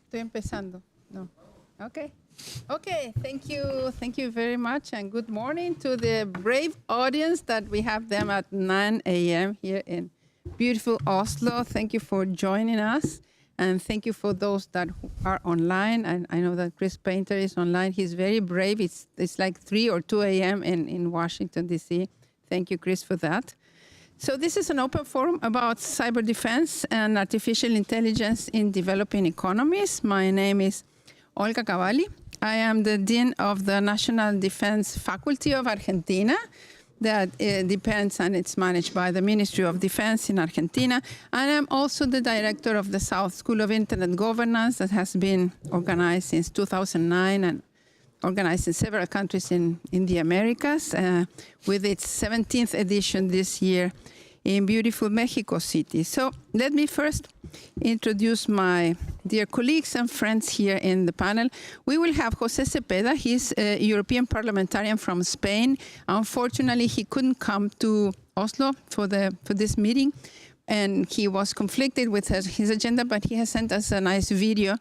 Estoy empezando. No. Okay. Okay, thank you. Thank you very much, and good morning to the brave audience that we have them at 9 a.m. here in beautiful Oslo. Thank you for joining us, and thank you for those that are online. And I know that Chris Painter is online. He's very brave. It's like 3 or 2 a.m. in Washington, D.C. Thank you, Chris, for that. So this is an open forum about cyber defense and artificial intelligence in developing economies. My name is Olga Cavalli. I am the Dean of the National Defense Faculty of Argentina that depends and it's managed by the Ministry of Defense in Argentina. And I'm also the director of the South School of Internet Governance that has been organized since 2009 and organized in several countries in the Americas, with its 17th edition this year in beautiful Mexico City. So let me first introduce my dear colleagues and friends here in the panel. We will have José Cepeda. He's a European parliamentarian from Spain. Unfortunately, he couldn't come to Oslo for this meeting, and he was conflicted with his agenda, but he has sent us a nice video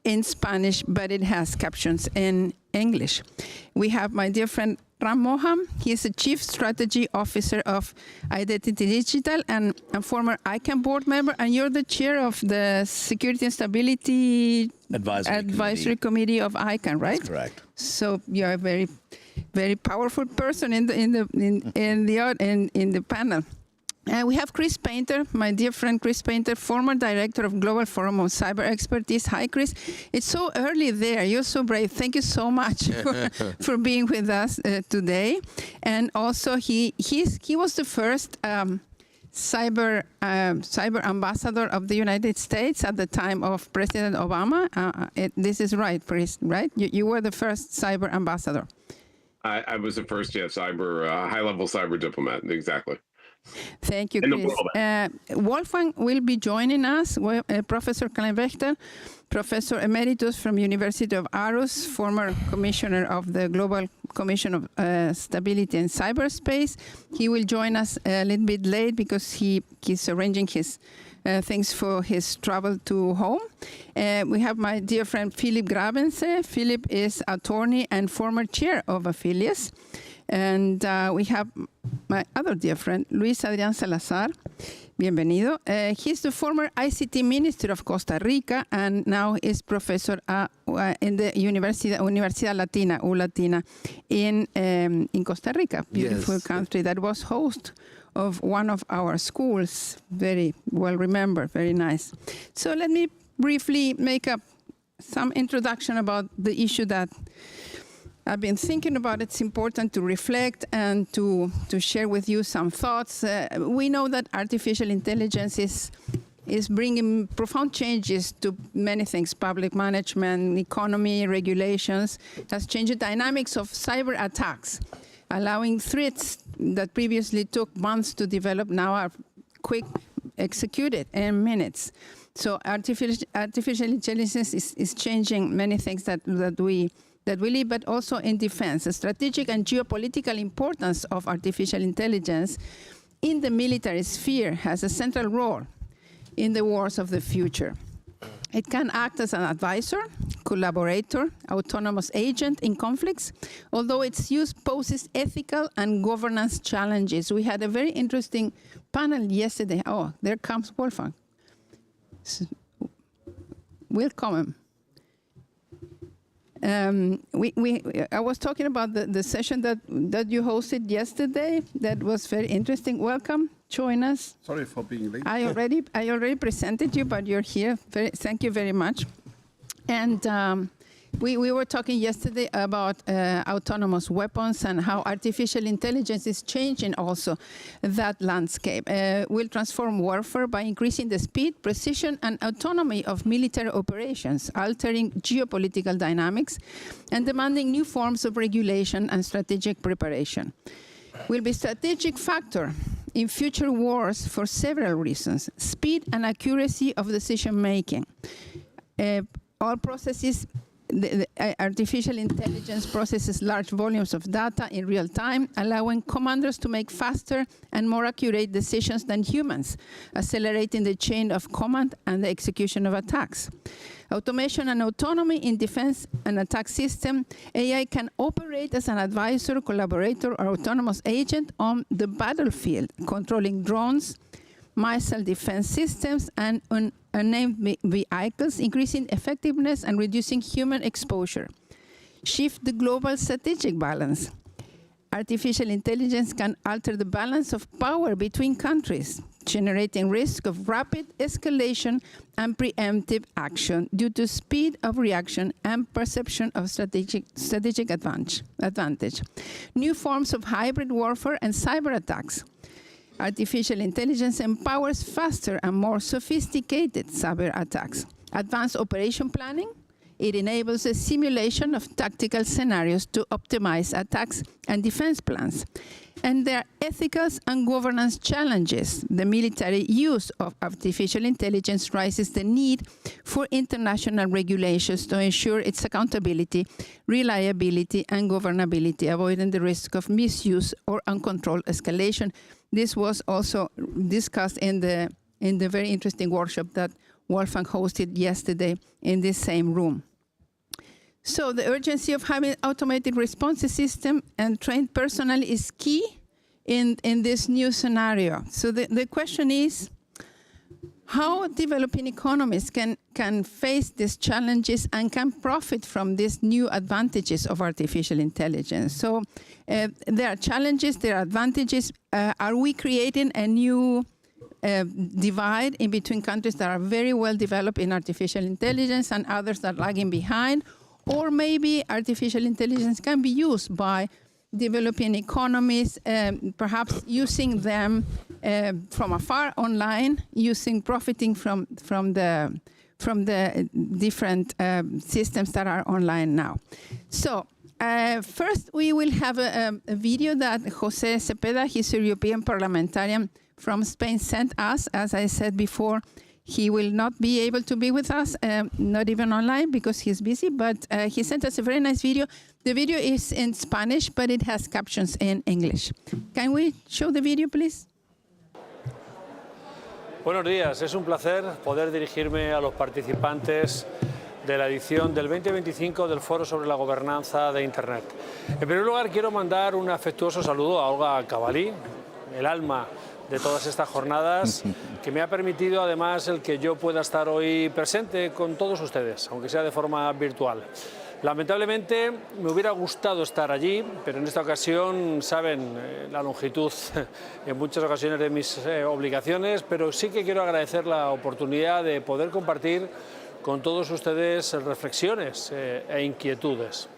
in Spanish, but it has captions in English. We have my dear friend Ram Moham. He is the Chief Strategy Officer of Identity Digital and a former ICANN board member, and you're the chair of the Security and Stability Advisory Committee of ICANN, right? That's correct. So you're a very, very powerful person in the panel. We have Chris Painter, my dear friend Chris Painter, former director of Global Forum on Cyber Expertise. Hi, Chris. It's so early there. You're so brave. Thank you so much for being with us today. And also, he was the first cyber ambassador of the United States at the time of President Obama. This is right, Chris, right? You were the first cyber ambassador. I was the first, high-level cyber diplomat, exactly. Thank you, Chris. Wolfgang will be joining us, Professor Kleinwächter, Professor Emeritus from University of Aarhus, former Commissioner of the Global Commission of Stability in Cyberspace. He will join us a little bit late because he's arranging his things for his travel to home. We have my dear friend Philip Grabense. Philip is attorney and former chair of Affiliates. And we have my other dear friend, Luis Adrián Salazar. Bienvenido. He's the former ICT Minister of Costa Rica and now is professor in the Universidad Latina, ULatina, in Costa Rica, beautiful country that was host of one of our schools. Very well remembered, very nice. So let me briefly make some introduction about the issue that I've been thinking about. It's important to reflect and to share with you some thoughts. We know that artificial intelligence is bringing profound changes to many things: public management, economy, regulations. It has changed the dynamics of cyber attacks, allowing threats that previously took months to develop now are quick executed in minutes. So artificial intelligence is changing many things that we live, but also in defense. The strategic and geopolitical importance of artificial intelligence in the military sphere has a central role in the wars of the future. It can act as an advisor, collaborator, autonomous agent in conflicts, although its use poses ethical and governance challenges. We had a very interesting panel yesterday. Oh, there comes Wolfgang. Welcome. I was talking about the session that you hosted yesterday. That was very interesting. Welcome. Join us. Sorry for being late. I already presented you, but you're here. Thank you very much. And we were talking yesterday about autonomous weapons and how artificial intelligence is changing also that landscape. Will transform warfare by increasing the speed, precision, and autonomy of military operations, altering geopolitical dynamics, and demanding new forms of regulation and strategic preparation. Will be a strategic factor in future wars for several reasons: speed and accuracy of decision making. All processes artificial intelligence processes large volumes of data in real time, allowing commanders to make faster and more accurate decisions than humans, accelerating the chain of command and the execution of attacks. Automation and autonomy in defense and attack system, AI can operate as an advisor, collaborator, or autonomous agent on the battlefield, controlling drones, missile defense systems, and unnamed vehicles, increasing effectiveness and reducing human exposure. Shift the global strategic balance. Artificial intelligence can alter the balance of power between countries, generating risk of rapid escalation and preemptive action due to speed of reaction and perception of strategic advantage. New forms of hybrid warfare and cyber attacks. Artificial intelligence empowers faster and more sophisticated cyber attacks. Advanced operation planning. It enables a simulation of tactical scenarios to optimize attacks and defense plans. And there are ethical and governance challenges. The military use of artificial intelligence raises the need for international regulations to ensure its accountability, reliability, and governability, avoiding the risk of misuse or uncontrolled escalation. This was also discussed in the very interesting workshop that Wolfgang hosted yesterday in this same room. So the urgency of having automated response system and trained personnel is key in this new scenario. So the question is, how developing economies can face these challenges and can profit from these new advantages of artificial intelligence? So there are challenges, there are advantages. Are we creating a new divide in between countries that are very well developed in artificial intelligence and others that are lagging behind? Or maybe artificial intelligence can be used by developing economies, perhaps using them from afar online, profiting from the different systems that are online now. So first we will have a video that José Cepeda, he's a European parliamentarian from Spain, sent us. As I said before, he will not be able to be with us, not even online because he's busy, but he sent us a very nice video. The video is in Spanish, but it has captions in English. Can we show the video, please? Buenos días, es un placer poder dirigirme a los participantes de la edición del 2025 del Foro sobre la Gobernanza de Internet. En primer lugar, quiero mandar un afectuoso saludo a Olga Cavalí, el alma de todas estas jornadas, que me ha permitido además el que yo pueda estar hoy presente con todos ustedes, aunque sea de forma virtual. Lamentablemente me hubiera gustado estar allí, pero en esta ocasión saben la longitud en muchas ocasiones de mis obligaciones, pero sí que quiero agradecer la oportunidad de poder compartir con todos ustedes reflexiones e inquietudes.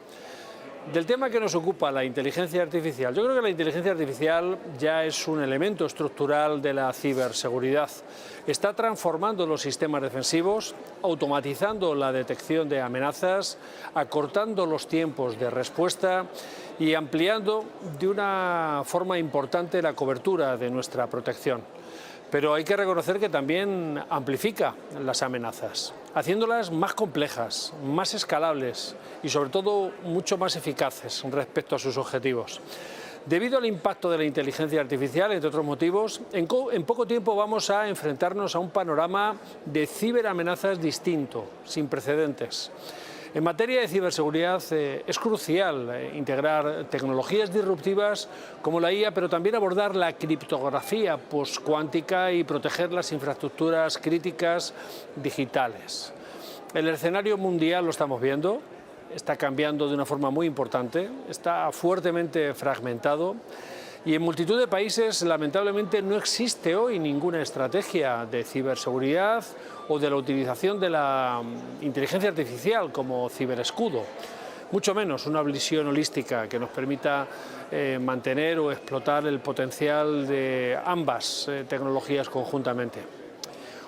Del tema que nos ocupa, la inteligencia artificial, yo creo que la inteligencia artificial ya es un elemento estructural de la ciberseguridad. Está transformando los sistemas defensivos, automatizando la detección de amenazas, acortando los tiempos de respuesta y ampliando de una forma importante la cobertura de nuestra protección. Pero hay que reconocer que también amplifica las amenazas, haciéndolas más complejas, más escalables y sobre todo mucho más eficaces respecto a sus objetivos. Debido al impacto de la inteligencia artificial, entre otros motivos, en poco tiempo vamos a enfrentarnos a un panorama de ciberamenazas distinto, sin precedentes. En materia de ciberseguridad es crucial integrar tecnologías disruptivas como la IA, pero también abordar la criptografía postcuántica y proteger las infraestructuras críticas digitales. El escenario mundial lo estamos viendo, está cambiando de una forma muy importante, está fuertemente fragmentado. Y en multitud de países, lamentablemente, no existe hoy ninguna estrategia de ciberseguridad o de la utilización de la inteligencia artificial como ciberescudo, mucho menos una visión holística que nos permita mantener o explotar el potencial de ambas tecnologías conjuntamente.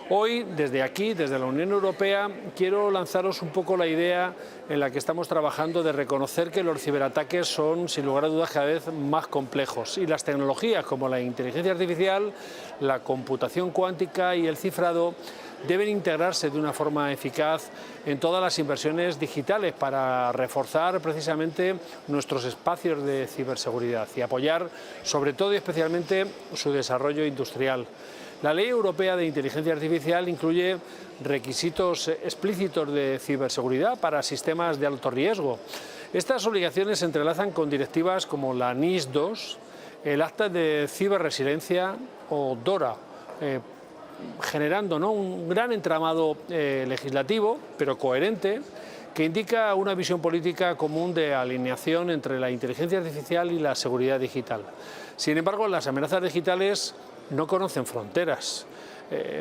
Hoy, desde aquí, desde la Unión Europea, quiero lanzaros un poco la idea en la que estamos trabajando de reconocer que los ciberataques son, sin lugar a dudas, cada vez más complejos y las tecnologías como la inteligencia artificial, la computación cuántica y el cifrado deben integrarse de una forma eficaz en todas las inversiones digitales para reforzar precisamente nuestros espacios de ciberseguridad y apoyar sobre todo y especialmente su desarrollo industrial. La Ley Europea de Inteligencia Artificial incluye requisitos explícitos de ciberseguridad para sistemas de alto riesgo. Estas obligaciones se entrelazan con directivas como la NIS2, el Acta de Ciberresiliencia o DORA, generando un gran entramado legislativo, pero coherente, que indica una visión política común de alineación entre la inteligencia artificial y la seguridad digital. Sin embargo, las amenazas digitales no conocen fronteras,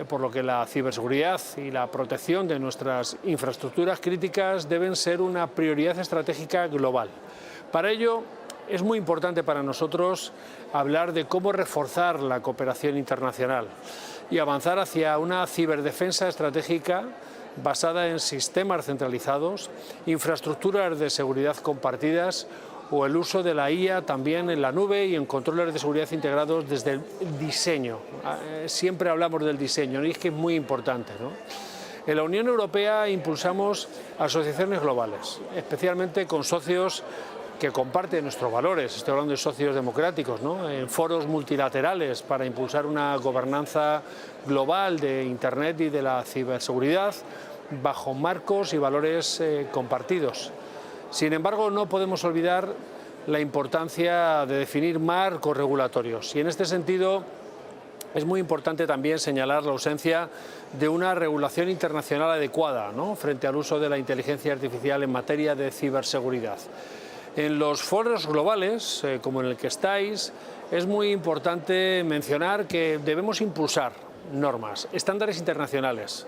por lo que la ciberseguridad y la protección de nuestras infraestructuras críticas deben ser una prioridad estratégica global. Para ello, es muy importante para nosotros hablar de cómo reforzar la cooperación internacional y avanzar hacia una ciberdefensa estratégica basada en sistemas centralizados, infraestructuras de seguridad compartidas o el uso de la IA también en la nube y en controles de seguridad integrados desde el diseño. Siempre hablamos del diseño y es que es muy importante, ¿no? En la Unión Europea impulsamos asociaciones globales, especialmente con socios que comparten nuestros valores. Estoy hablando de socios democráticos, ¿no? En foros multilaterales para impulsar una gobernanza global de Internet y de la ciberseguridad bajo marcos y valores compartidos. Sin embargo, no podemos olvidar la importancia de definir marcos regulatorios y en este sentido es muy importante también señalar la ausencia de una regulación internacional adecuada, ¿no?, frente al uso de la inteligencia artificial en materia de ciberseguridad. En los foros globales, como en el que estáis, es muy importante mencionar que debemos impulsar normas, estándares internacionales,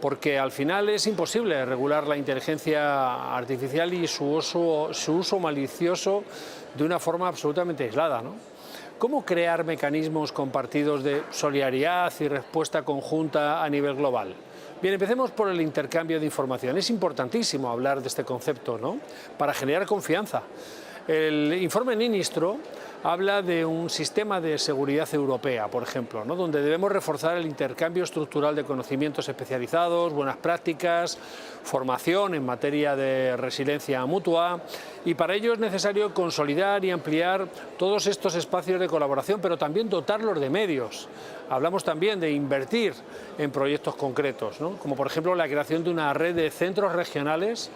porque al final es imposible regular la inteligencia artificial y su uso malicioso de una forma absolutamente aislada, ¿no? ¿Cómo crear mecanismos compartidos de solidaridad y respuesta conjunta a nivel global? Bien, empecemos por el intercambio de información. Es importantísimo hablar de este concepto, ¿no?, para generar confianza. El informe Ministro habla de un sistema de seguridad europea, por ejemplo, ¿no?, donde debemos reforzar el intercambio estructural de conocimientos especializados, buenas prácticas, formación en materia de resiliencia mutua, y para ello es necesario consolidar y ampliar todos estos espacios de colaboración, pero también dotarlos de medios. Hablamos también de invertir en proyectos concretos, ¿no?, como por ejemplo la creación de una red de centros regionales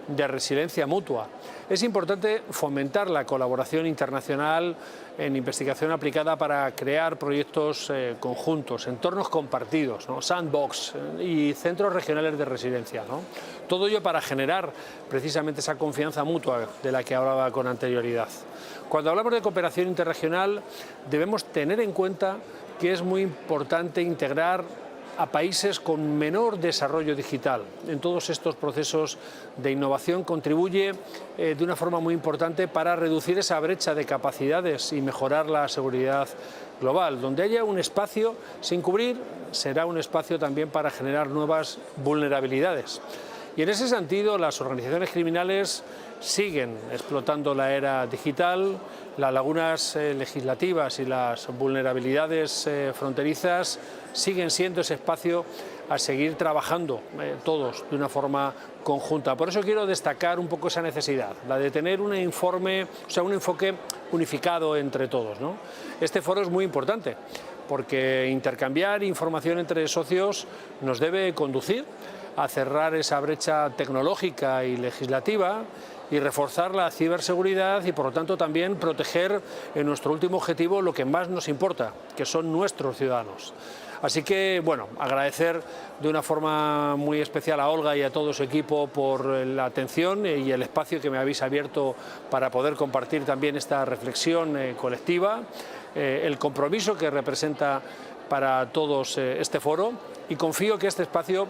de resiliencia mutua. Es importante fomentar la colaboración internacional en investigación aplicada para crear proyectos conjuntos, entornos compartidos, ¿no?, sandbox y centros regionales de resiliencia, ¿no? Todo ello para generar precisamente esa confianza mutua de la que hablaba con anterioridad. Cuando hablamos de cooperación interregional debemos tener en cuenta que es muy importante integrar a países con menor desarrollo digital. En todos estos procesos de innovación contribuye de una forma muy importante para reducir esa brecha de capacidades y mejorar la seguridad global. Donde haya un espacio sin cubrir, será un espacio también para generar nuevas vulnerabilidades. Y en ese sentido, las organizaciones criminales siguen explotando la era digital, las lagunas legislativas y las vulnerabilidades fronterizas siguen siendo ese espacio a seguir trabajando todos de una forma conjunta. Por eso quiero destacar un poco esa necesidad, la de tener un enfoque unificado entre todos, ¿no? Este foro es muy importante porque intercambiar información entre socios nos debe conducir a cerrar esa brecha tecnológica y legislativa y reforzar la ciberseguridad y, por lo tanto, también proteger en nuestro último objetivo lo que más nos importa, que son nuestros ciudadanos. Así que, bueno, agradecer de una forma muy especial a Olga y a todo su equipo por la atención y el espacio que me habéis abierto para poder compartir también esta reflexión colectiva, el compromiso que representa para todos este foro, y confío que este espacio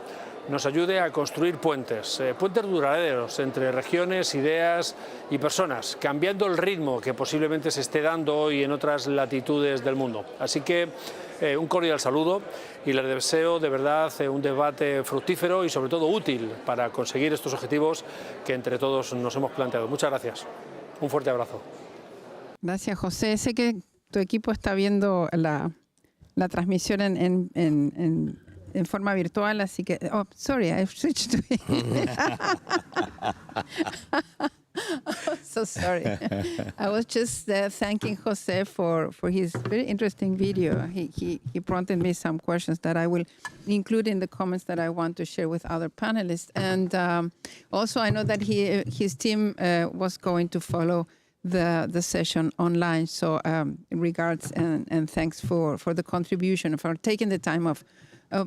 nos ayude a construir puentes duraderos entre regiones, ideas y personas, cambiando el ritmo que posiblemente se esté dando hoy en otras latitudes del mundo. Así que un cordial saludo y les deseo de verdad un debate fructífero y sobre todo útil para conseguir estos objetivos que entre todos nos hemos planteado. Muchas gracias. Un fuerte abrazo. Gracias, José. Sé que tu equipo está viendo la transmisión en en forma virtual, así que, oh, sorry, I switched to I'm so sorry. I was just thanking Jose for his very interesting video. He prompted me some questions that I will include in the comments that I want to share with other panelists. And also, I know that his team was going to follow the session online. So regards and thanks for the contribution, for taking the time of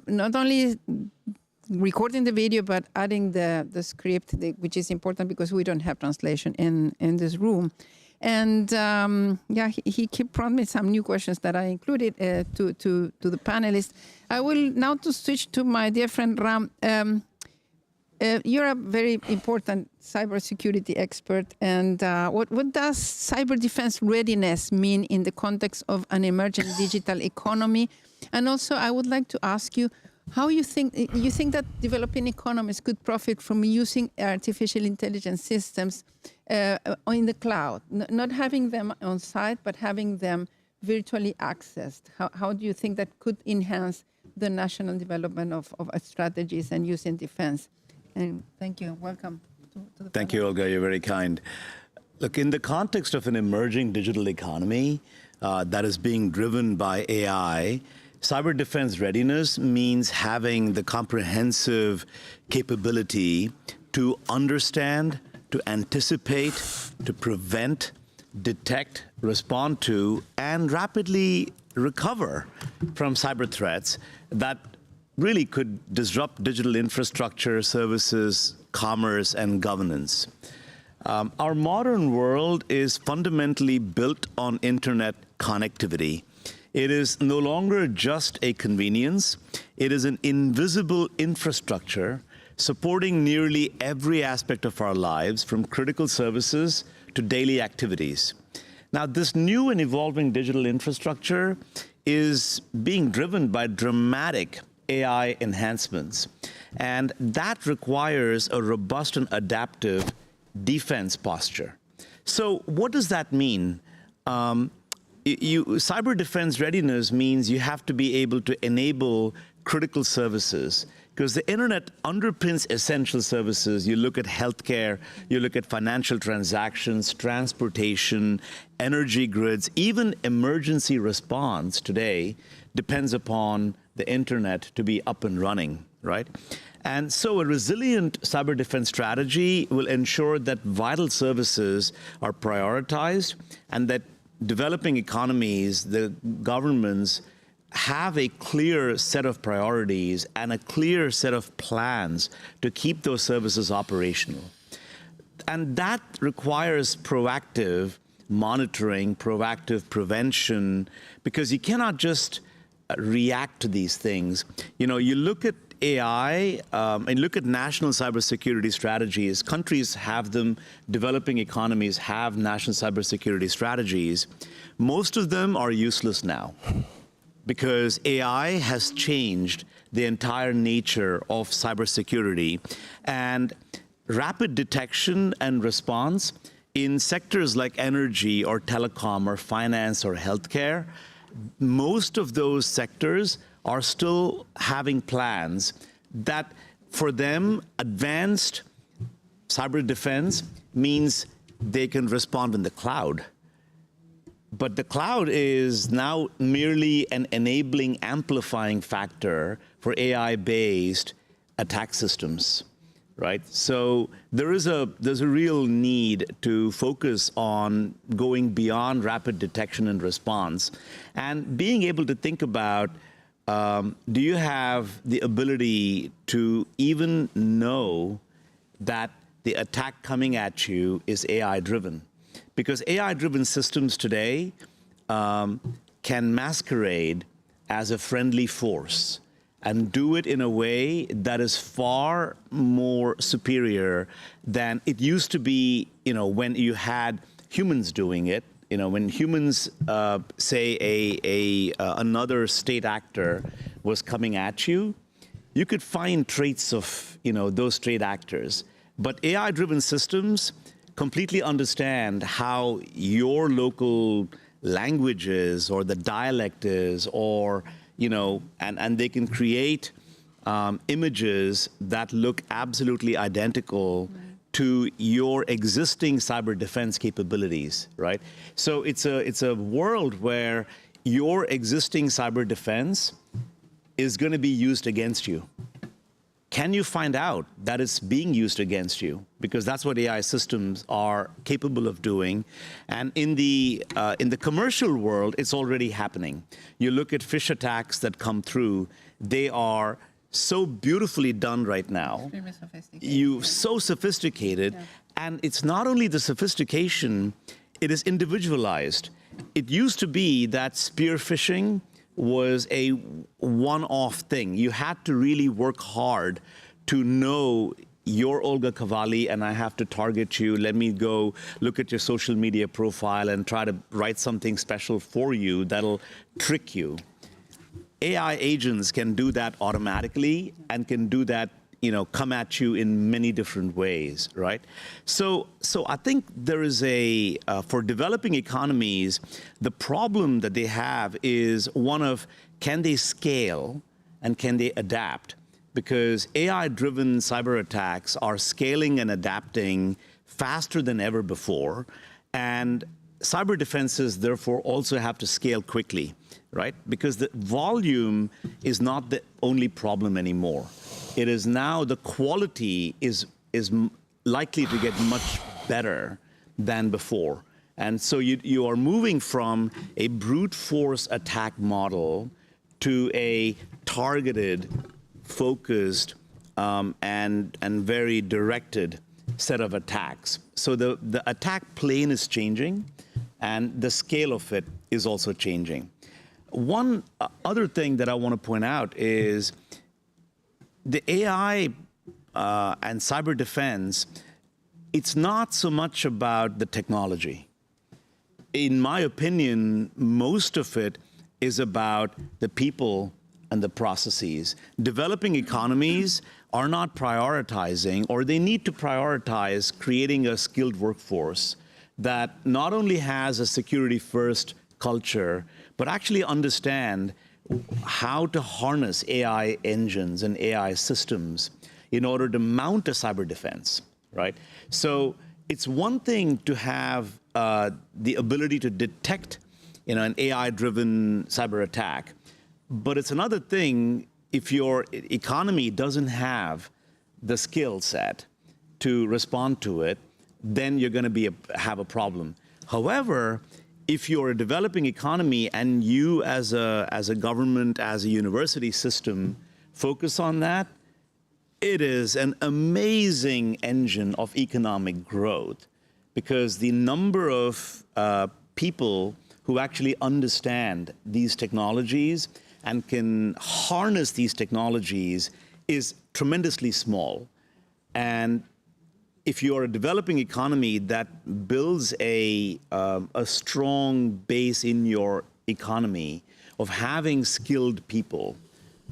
not only recording the video, but adding the script, which is important because we don't have translation in this room. And yeah, he kept prompting some new questions that I included to the panelists. I will now to switch to my dear friend Ram. You're a very important cybersecurity expert. And what does cyber defense readiness mean in the context of an emerging digital economy? And also, I would like to ask you, how you think that developing economies could profit from using artificial intelligence systems in the cloud, not having them on site, but having them virtually accessed? How do you think that could enhance the national development of strategies and use in defense? And thank you. Welcome to the Thank you, Olga. You're very kind. Look, in the context of an emerging digital economy that is being driven by AI, cyber defense readiness means having the comprehensive capability to understand, to anticipate, to prevent, detect, respond to, and rapidly recover from cyber threats that really could disrupt digital infrastructure, services, commerce, and governance. Our modern world is fundamentally built on internet connectivity. It is no longer just a convenience. It is an invisible infrastructure supporting nearly every aspect of our lives, from critical services to daily activities. Now, this new and evolving digital infrastructure is being driven by dramatic AI enhancements, and that requires a robust and adaptive defense posture. So what does that mean? Cyber defense readiness means you have to be able to enable critical services, because the internet underpins essential services. You look at healthcare, you look at financial transactions, transportation, energy grids, even emergency response today depends upon the internet to be up and running, right? And so a resilient cyber defense strategy will ensure that vital services are prioritized and that developing economies, the governments, have a clear set of priorities and a clear set of plans to keep those services operational. And that requires proactive monitoring, proactive prevention, because you cannot just react to these things. You know, you look at AI and look at national cybersecurity strategies. Countries have them. Developing economies have national cybersecurity strategies. Most of them are useless now because AI has changed the entire nature of cybersecurity, and rapid detection and response in sectors like energy or telecom or finance or healthcare, most of those sectors are still having plans that, for them, advanced cyber defense means they can respond in the cloud. But the cloud is now merely an enabling, amplifying factor for AI-based attack systems, right? So there's a real need to focus on going beyond rapid detection and response and being able to think about, do you have the ability to even know that the attack coming at you is AI-driven? Because AI-driven systems today can masquerade as a friendly force and do it in a way that is far more superior than it used to be, you know, when you had humans doing it. You know, when humans, say another state actor was coming at you, you could find traits of, you know, those state actors. But AI-driven systems completely understand how your local language is or the dialect is, or, you know, and they can create images that look absolutely identical to your existing cyber defense capabilities, right? So it's a world where your existing cyber defense is going to be used against you. Can you find out that it's being used against you? Because that's what AI systems are capable of doing. And in the commercial world, it's already happening. You look at phish attacks that come through, they are so beautifully done right now. So sophisticated. Yeah. And it's not only the sophistication, it is individualized. It used to be that spear phishing was a one-off thing. You had to really work hard to know you're Olga Cavalli and I have to target you. Let me go look at your social media profile and try to write something special for you that'll trick you. AI agents can do that automatically and can do that, come at you in many different ways, right? So I think there is for developing economies, the problem that they have is one of, can they scale and can they adapt? Because AI-driven cyber attacks are scaling and adapting faster than ever before, and cyber defenses therefore also have to scale quickly, right? Because the volume is not the only problem anymore. It is now the quality is likely to get much better than before. And so you are moving from a brute force attack model to a targeted, focused, and very directed set of attacks. So the attack plane is changing, and the scale of it is also changing. One other thing that I want to point out is the AI and cyber defense, it's not so much about the technology. In my opinion, most of it is about the people and the processes. Developing economies are not prioritizing, or they need to prioritize creating a skilled workforce that not only has a security-first culture, but actually understand how to harness AI engines and AI systems in order to mount a cyber defense, right? So it's one thing to have the ability to detect, an AI-driven cyber attack, but it's another thing if your economy doesn't have the skill set to respond to it, then you're going to have a problem. However, if you're a developing economy and you as a government, as a university system, focus on that, it is an amazing engine of economic growth, because the number of people who actually understand these technologies and can harness these technologies is tremendously small. And if you are a developing economy that builds a strong base in your economy of having skilled people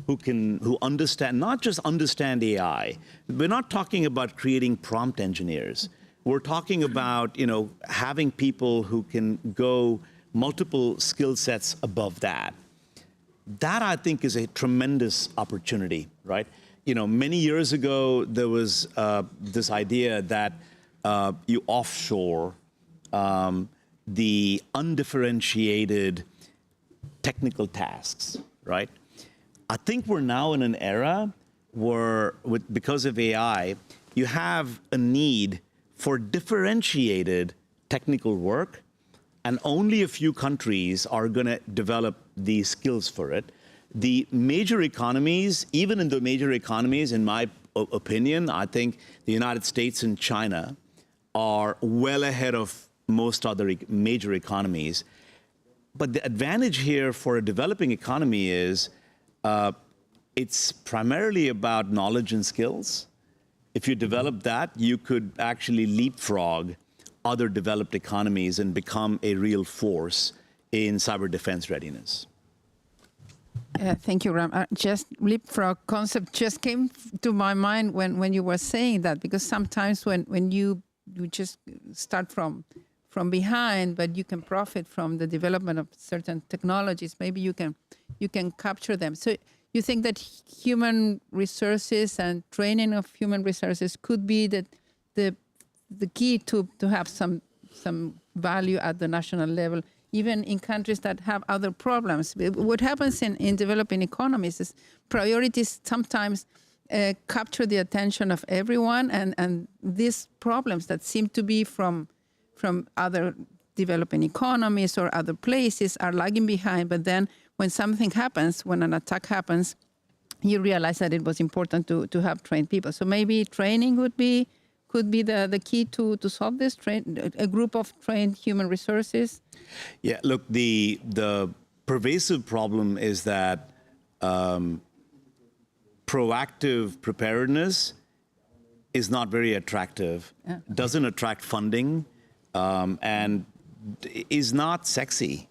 who understand, not just understand AI. We're not talking about creating prompt engineers. We're talking about, having people who can go multiple skill sets above that. That, I think, is a tremendous opportunity, right? Many years ago, there was this idea that you offshore the undifferentiated technical tasks, right? I think we're now in an era where, because of AI, you have a need for differentiated technical work, and only a few countries are going to develop the skills for it. The major economies, even in the major economies, in my opinion, I think the United States and China are well ahead of most other major economies. But the advantage here for a developing economy is it's primarily about knowledge and skills. If you develop that, you could actually leapfrog other developed economies and become a real force in cyber defense readiness. Thank you, Ram. Just leapfrog concept just came to my mind when you were saying that, because sometimes when you just start from behind, but you can profit from the development of certain technologies, maybe you can capture them. So you think that human resources and training of human resources could be the key to have some value at the national level, even in countries that have other problems? What happens in developing economies is priorities sometimes capture the attention of everyone, and these problems that seem to be from other developing economies or other places are lagging behind. But then when something happens, when an attack happens, you realize that it was important to have trained people. So maybe training could be the key to solve this, a group of trained human resources. Yeah, look, the pervasive problem is that proactive preparedness is not very attractive, doesn't attract funding, and is not sexy,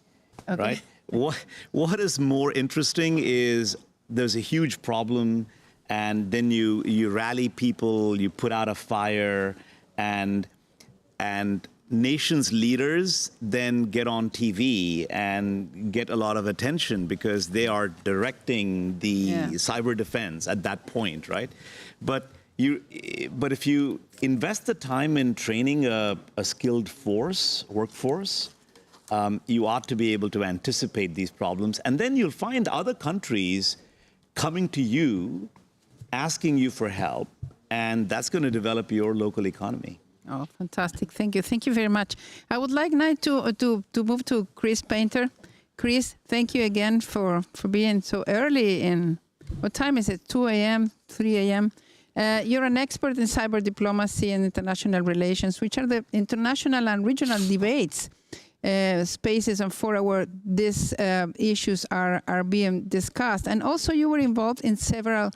right? What is more interesting is there's a huge problem, and then you rally people, you put out a fire, and nations' leaders then get on TV and get a lot of attention because they are directing the cyber defense at that point, right? But if you invest the time in training a skilled workforce, you ought to be able to anticipate these problems. And then you'll find other countries coming to you, asking you for help, and that's going to develop your local economy. Oh, fantastic. Thank you. Thank you very much. I would like now to move to Chris Painter. Chris, thank you again for being so early in, what time is it, 2 a.m., 3 a.m.? You're an expert in cyber diplomacy and international relations, which are the international and regional debates, spaces and fora where these issues are being discussed. And also you were involved in several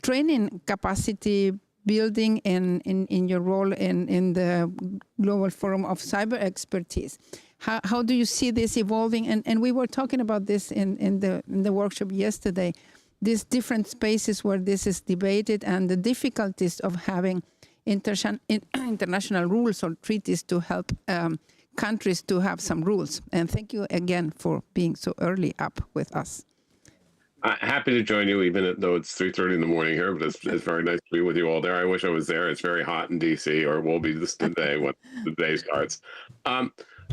training capacity building in your role in the Global Forum of Cyber Expertise. How do you see this evolving? And we were talking about this in the workshop yesterday, these different spaces where this is debated and the difficulties of having international rules or treaties to help countries to have some rules. And thank you again for being so early up with us. Happy to join you, even though it's 3:30 in the morning here, but it's very nice to be with you all there. I wish I was there. It's very hot in DC, or will be this today when the day starts.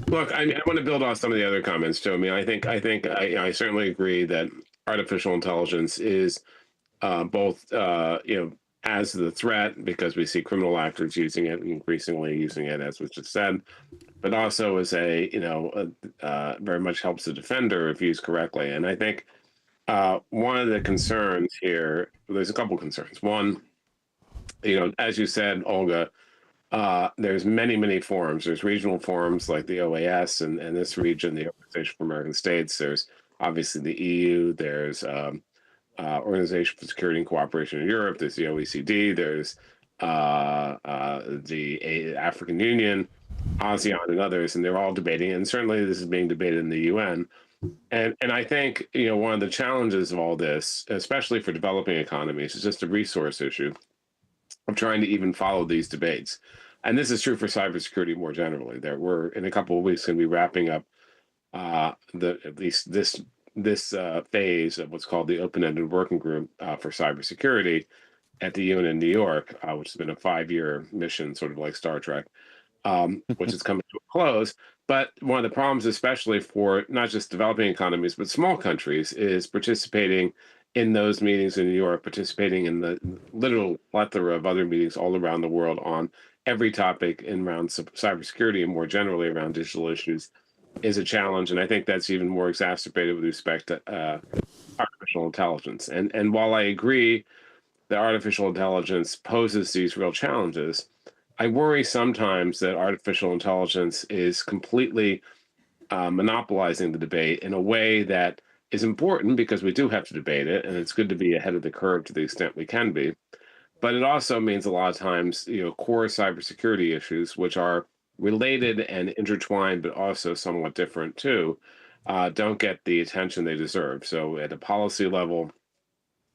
Look, I want to build on some of the other comments, too. I mean, I certainly agree that artificial intelligence is both, as the threat, because we see criminal actors using it, increasingly using it, as was just said, but also as very much helps the defender if used correctly. And I think one of the concerns here, there's a couple concerns. One, as you said, Olga, there's many forums. There's regional forums like the OAS and this region, the Organization for American States. There's obviously the EU. There's Organization for Security and Cooperation in Europe. There's the OECD. There's the African Union, ASEAN, and others, and they're all debating. And certainly this is being debated in the UN. And I think, one of the challenges of all this, especially for developing economies, is just a resource issue of trying to even follow these debates. And this is true for cybersecurity more generally. There we're in a couple of weeks going to be wrapping up at least this phase of what's called the open-ended working group for cybersecurity at the UN in New York, which has been a 5-year mission, sort of like Star Trek, which is coming to a close. But one of the problems, especially for not just developing economies, but small countries, is participating in those meetings in New York, participating in the literal plethora of other meetings all around the world on every topic in around cybersecurity and more generally around digital issues is a challenge. And I think that's even more exacerbated with respect to artificial intelligence. And while I agree that artificial intelligence poses these real challenges, I worry sometimes that artificial intelligence is completely monopolizing the debate in a way that is important because we do have to debate it, and it's good to be ahead of the curve to the extent we can be. But it also means a lot of times, core cybersecurity issues, which are related and intertwined, but also somewhat different too, don't get the attention they deserve. So at a policy level,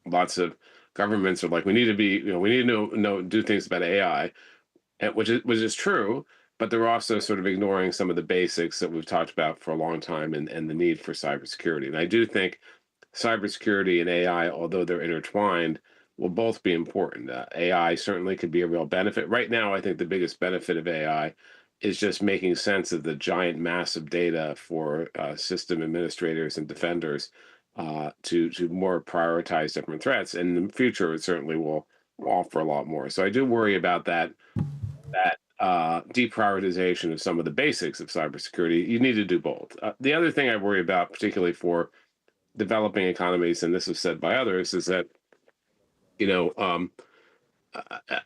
lots of governments are like, we need to do things about AI. Which is true, but they're also sort of ignoring some of the basics that we've talked about for a long time and the need for cybersecurity. And I do think cybersecurity and AI, although they're intertwined, will both be important. AI certainly could be a real benefit. Right now, I think the biggest benefit of AI is just making sense of the giant mass of data for system administrators and defenders to more prioritize different threats. And in the future, it certainly will offer a lot more. So I do worry about that deprioritization of some of the basics of cybersecurity. You need to do both. The other thing I worry about, particularly for developing economies, and this was said by others, is that you know, uh, uh,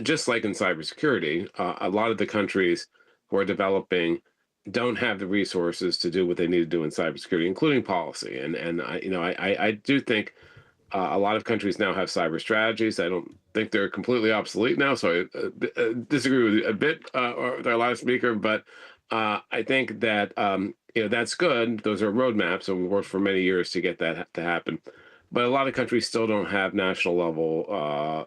just like in cybersecurity, a lot of the countries who are developing don't have the resources to do what they need to do in cybersecurity, including policy. And I do think a lot of countries now have cyber strategies. I don't think they're completely obsolete now, so I disagree with a bit with our last speaker. But I think that that's good. Those are roadmaps, and we worked for many years to get that to happen. But a lot of countries still don't have national level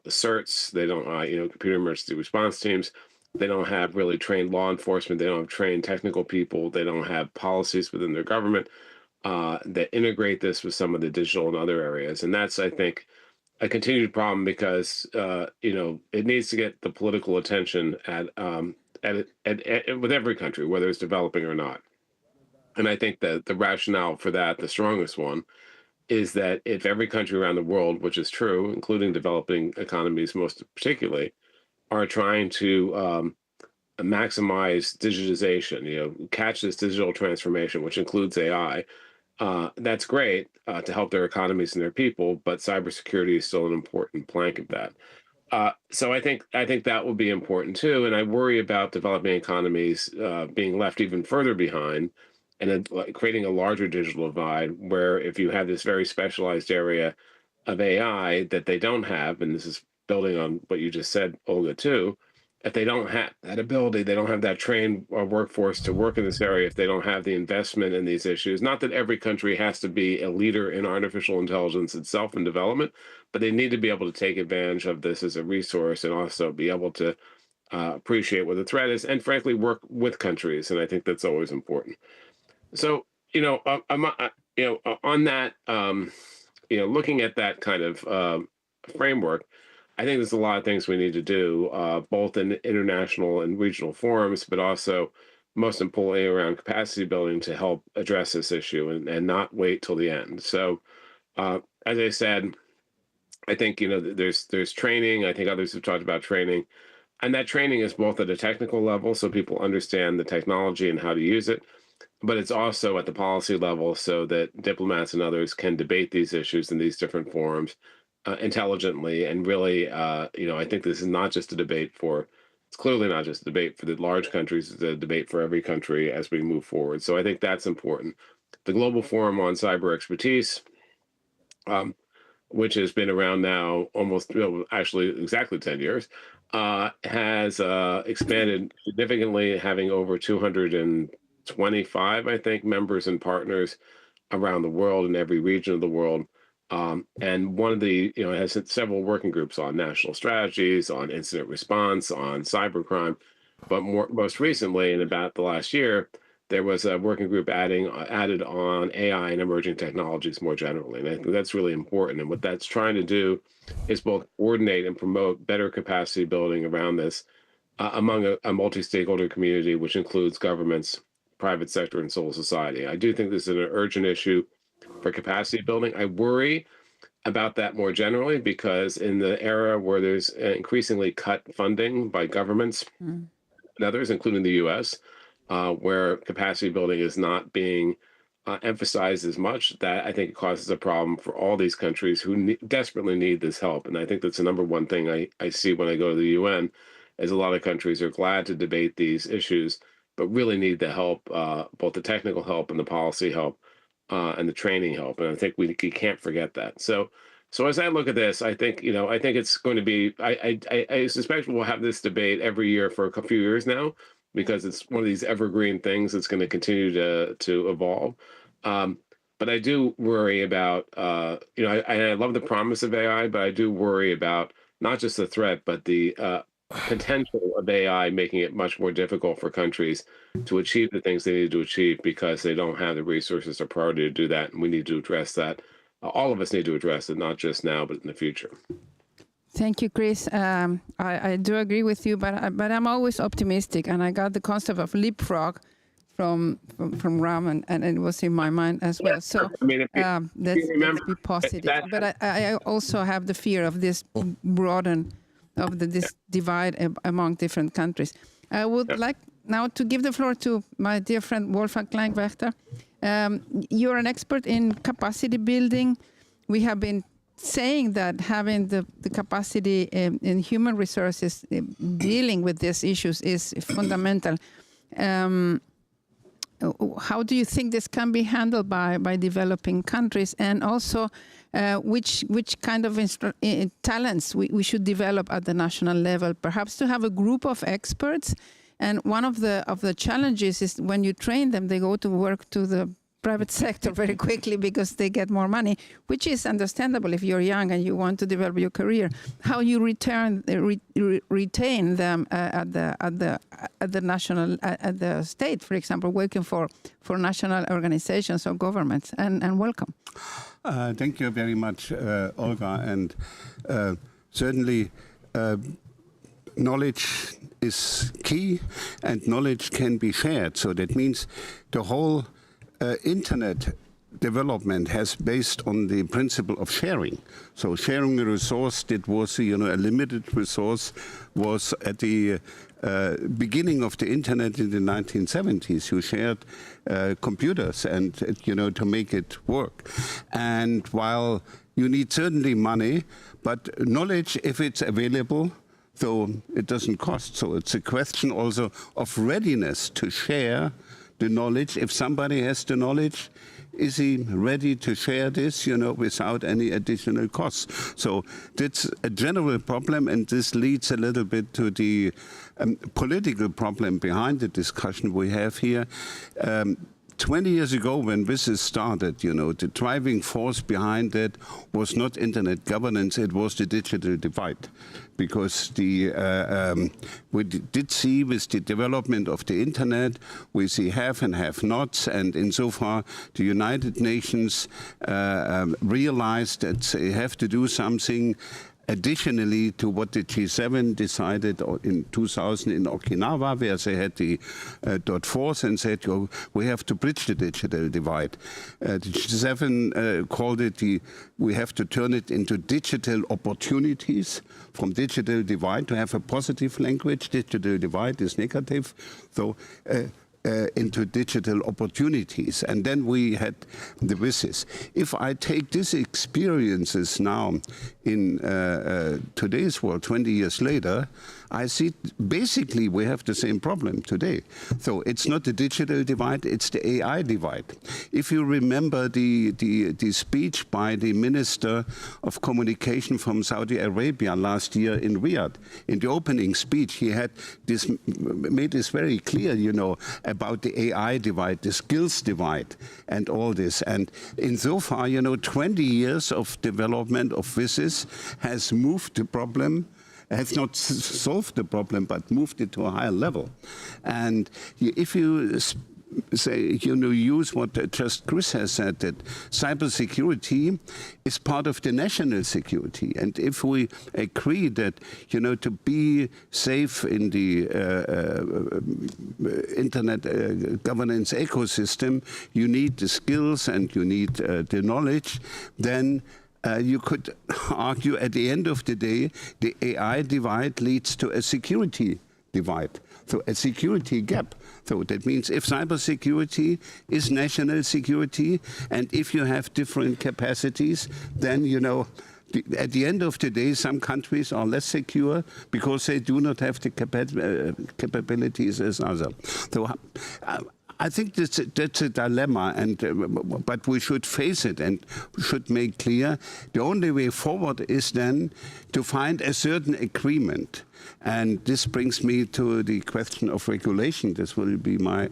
certs. They don't, computer emergency response teams. They don't have really trained law enforcement. They don't have trained technical people. They don't have policies within their government that integrate this with some of the digital and other areas. And that's, I think, a continued problem because it needs to get the political attention with every country, whether it's developing or not. And I think that the rationale for that, the strongest one, is that if every country around the world, which is true, including developing economies most particularly, are trying to maximize digitization, catch this digital transformation, which includes AI, that's great to help their economies and their people, but cybersecurity is still an important plank of that. So I think that will be important too, and I worry about developing economies being left even further behind, and then creating a larger digital divide. Where if you have this very specialized area of AI that they don't have, and this is building on what you just said, Olga, too. If they don't have that ability, they don't have that trained workforce to work in this area. If they don't have the investment in these issues, not that every country has to be a leader in artificial intelligence itself and development, but they need to be able to take advantage of this as a resource and also be able to appreciate what the threat is and frankly work with countries. And I think that's always important. So, on that, looking at that kind of framework, I think there's a lot of things we need to do, both in international and regional forums, but also most importantly around capacity building to help address this issue and not wait till the end. So, as I said, I think there's training. I think others have talked about training, and that training is both at a technical level, so people understand the technology and how to use it, but it's also at the policy level so that diplomats and others can debate these issues in these different forums intelligently and really, I think this is not just a debate for, it's clearly not just a debate for the large countries, it's a debate for every country as we move forward. So I think that's important. The Global Forum on Cyber Expertise, which has been around now almost, actually exactly 10 years, has expanded significantly, having over 225, I think, members and partners around the world in every region of the world. And one of the, it has several working groups on national strategies, on incident response, on cybercrime. But most recently, in about the last year, there was a working group added on AI and emerging technologies more generally. And I think that's really important. And what that's trying to do is both coordinate and promote better capacity building around this among a multi-stakeholder community, which includes governments, private sector, and civil society. I do think this is an urgent issue for capacity building. I worry about that more generally because in the era where there's increasingly cut funding by governments and others, including the U.S., where capacity building is not being emphasized as much, that I think it causes a problem for all these countries who desperately need this help. And I think that's the number one thing I see when I go to the UN, is a lot of countries are glad to debate these issues, but really need the help, both the technical help and the policy help, and the training help. And I think we can't forget that. So as I look at this, I think I think it's going to be. I suspect we'll have this debate every year for a few years now, because it's one of these evergreen things that's going to continue to evolve. But I do worry about, I love the promise of AI, but I do worry about not just the threat, but the potential of AI making it much more difficult for countries to achieve the things they need to achieve because they don't have the resources or priority to do that. And we need to address that all of us need to address it, not just now, but in the future. Thank you, Chris. I do agree with you, but I'm always optimistic, and I got the concept of leapfrog from Ram, and it was in my mind as well. So I mean, let's be positive. But I also have the fear of this this divide among different countries. I would like now to give the floor to my dear friend Wolfgang Kleinwächter. You're an expert in capacity building. We have been saying that having the capacity in human resources dealing with these issues is fundamental. How do you think this can be handled by developing countries, and also which kind of talents we should develop at the national level? Perhaps to have a group of experts. And one of the challenges is when you train them, they go to work to the private sector very quickly because they get more money, which is understandable if you're young and you want to develop your career. How you retain them at the state, for example, working for national organizations or governments. And welcome. Thank you very much, Olga. And certainly, knowledge is key, and knowledge can be shared. So that means the whole internet development has based on the principle of sharing. So sharing a resource that was, a limited resource, was at the beginning of the internet in the 1970s. You shared computers and, to make it work. And while you need certainly money, but knowledge, if it's available, so it doesn't cost. So it's a question also of readiness to share the knowledge. If somebody has the knowledge, is he ready to share this, without any additional costs? So that's a general problem, and this leads a little bit to the political problem behind the discussion we have here. 20 years ago, when this started, the driving force behind it was not internet governance, it was the digital divide. Because we did see with the development of the internet, we see have and have-nots, and insofar the United Nations realized that they have to do something additionally to what the G7 decided in 2000 in Okinawa, where they had the .4 and said, we have to bridge the digital divide. The G7 called it we have to turn it into digital opportunities, from digital divide to have a positive language. Digital divide is negative. So into digital opportunities. And then we had the WSIS. If I take these experiences now in today's world, 20 years later, I see basically we have the same problem today. So it's not the digital divide, it's the AI divide. If you remember the speech by the Minister of Communication from Saudi Arabia last year in Riyadh, in the opening speech, he had made this very clear, about the AI divide, the skills divide, and all this. And insofar, 20 years of development of WSIS has moved the problem, has not solved the problem, but moved it to a higher level. And if you say, use what just Chris has said, that cybersecurity is part of the national security. And if we agree that, to be safe in the internet governance ecosystem, you need the skills and you need the knowledge, then you could argue at the end of the day, the AI divide leads to a security divide, so a security gap. So that means if cybersecurity is national security, and if you have different capacities, then, at the end of the day, some countries are less secure because they do not have the capabilities as others. So I think that's a dilemma, but we should face it and should make clear the only way forward is then to find a certain agreement. And this brings me to the question of regulation. This will be my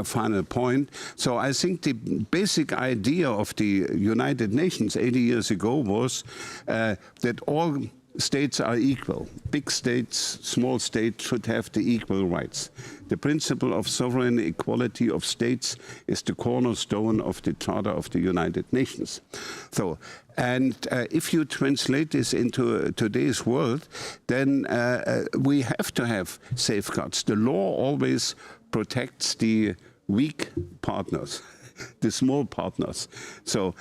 final point. So I think the basic idea of the United Nations 80 years ago was that all states are equal. Big states, small states should have the equal rights. The principle of sovereign equality of states is the cornerstone of the Charter of the United Nations. So, and if you translate this into today's world, then we have to have safeguards. The law always protects the weak partners, the small partners. So,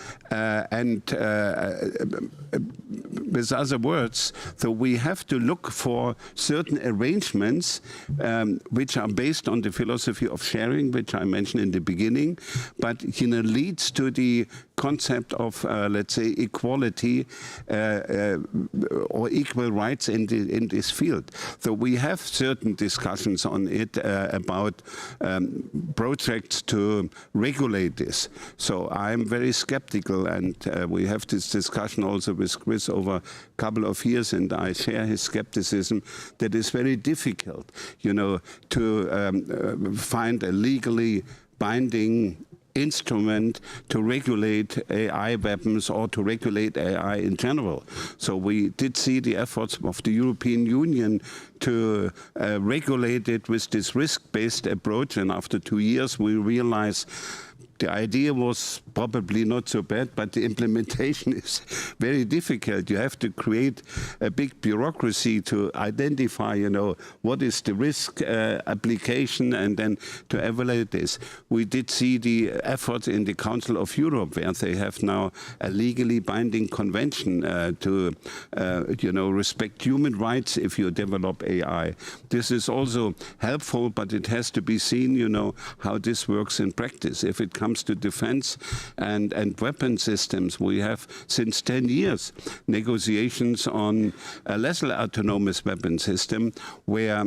with other words, so we have to look for certain arrangements which are based on the philosophy of sharing, which I mentioned in the beginning, but leads to the concept of, let's say, equality or equal rights in this field. So we have certain discussions on it about projects to regulate this. So I'm very skeptical, and we have this discussion also with Chris over a couple of years, and I share his skepticism that it's very difficult, to find a legally binding instrument to regulate AI weapons or to regulate AI in general. So we did see the efforts of the European Union to regulate it with this risk-based approach, and after 2 years we realized the idea was probably not so bad, but the implementation is very difficult. You have to create a big bureaucracy to identify, what is the risk application, and then to evaluate this. We did see the efforts in the Council of Europe, where they have now a legally binding convention to, respect human rights if you develop AI. This is also helpful, but it has to be seen, how this works in practice. If it comes to defense and weapon systems, we have since 10 years negotiations on a less autonomous weapon system, where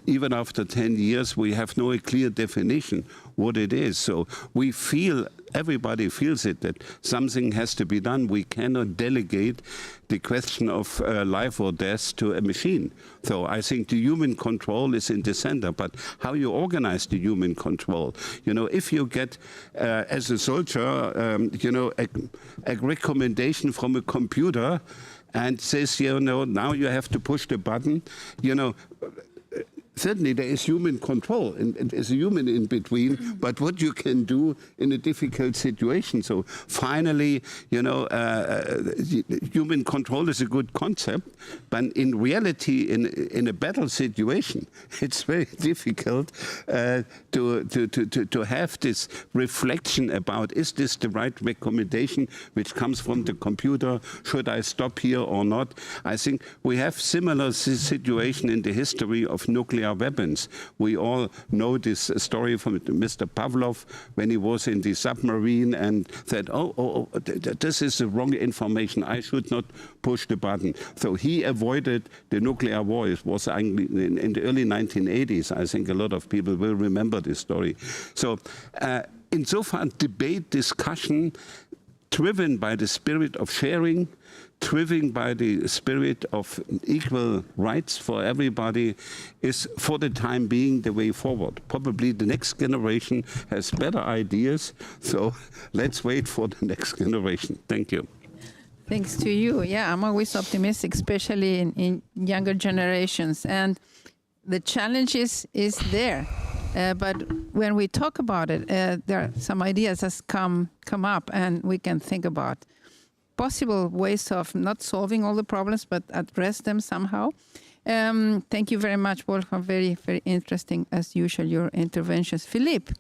even after 10 years we have no clear definition what it is. So we feel, everybody feels it, that something has to be done. We cannot delegate the question of life or death to a machine. So I think the human control is in the center, but how you organize the human control. If you get, as a soldier, a recommendation from a computer and says, now you have to push the button, certainly there is human control, and there's a human in between, but what you can do in a difficult situation. So finally, human control is a good concept, but in reality, in a battle situation, it's very difficult to have this reflection about, is this the right recommendation which comes from the computer? Should I stop here or not? I think we have similar situation in the history of nuclear weapons. We all know this story from Mr. Pavlov when he was in the submarine and said, this is the wrong information. I should not push the button. So he avoided the nuclear war. It was in the early 1980s. I think a lot of people will remember this story. So insofern, debate, discussion, driven by the spirit of sharing, driven by the spirit of equal rights for everybody, is for the time being the way forward. Probably the next generation has better ideas, so let's wait for the next generation. Thank you. Thanks to you. Yeah, I'm always optimistic, especially in younger generations. And the challenge is there. But when we talk about it, there are some ideas that come up, and we can think about possible ways of not solving all the problems, but address them somehow. Thank you very much, Wolfgang. Very, very interesting, as usual, your interventions. Philippe,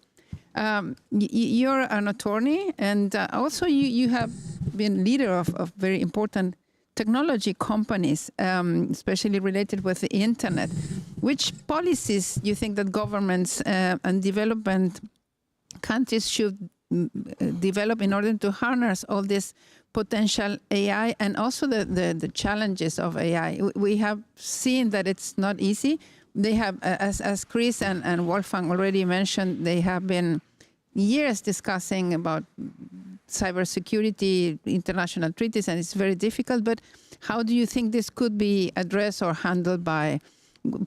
you're an attorney, and also you have been leader of very important technology companies, especially related with the internet. Which policies do you think that governments and development countries should develop in order to harness all this potential AI and also the challenges of AI? We have seen that it's not easy. They have, as Chris and Wolfgang already mentioned, they have been years discussing about cybersecurity, international treaties, and it's very difficult. But how do you think this could be addressed or handled by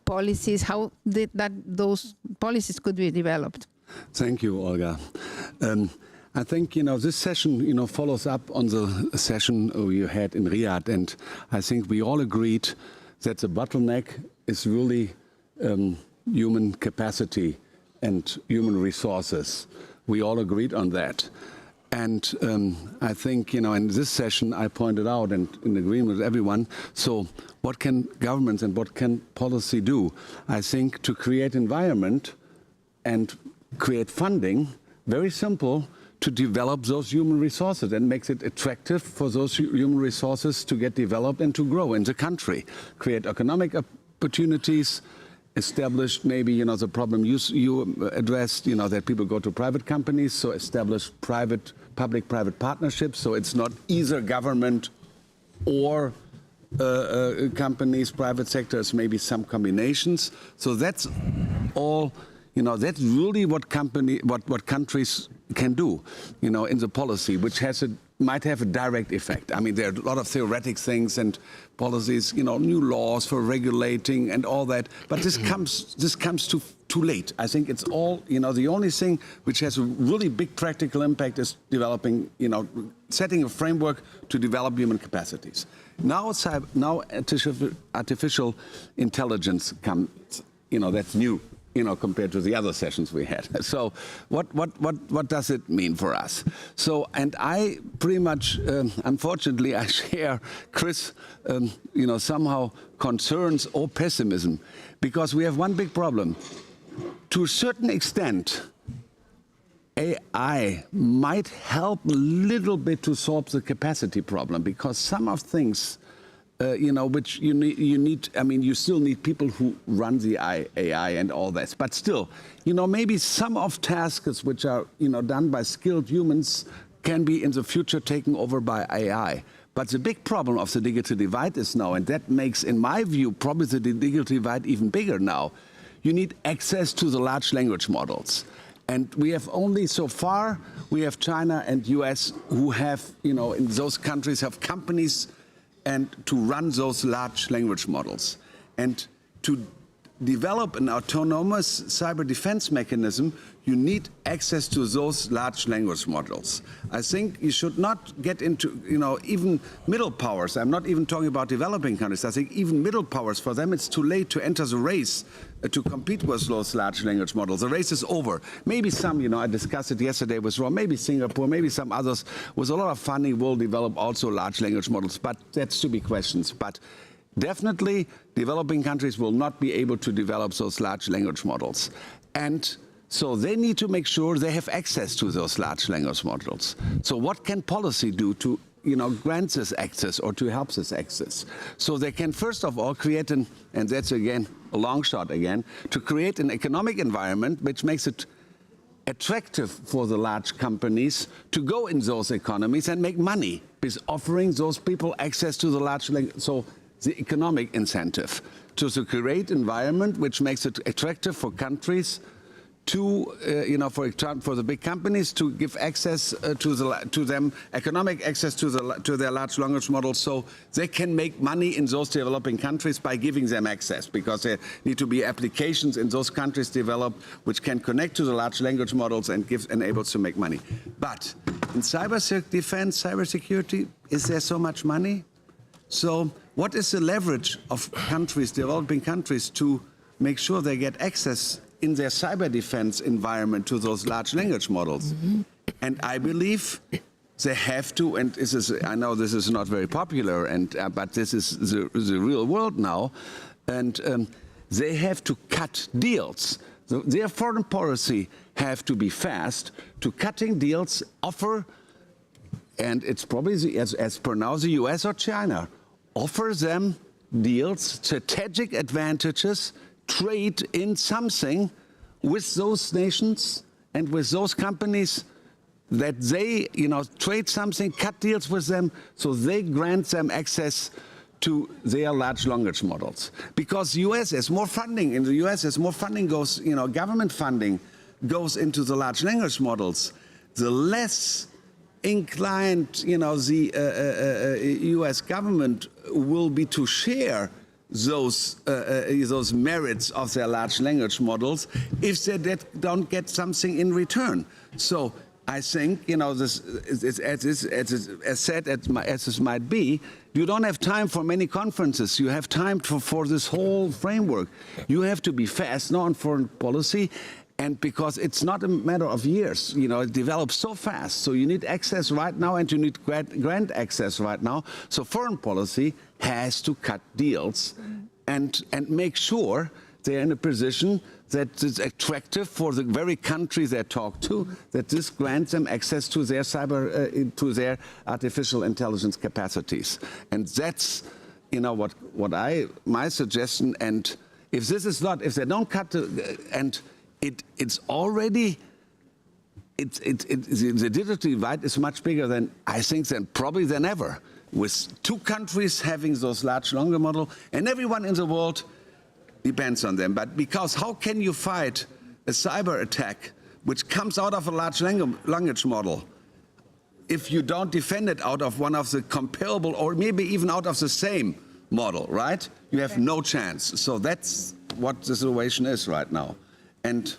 policies? How those policies could be developed? Thank you, Olga. I think, this session, follows up on the session we had in Riyadh, and I think we all agreed that the bottleneck is really human capacity and human resources. We all agreed on that. And I think, in this session, I pointed out, and in agreement with everyone, so what can governments and what can policy do? I think to create environment and create funding, very simple, to develop those human resources and makes it attractive for those human resources to get developed and to grow in the country. Create economic opportunities, establish maybe, the problem you addressed, that people go to private companies, so establish public-private partnerships, so it's not either government or companies, private sectors, maybe some combinations. So that's all, that's really what countries can do, in the policy, which might have a direct effect. I mean, there are a lot of theoretic things and policies, new laws for regulating and all that. But this comes too late. I think it's all, the only thing which has a really big practical impact is developing, setting a framework to develop human capacities. Now artificial intelligence comes, that's new. Compared to the other sessions we had. So what does it mean for us? So, and I pretty much, unfortunately, I share Chris, somehow concerns or pessimism, because we have one big problem. To a certain extent, AI might help a little bit to solve the capacity problem, because some of things which you need, I mean, you still need people who run the AI and all that. But still, maybe some of tasks which are, done by skilled humans can be in the future taken over by AI. But the big problem of the digital divide is now, and that makes, in my view, probably the digital divide even bigger now. You need access to the large language models. And we have only, so far, we have China and US who have, in those countries have companies and to run those large language models. And to develop an autonomous cyber defense mechanism, you need access to those large language models. I think you should not get into, even middle powers. I'm not even talking about developing countries. I think even middle powers, for them it's too late to enter the race to compete with those large language models. The race is over. Maybe some, I discussed it yesterday with Ron, maybe Singapore, maybe some others with a lot of funding will develop also large language models, but that's to be questions. But definitely developing countries will not be able to develop those large language models. And so they need to make sure they have access to those large language models. So what can policy do to grant this access or to help this access? So they can first of all create and that's again a long shot again, to create an economic environment which makes it attractive for the large companies to go in those economies and make money, is offering those people access to the large language. So the economic incentive to create environment which makes it attractive for countries to, for the big companies to give access to them, economic access to their large language models, so they can make money in those developing countries by giving them access, because there need to be applications in those countries developed which can connect to the large language models and enable to make money. But in cyber defense, cybersecurity, is there so much money? So what is the leverage of countries, developing countries, to make sure they get access in their cyber defense environment to those large language models? Mm-hmm. And I believe they have to, and this is, I know this is not very popular, but this is the real world now, and they have to cut deals. So their foreign policy have to be fast to cutting deals, offer, and it's probably, as per now, the US or China, offer them deals, strategic advantages, trade in something with those nations and with those companies, that they, trade something, cut deals with them, so they grant them access to their large language models. Because the US has more funding. In the US, as more funding goes, government funding goes into the large language models, the less inclined, the US government will be to share those merits of their large language models if they don't get something in return. So I think, you know, this is, as sad as this might be, you don't have time for many conferences. You have time for this whole framework. You have to be fast now on foreign policy, and because it's not a matter of years, you know, it develops so fast. So you need access right now, and you need grant access right now. So foreign policy has to cut deals and make sure they're in a position that is attractive for the very countries they talk to, that this grants them access to their to their artificial intelligence capacities. And that's, you know, my suggestion. And if this is not, if they don't cut, and it's already, the digital divide is much bigger than, I think, probably than ever, with 2 countries having those large language models, and everyone in the world depends on them. But because how can you fight a cyber attack which comes out of a large language model if you don't defend it out of one of the comparable or maybe even out of the same model, right? You have no chance. So that's what the situation is right now. And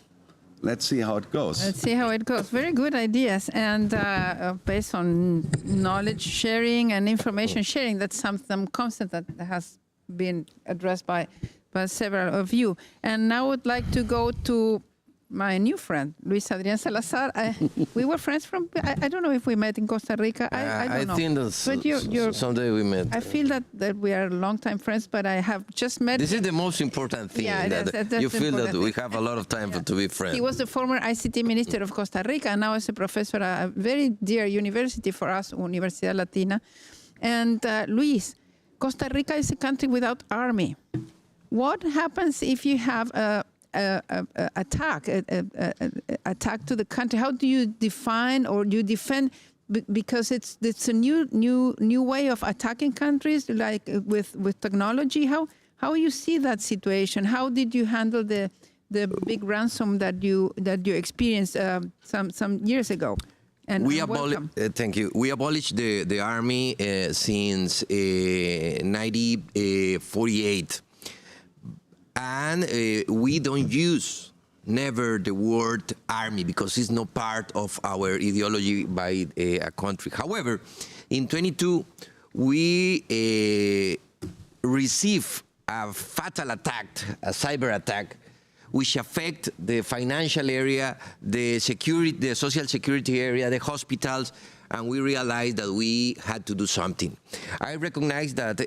let's see how it goes. Let's see how it goes. Very good ideas. And based on knowledge sharing and information sharing, that's some concept that has been addressed by several of you. And now I would like to go to my new friend, Luis Adrian Salazar. We were friends from, I don't know if we met in Costa Rica. I don't know. I think that someday we met. I feel that we are longtime friends, but I have just met. This is the most important thing. Yeah, that's you feel that thing. we have a lot of time to be friends. He was the former ICT minister of Costa Rica, and now is a professor at a very dear university for us, Universidad Latina. And Luis, Costa Rica is a country without army. What happens if you have attack to the country? How do you define or do you defend? Because it's a new way of attacking countries, like with technology. How you see that situation? How did you handle the big ransom that you experienced some years ago? And thank you. We abolished the army since 1948. And we don't use never the word army because it's not part of our ideology by a country. However, in 22, we received a fatal attack, a cyber attack, which affect the financial area, the security, the social security area, the hospitals, and we realized that we had to do something. I recognize that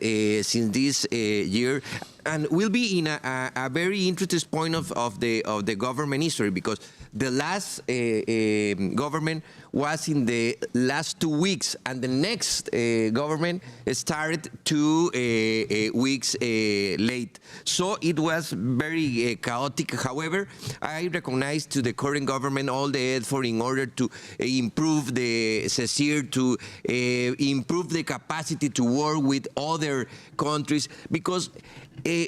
since this year, and we'll be in a very interesting point of the government history, because the last government was in the last 2 weeks, and the next government started 2 weeks late. So it was very chaotic. However, I recognize to the current government all the effort in order to improve the CECIR, to improve the capacity to work with other countries, because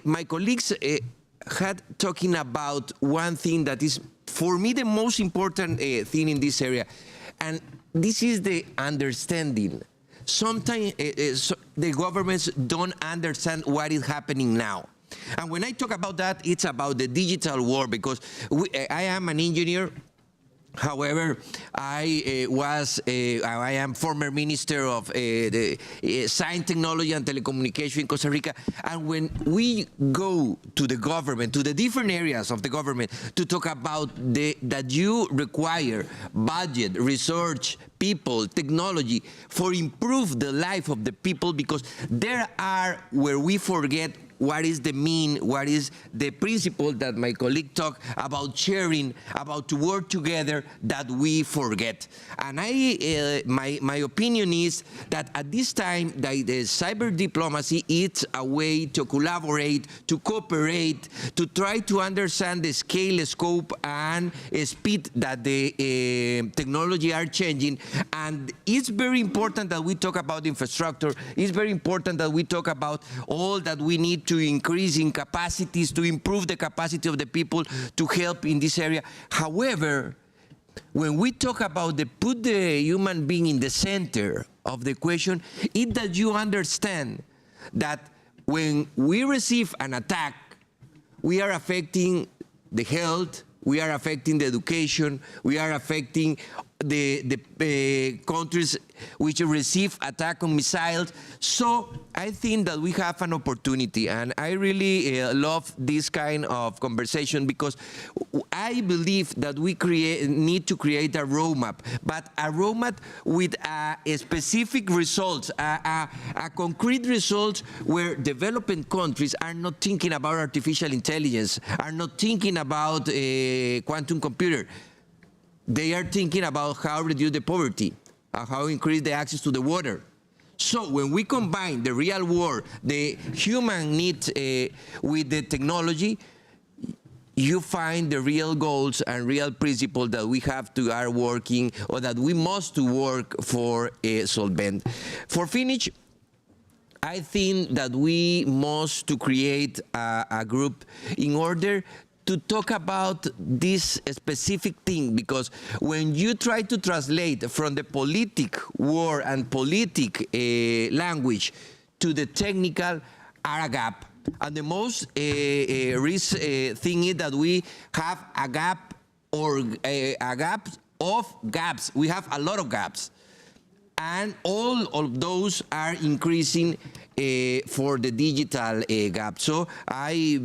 my colleagues had talking about one thing that is, for me, the most important thing in this area, and this is the understanding. Sometimes the governments don't understand what is happening now. And when I talk about that, it's about the digital world, because I am an engineer. However, I am former minister of science, technology, and telecommunication in Costa Rica. And when we go to the government, to the different areas of the government, to talk about that you require budget, research, people, technology, for improve the life of the people, because there are where we forget what is the mean, what is the principle that my colleague talked about, sharing, about to work together, that we forget. And my opinion is that at this time, the cyber diplomacy is a way to collaborate, to cooperate, to try to understand the scale, scope, and speed that the technology are changing. And it's very important that we talk about infrastructure. It's very important that we talk about all that we need to increase in capacities, to improve the capacity of the people to help in this area. However, when we talk about put the human being in the center of the question, it's that you understand that when we receive an attack, we are affecting the health, we are affecting the education, we are affecting the countries which receive attack on missiles. So I think that we have an opportunity, and I really love this kind of conversation, because I believe that we need to create a roadmap, but a roadmap with a specific results, a concrete results where developing countries are not thinking about artificial intelligence, are not thinking about quantum computer. They are thinking about how to reduce the poverty, how to increase the access to the water. So when we combine the real world, the human needs with the technology, you find the real goals and real principles that we have to are working, or that we must to work for solvent. For finish, I think that we must to create a group in order to talk about this specific thing, because when you try to translate from the politic word and politic language to the technical, are a gap. And the most risk thing is that we have a gap, or a gap of gaps. We have a lot of gaps. And all of those are increasing for the digital gap. So I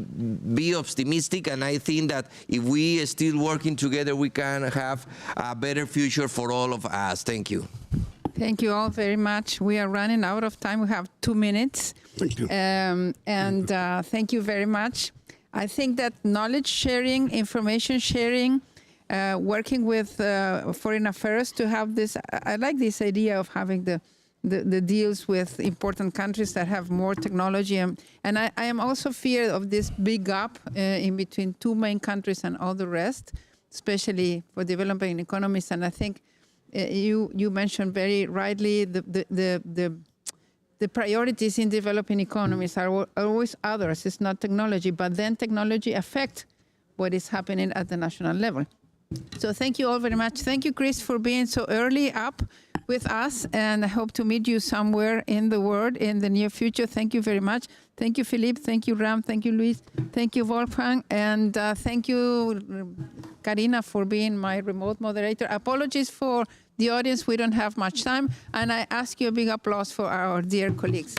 be optimistic, and I think that if we are still working together, we can have a better future for all of us. Thank you. Thank you all very much. We are running out of time. We have 2 minutes. Thank you. Thank you very much. I think that knowledge sharing, information sharing, working with foreign affairs to have this, I like this idea of having the deals with important countries that have more technology. And I am also feared of this big gap in between two main countries and all the rest, especially for developing economies. And I think you mentioned very rightly the priorities in developing economies are always others. It's not technology, but then technology affects what is happening at the national level. So thank you all very much. Thank you, Chris, for being so early up with us, and I hope to meet you somewhere in the world in the near future. Thank you very much. Thank you, Philippe. Thank you, Ram. Thank you, Luis. Thank you, Wolfgang. And thank you, Karina, for being my remote moderator. Apologies for the audience. We don't have much time. And I ask you a big applause for our dear colleagues.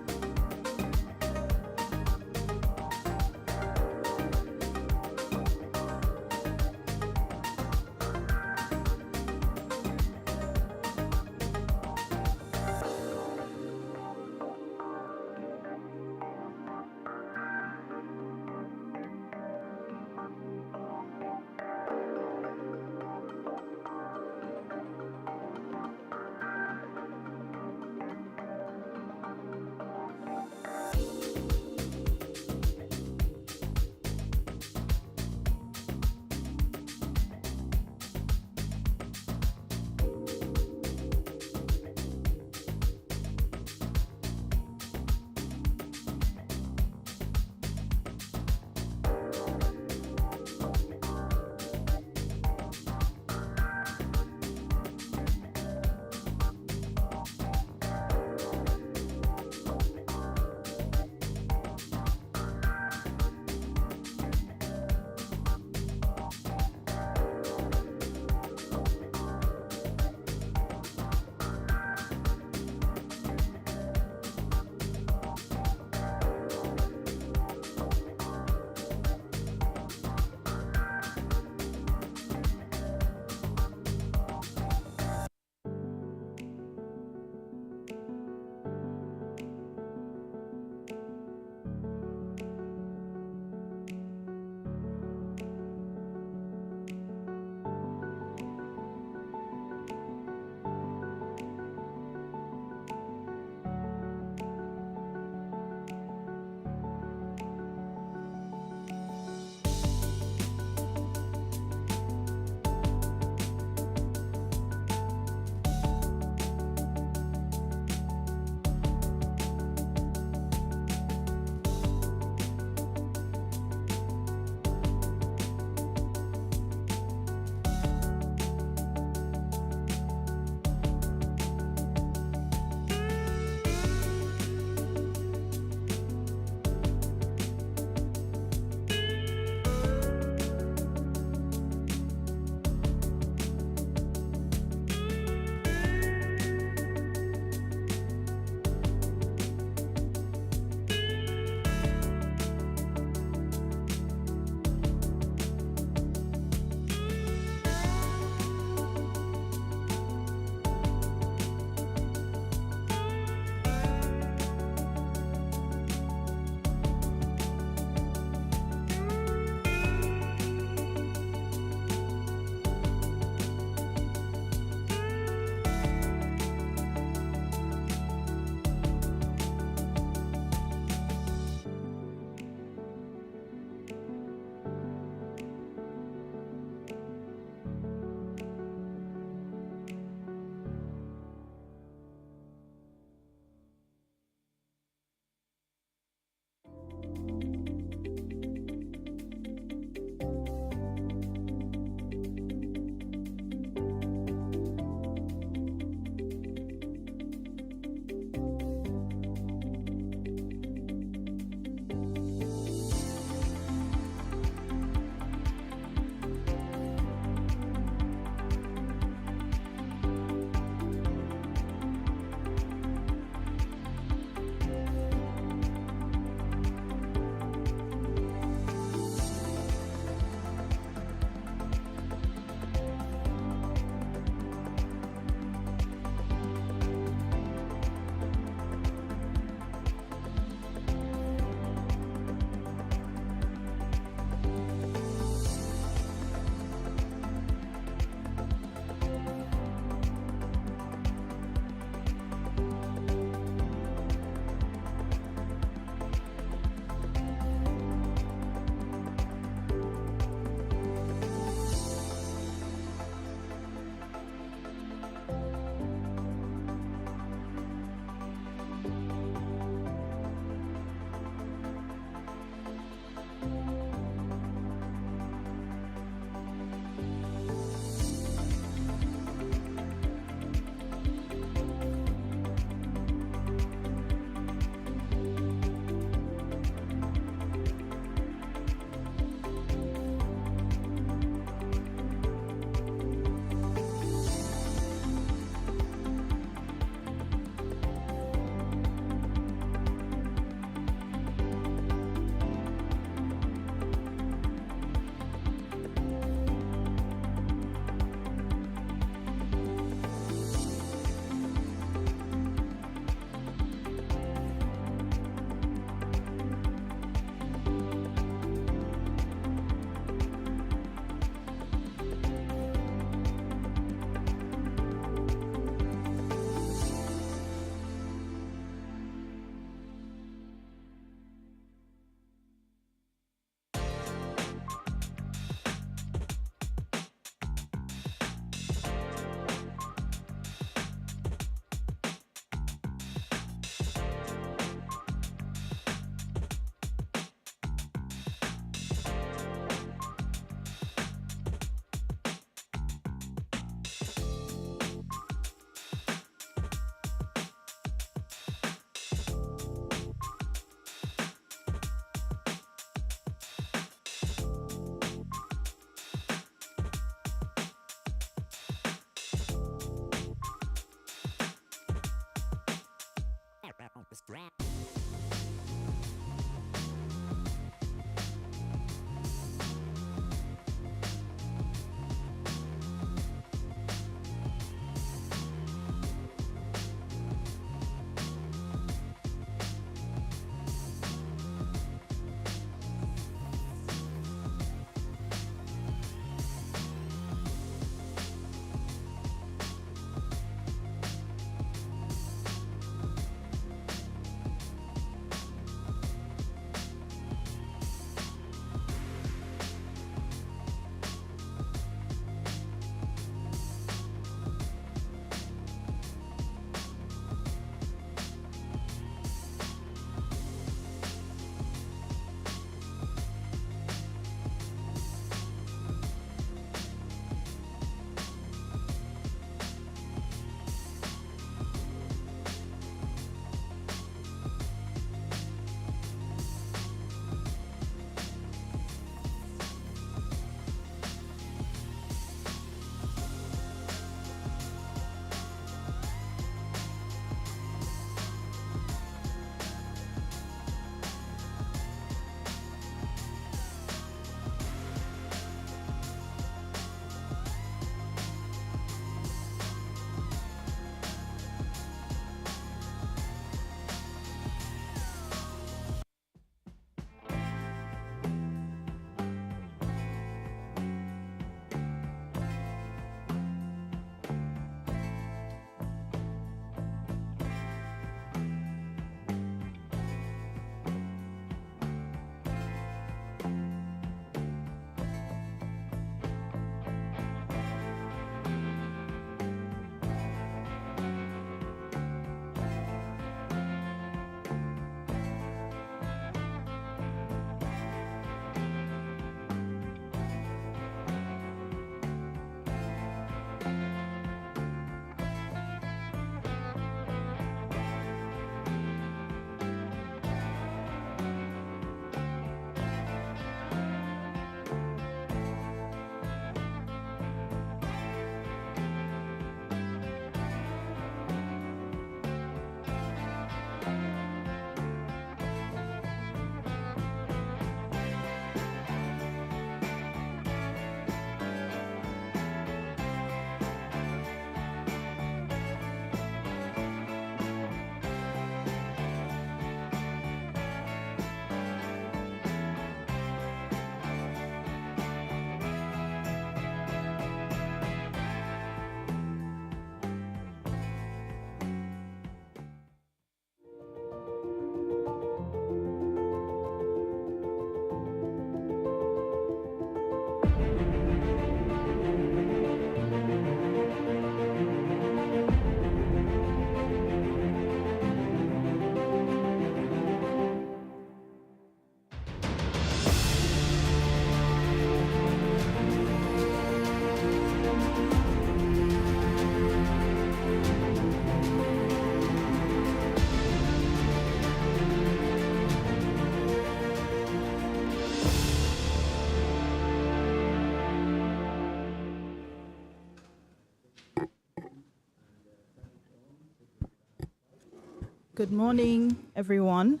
Good morning, everyone.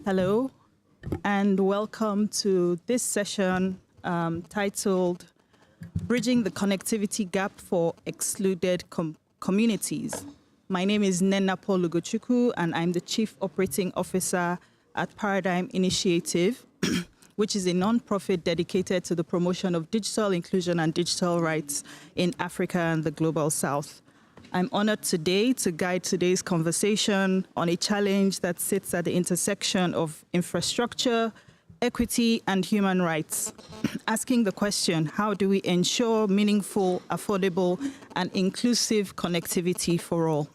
Hello, and welcome to this session titled Bridging the Connectivity Gap for Excluded Communities. My name is Nena Paul Ugochukwu, and I'm the Chief Operating Officer at Paradigm Initiative, which is a non-profit dedicated to the promotion of digital inclusion and digital rights in Africa and the Global South. I'm honored today to guide today's conversation on a challenge that sits at the intersection of infrastructure, equity, and human rights, asking the question, how do we ensure meaningful, affordable, and inclusive connectivity for all?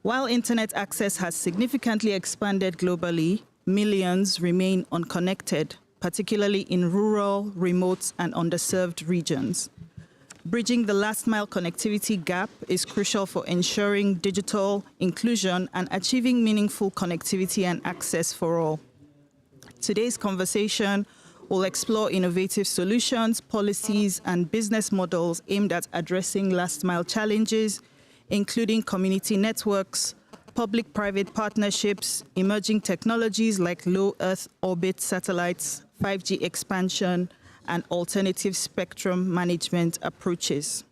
While internet access has significantly expanded globally, millions remain unconnected, particularly in rural, remote, and underserved regions. Bridging the last-mile connectivity gap is crucial for ensuring digital inclusion and achieving meaningful connectivity and access for all. Today's conversation will explore innovative solutions, policies, and business models aimed at addressing last-mile challenges, including community networks, public-private partnerships, emerging technologies like low Earth orbit satellites, 5G expansion, and alternative spectrum management approaches.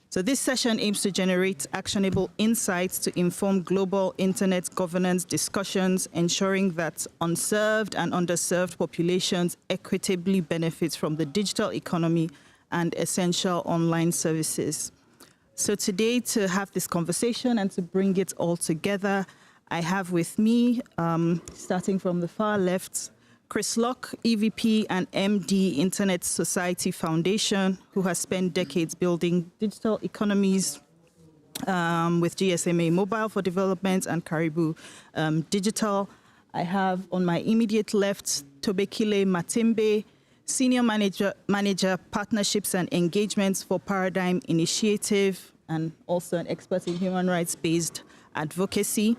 So this session aims to generate actionable insights to inform global internet governance discussions, ensuring that unserved and underserved populations equitably benefit from the digital economy and essential online services. So today, to have this conversation and to bring it all together, I have with me, starting from the far left, Chris Locke, EVP and MD, Internet Society Foundation, who has spent decades building digital economies with GSMA Mobile for Development and Caribou Digital. I have on my immediate left, Tobekile Matimbe, Senior Manager, Partnerships and Engagements for Paradigm Initiative, and also an expert in human rights-based advocacy.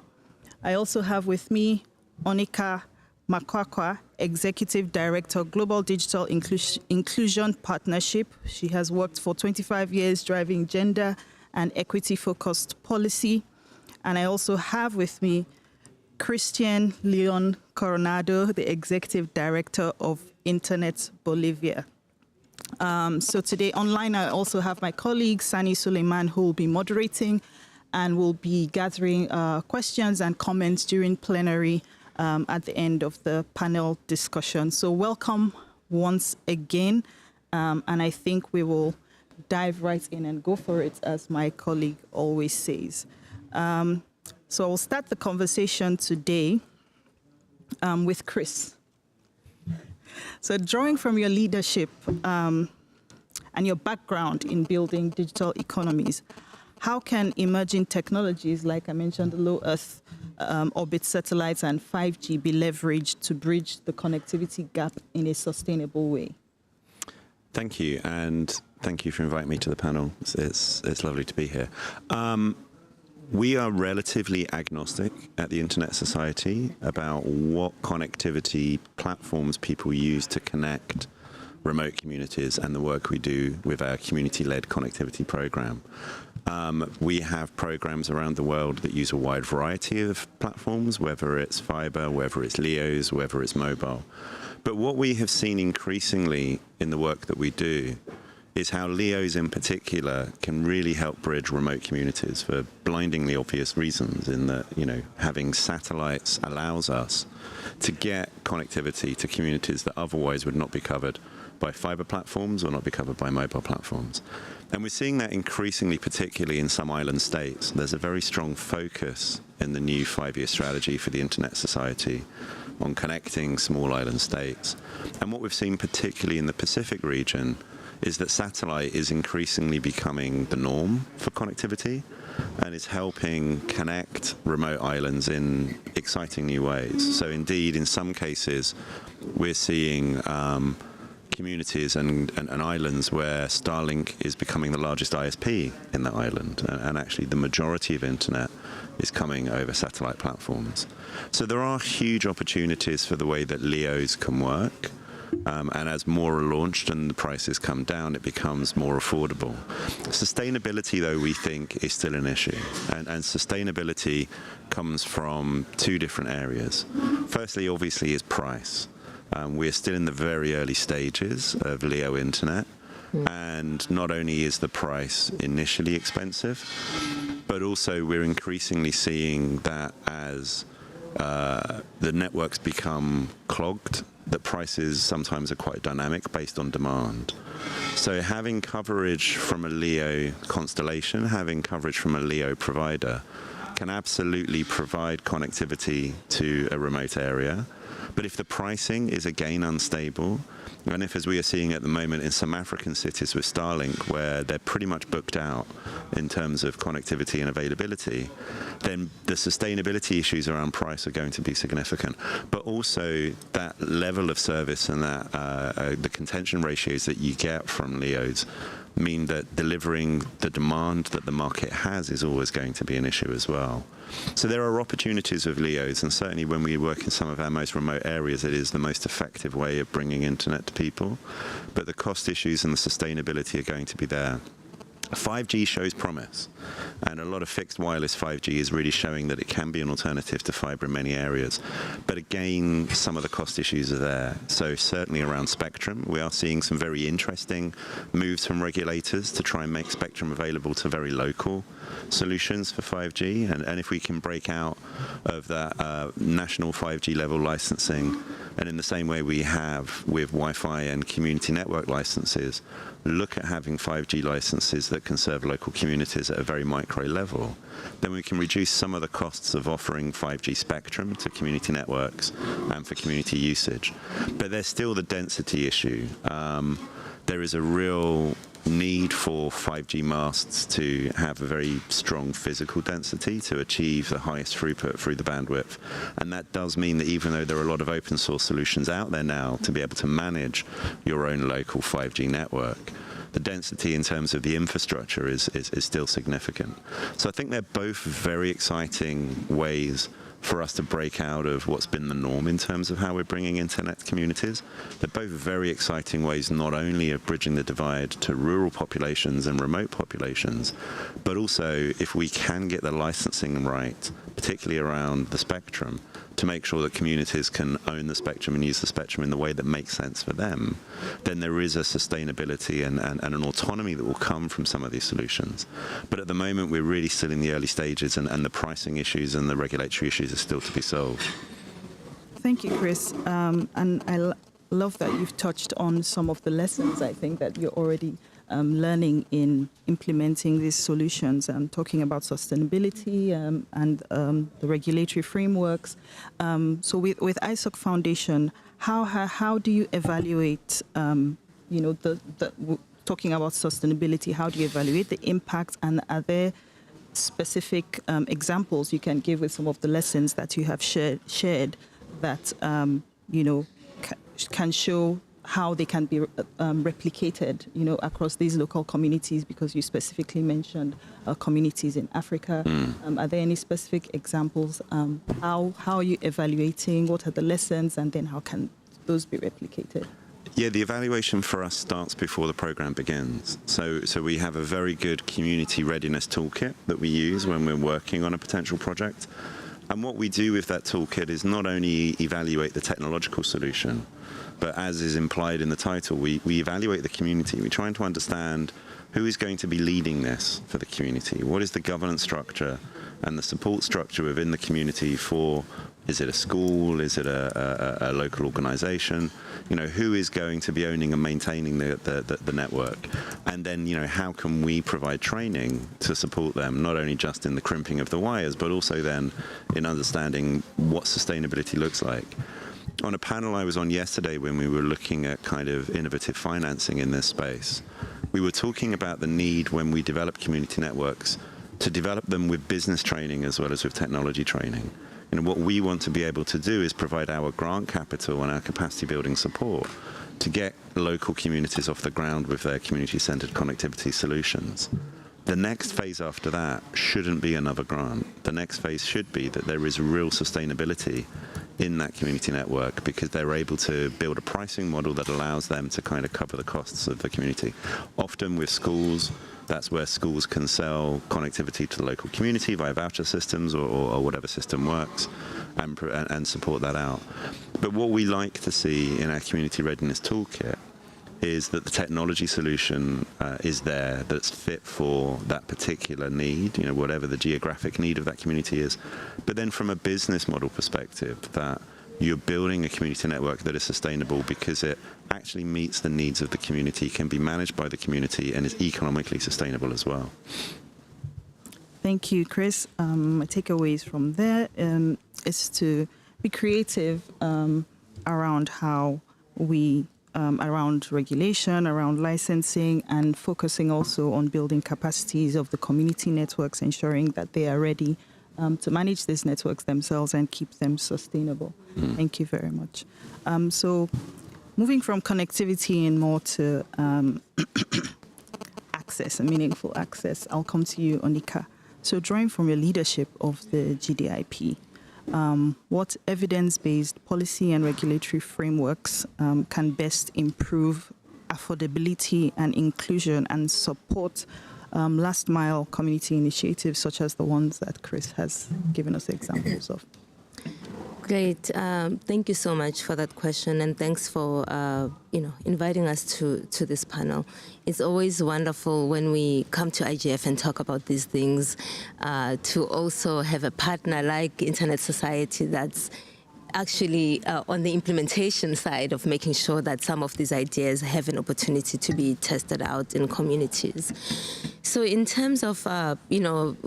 I also have with me Onika Makwakwa, Executive Director, Global Digital Inclusion Partnership. She has worked for 25 years driving gender and equity-focused policy. And I also have with me Christian Leon Coronado, the Executive Director of Internet Bolivia. So today online, I also have my colleague, Sani Suleiman, who will be moderating and will be gathering questions and comments during plenary at the end of the panel discussion. So welcome once again, and I think we will dive right in and go for it, as my colleague always says. So I'll start the conversation today with Chris. So drawing from your leadership and your background in building digital economies, how can emerging technologies, like I mentioned, the low Earth orbit satellites and 5G, be leveraged to bridge the connectivity gap in a sustainable way? Thank you, and thank you for inviting me to the panel. It's lovely to be here. We are relatively agnostic at the Internet Society about what connectivity platforms people use to connect remote communities and the work we do with our community-led connectivity program. We have programs around the world that use a wide variety of platforms, whether it's fiber, whether it's LEOs, whether it's mobile. But what we have seen increasingly in the work that we do is how LEOs in particular can really help bridge remote communities for blindingly obvious reasons, in that, having satellites allows us to get connectivity to communities that otherwise would not be covered by fiber platforms or not be covered by mobile platforms. And we're seeing that increasingly, particularly in some island states. There's a very strong focus in the new 5-year strategy for the Internet Society on connecting small island states. And what we've seen, particularly in the Pacific region, is that satellite is increasingly becoming the norm for connectivity and is helping connect remote islands in exciting new ways. So indeed, in some cases, we're seeing communities and islands where Starlink is becoming the largest ISP in the island, and actually the majority of internet is coming over satellite platforms. So there are huge opportunities for the way that LEOs can work. And as more are launched and the prices come down, it becomes more affordable. Sustainability, though, we think is still an issue. And sustainability comes from two different areas. Firstly, obviously, is price. We're still in the very early stages of LEO internet. And not only is the price initially expensive, but also we're increasingly seeing that as the networks become clogged, that prices sometimes are quite dynamic based on demand. So having coverage from a LEO constellation, having coverage from a LEO provider can absolutely provide connectivity to a remote area. But if the pricing is again unstable, and if, as we are seeing at the moment in some African cities with Starlink, where they're pretty much booked out in terms of connectivity and availability, then the sustainability issues around price are going to be significant. But also that level of service and that the contention ratios that you get from LEOs mean that delivering the demand that the market has is always going to be an issue as well. So there are opportunities with LEOs, and certainly when we work in some of our most remote areas, it is the most effective way of bringing internet to people. But the cost issues and the sustainability are going to be there. 5G shows promise, and a lot of fixed wireless 5G is really showing that it can be an alternative to fiber in many areas. But again, some of the cost issues are there. So certainly around spectrum, we are seeing some very interesting moves from regulators to try and make spectrum available to very local solutions for 5G. And if we can break out of that national 5G level licensing, and in the same way we have with Wi-Fi and community network licenses, look at having 5G licenses that can serve local communities at a very micro level, then we can reduce some of the costs of offering 5G spectrum to community networks and for community usage. But there's still the density issue. There is a real need for 5G masts to have a very strong physical density to achieve the highest throughput through the bandwidth. And that does mean that even though there are a lot of open source solutions out there now to be able to manage your own local 5G network, the density in terms of the infrastructure is still significant. So I think they're both very exciting ways for us to break out of what's been the norm in terms of how we're bringing internet to communities. They're both very exciting ways not only of bridging the divide to rural populations and remote populations, but also if we can get the licensing right, particularly around the spectrum, to make sure that communities can own the spectrum and use the spectrum in the way that makes sense for them, then there is a sustainability and an autonomy that will come from some of these solutions. But at the moment, we're really still in the early stages, and the pricing issues and the regulatory issues are still to be solved. Thank you, Chris. And I love that you've touched on some of the lessons, I think, that you're already learning in implementing these solutions and talking about sustainability and the regulatory frameworks. So with ISOC Foundation, how do you evaluate, talking about sustainability, how do you evaluate the impact, and are there specific examples you can give with some of the lessons that you have shared that, can show how they can be replicated, across these local communities, because you specifically mentioned communities in Africa. Are there any specific examples? How are you evaluating? What are the lessons? And then how can those be replicated? Yeah, the evaluation for us starts before the program begins. So we have a very good community readiness toolkit that we use when we're working on a potential project. And what we do with that toolkit is not only evaluate the technological solution, but as is implied in the title, we evaluate the community. We're trying to understand who is going to be leading this for the community. What is the governance structure and the support structure within the community for, is it a school? Is it a local organization? Who is going to be owning and maintaining the network? And then, how can we provide training to support them, not only just in the crimping of the wires, but also then in understanding what sustainability looks like. On a panel I was on yesterday when we were looking at kind of innovative financing in this space, we were talking about the need when we develop community networks to develop them with business training as well as with technology training. What we want to be able to do is provide our grant capital and our capacity building support to get local communities off the ground with their community-centered connectivity solutions. The next phase after that shouldn't be another grant. The next phase should be that there is real sustainability in that community network because they're able to build a pricing model that allows them to kind of cover the costs of the community. Often with schools, that's where schools can sell connectivity to the local community via voucher systems or whatever system works and support that out. But what we like to see in our community readiness toolkit is that the technology solution is there that's fit for that particular need, whatever the geographic need of that community is. But then from a business model perspective, that you're building a community network that is sustainable because it actually meets the needs of the community, can be managed by the community, and is economically sustainable as well. Thank you, Chris. My takeaways from there is to be creative around how we around regulation, around licensing, and focusing also on building capacities of the community networks, ensuring that they are ready to manage these networks themselves and keep them sustainable. Thank you very much. So moving from connectivity and more to access, and meaningful access, I'll come to you, Onika. So drawing from your leadership of the GDIP, what evidence-based policy and regulatory frameworks can best improve affordability and inclusion and support last mile community initiatives such as the ones that Chris has given us examples of? Great. Thank you so much for that question, and thanks for inviting us to this panel. It's always wonderful when we come to IGF and talk about these things, to also have a partner like Internet Society that's actually on the implementation side of making sure that some of these ideas have an opportunity to be tested out in communities. So in terms of,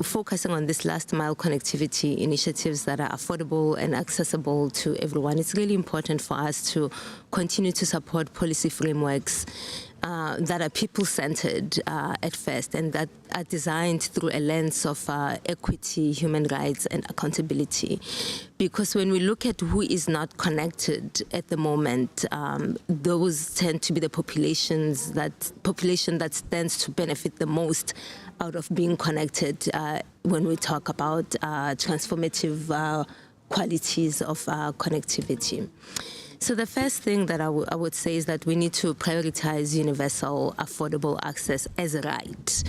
focusing on this last mile connectivity initiatives that are affordable and accessible to everyone, it's really important for us to continue to support policy frameworks that are people-centered at first, and that are designed through a lens of equity, human rights, and accountability. Because when we look at who is not connected at the moment, those tend to be the population that stands to benefit the most out of being connected when we talk about transformative qualities of connectivity. So the first thing that I would say is that we need to prioritize universal affordable access as a right.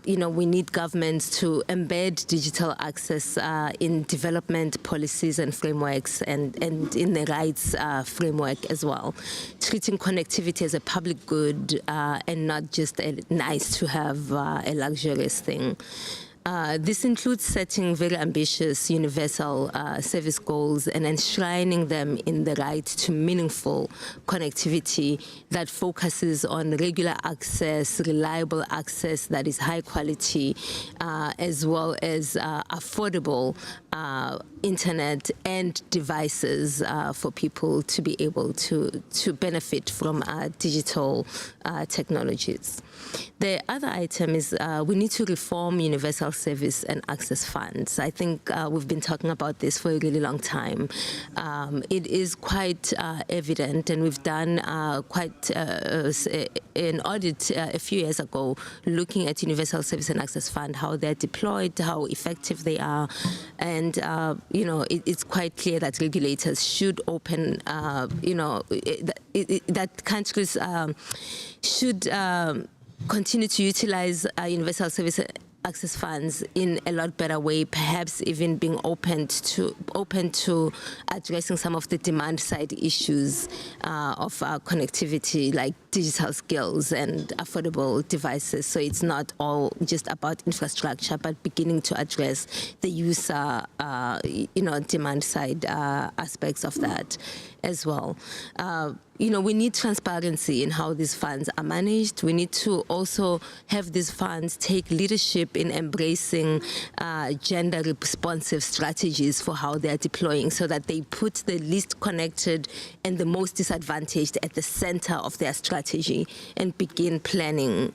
We need governments to embed digital access in development policies and frameworks, and in the rights framework as well, treating connectivity as a public good and not just a nice to have, a luxurious thing. This includes setting very ambitious universal service goals and enshrining them in the right to meaningful connectivity that focuses on regular access, reliable access that is high quality, as well as affordable internet and devices for people to be able to benefit from digital technologies. The other item is we need to reform universal service and access funds. I think we've been talking about this for a really long time. It is quite evident, and we've done quite an audit a few years ago looking at universal service and access fund, how they're deployed, how effective they are, and it's quite clear that regulators should open, that countries should continue to utilize universal service access funds in a lot better way, perhaps even being open to addressing some of the demand side issues of connectivity, like digital skills and affordable devices. So it's not all just about infrastructure, but beginning to address the user, demand side aspects of that as well. We need transparency in how these funds are managed. We need to also have these funds take leadership in embracing gender-responsive strategies for how they're deploying, so that they put the least connected and the most disadvantaged at the center of their strategy and begin planning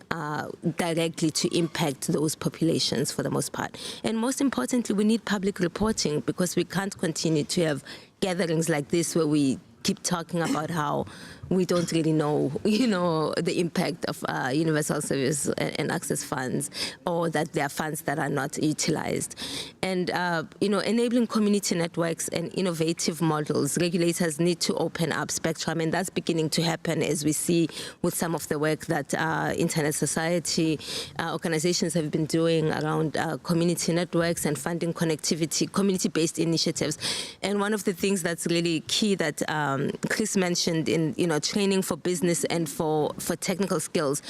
directly to impact those populations for the most part. And most importantly, we need public reporting, because we can't continue to have gatherings like this where we keep talking about how we don't really know, the impact of universal service and access funds, or that there are funds that are not utilized. And, enabling community networks and innovative models, regulators need to open up spectrum, and that's beginning to happen, as we see with some of the work that Internet Society organizations have been doing around community networks and funding connectivity, community-based initiatives. And one of the things that's really key that Chris mentioned in, training for business and for technical skills,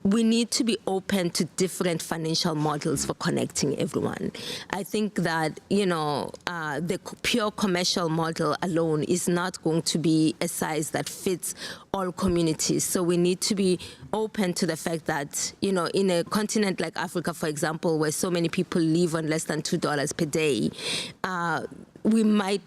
we need to be open to different financial models for connecting everyone. I think that, the pure commercial model alone is not going to be a size that fits all communities. So we need to be open to the fact that, in a continent like Africa, for example, where so many people live on less than $2 per day, we might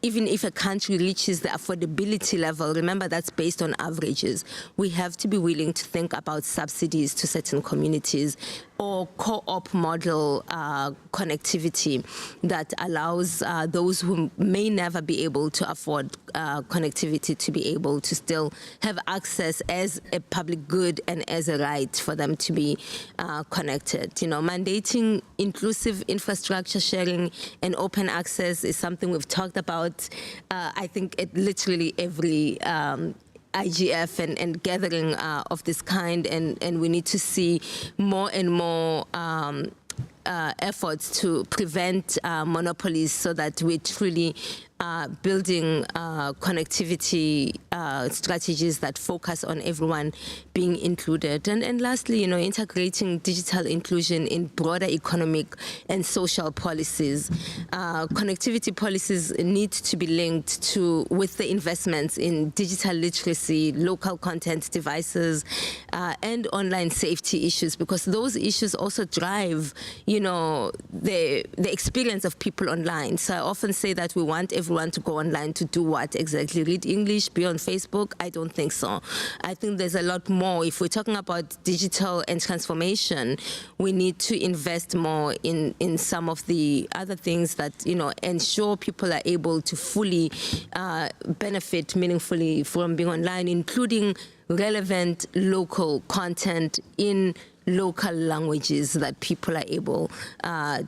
even if a country reaches the affordability level, remember that's based on averages, we have to be willing to think about subsidies to certain communities or co-op model connectivity that allows those who may never be able to afford connectivity to be able to still have access as a public good and as a right for them to be connected. Mandating inclusive infrastructure sharing and open access is something we've talked about, I think, at literally every IGF and gathering of this kind, and we need to see more and more efforts to prevent monopolies so that we truly building connectivity strategies that focus on everyone being included. And lastly, integrating digital inclusion in broader economic and social policies. Connectivity policies need to be linked with the investments in digital literacy, local content devices, and online safety issues, because those issues also drive, the experience of people online. So I often say that we want everyone to go online to do what exactly? Read English, be on Facebook? I don't think so. I think there's a lot more. If we're talking about digital and transformation, we need to invest more in some of the other things that, ensure people are able to fully benefit meaningfully from being online, including relevant local content in local languages that people are able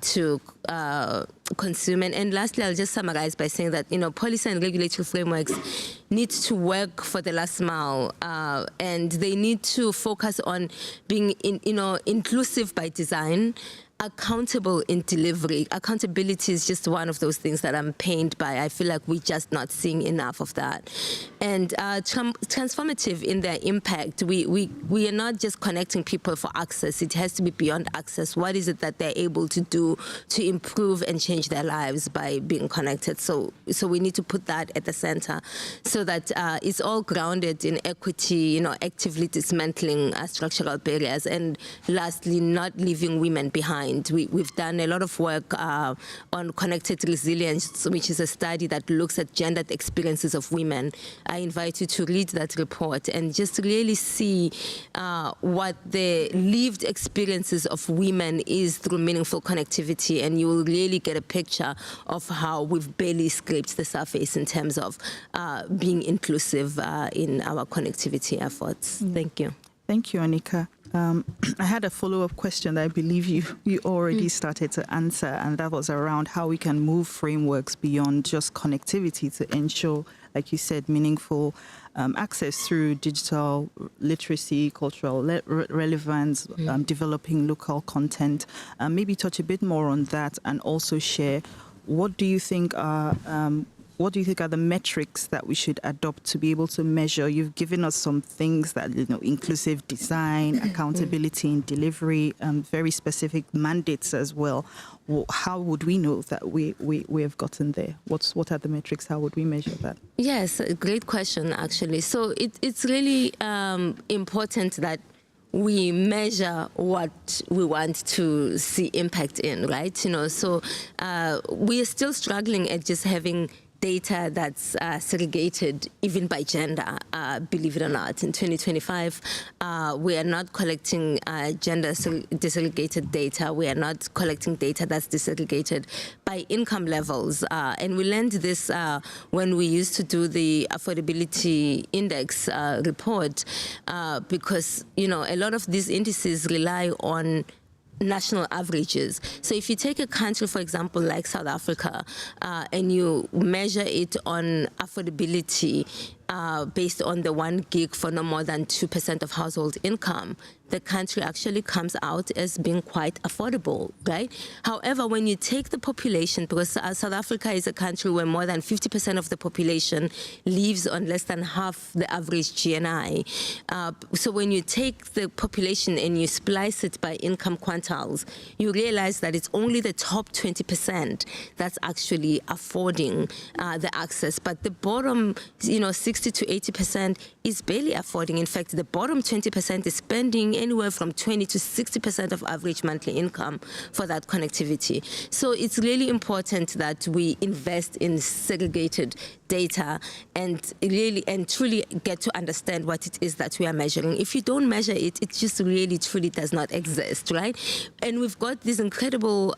to consume. And lastly, I'll just summarize by saying that, policy and regulatory frameworks need to work for the last mile, and they need to focus on being, inclusive by design, accountable in delivery. Accountability is just one of those things that I'm pained by. I feel like we're just not seeing enough of that. And transformative in their impact. We are not just connecting people for access. It has to be beyond access. What is it that they're able to do to improve and change their lives by being connected? So we need to put that at the center so that it's all grounded in equity, actively dismantling structural barriers, and lastly, not leaving women behind. We've done a lot of work on connected resilience, which is a study that looks at gendered experiences of women. I invite you to read that report and just really see what the lived experiences of women is through meaningful connectivity, and you will really get a picture of how we've barely scraped the surface in terms of being inclusive in our connectivity efforts. Thank you. Thank you, Anika. I had a follow-up question that I believe you already started to answer, and that was around how we can move frameworks beyond just connectivity to ensure, like you said, meaningful access through digital literacy, cultural relevance, developing local content. Maybe touch a bit more on that, and also share what do you think are the metrics that we should adopt to be able to measure? You've given us some things that, inclusive design, accountability in delivery, very specific mandates as well. How would we know that we have gotten there? What are the metrics? How would we measure that? Yes, a great question, actually. So it's really important that we measure what we want to see impact in, right? So we are still struggling at just having data that's segregated even by gender, believe it or not. In 2025, we are not collecting gender disaggregated data. We are not collecting data that's disaggregated by income levels. And we learned this when we used to do the affordability index report, because, a lot of these indices rely on national averages. So if you take a country, for example, like South Africa, and you measure it on affordability based on the 1 gig for no more than 2% of household income, the country actually comes out as being quite affordable, right? However, when you take the population, because South Africa is a country where more than 50% of the population lives on less than half the average GNI. So when you take the population and you splice it by income quantiles, you realize that it's only the top 20% that's actually affording the access. But the bottom, 60 to 80% is barely affording. In fact, the bottom 20% is spending anywhere from 20 to 60% of average monthly income for that connectivity. So it's really important that we invest in segregated data and really and truly get to understand what it is that we are measuring. If you don't measure it, it just really truly does not exist, right? And we've got these incredible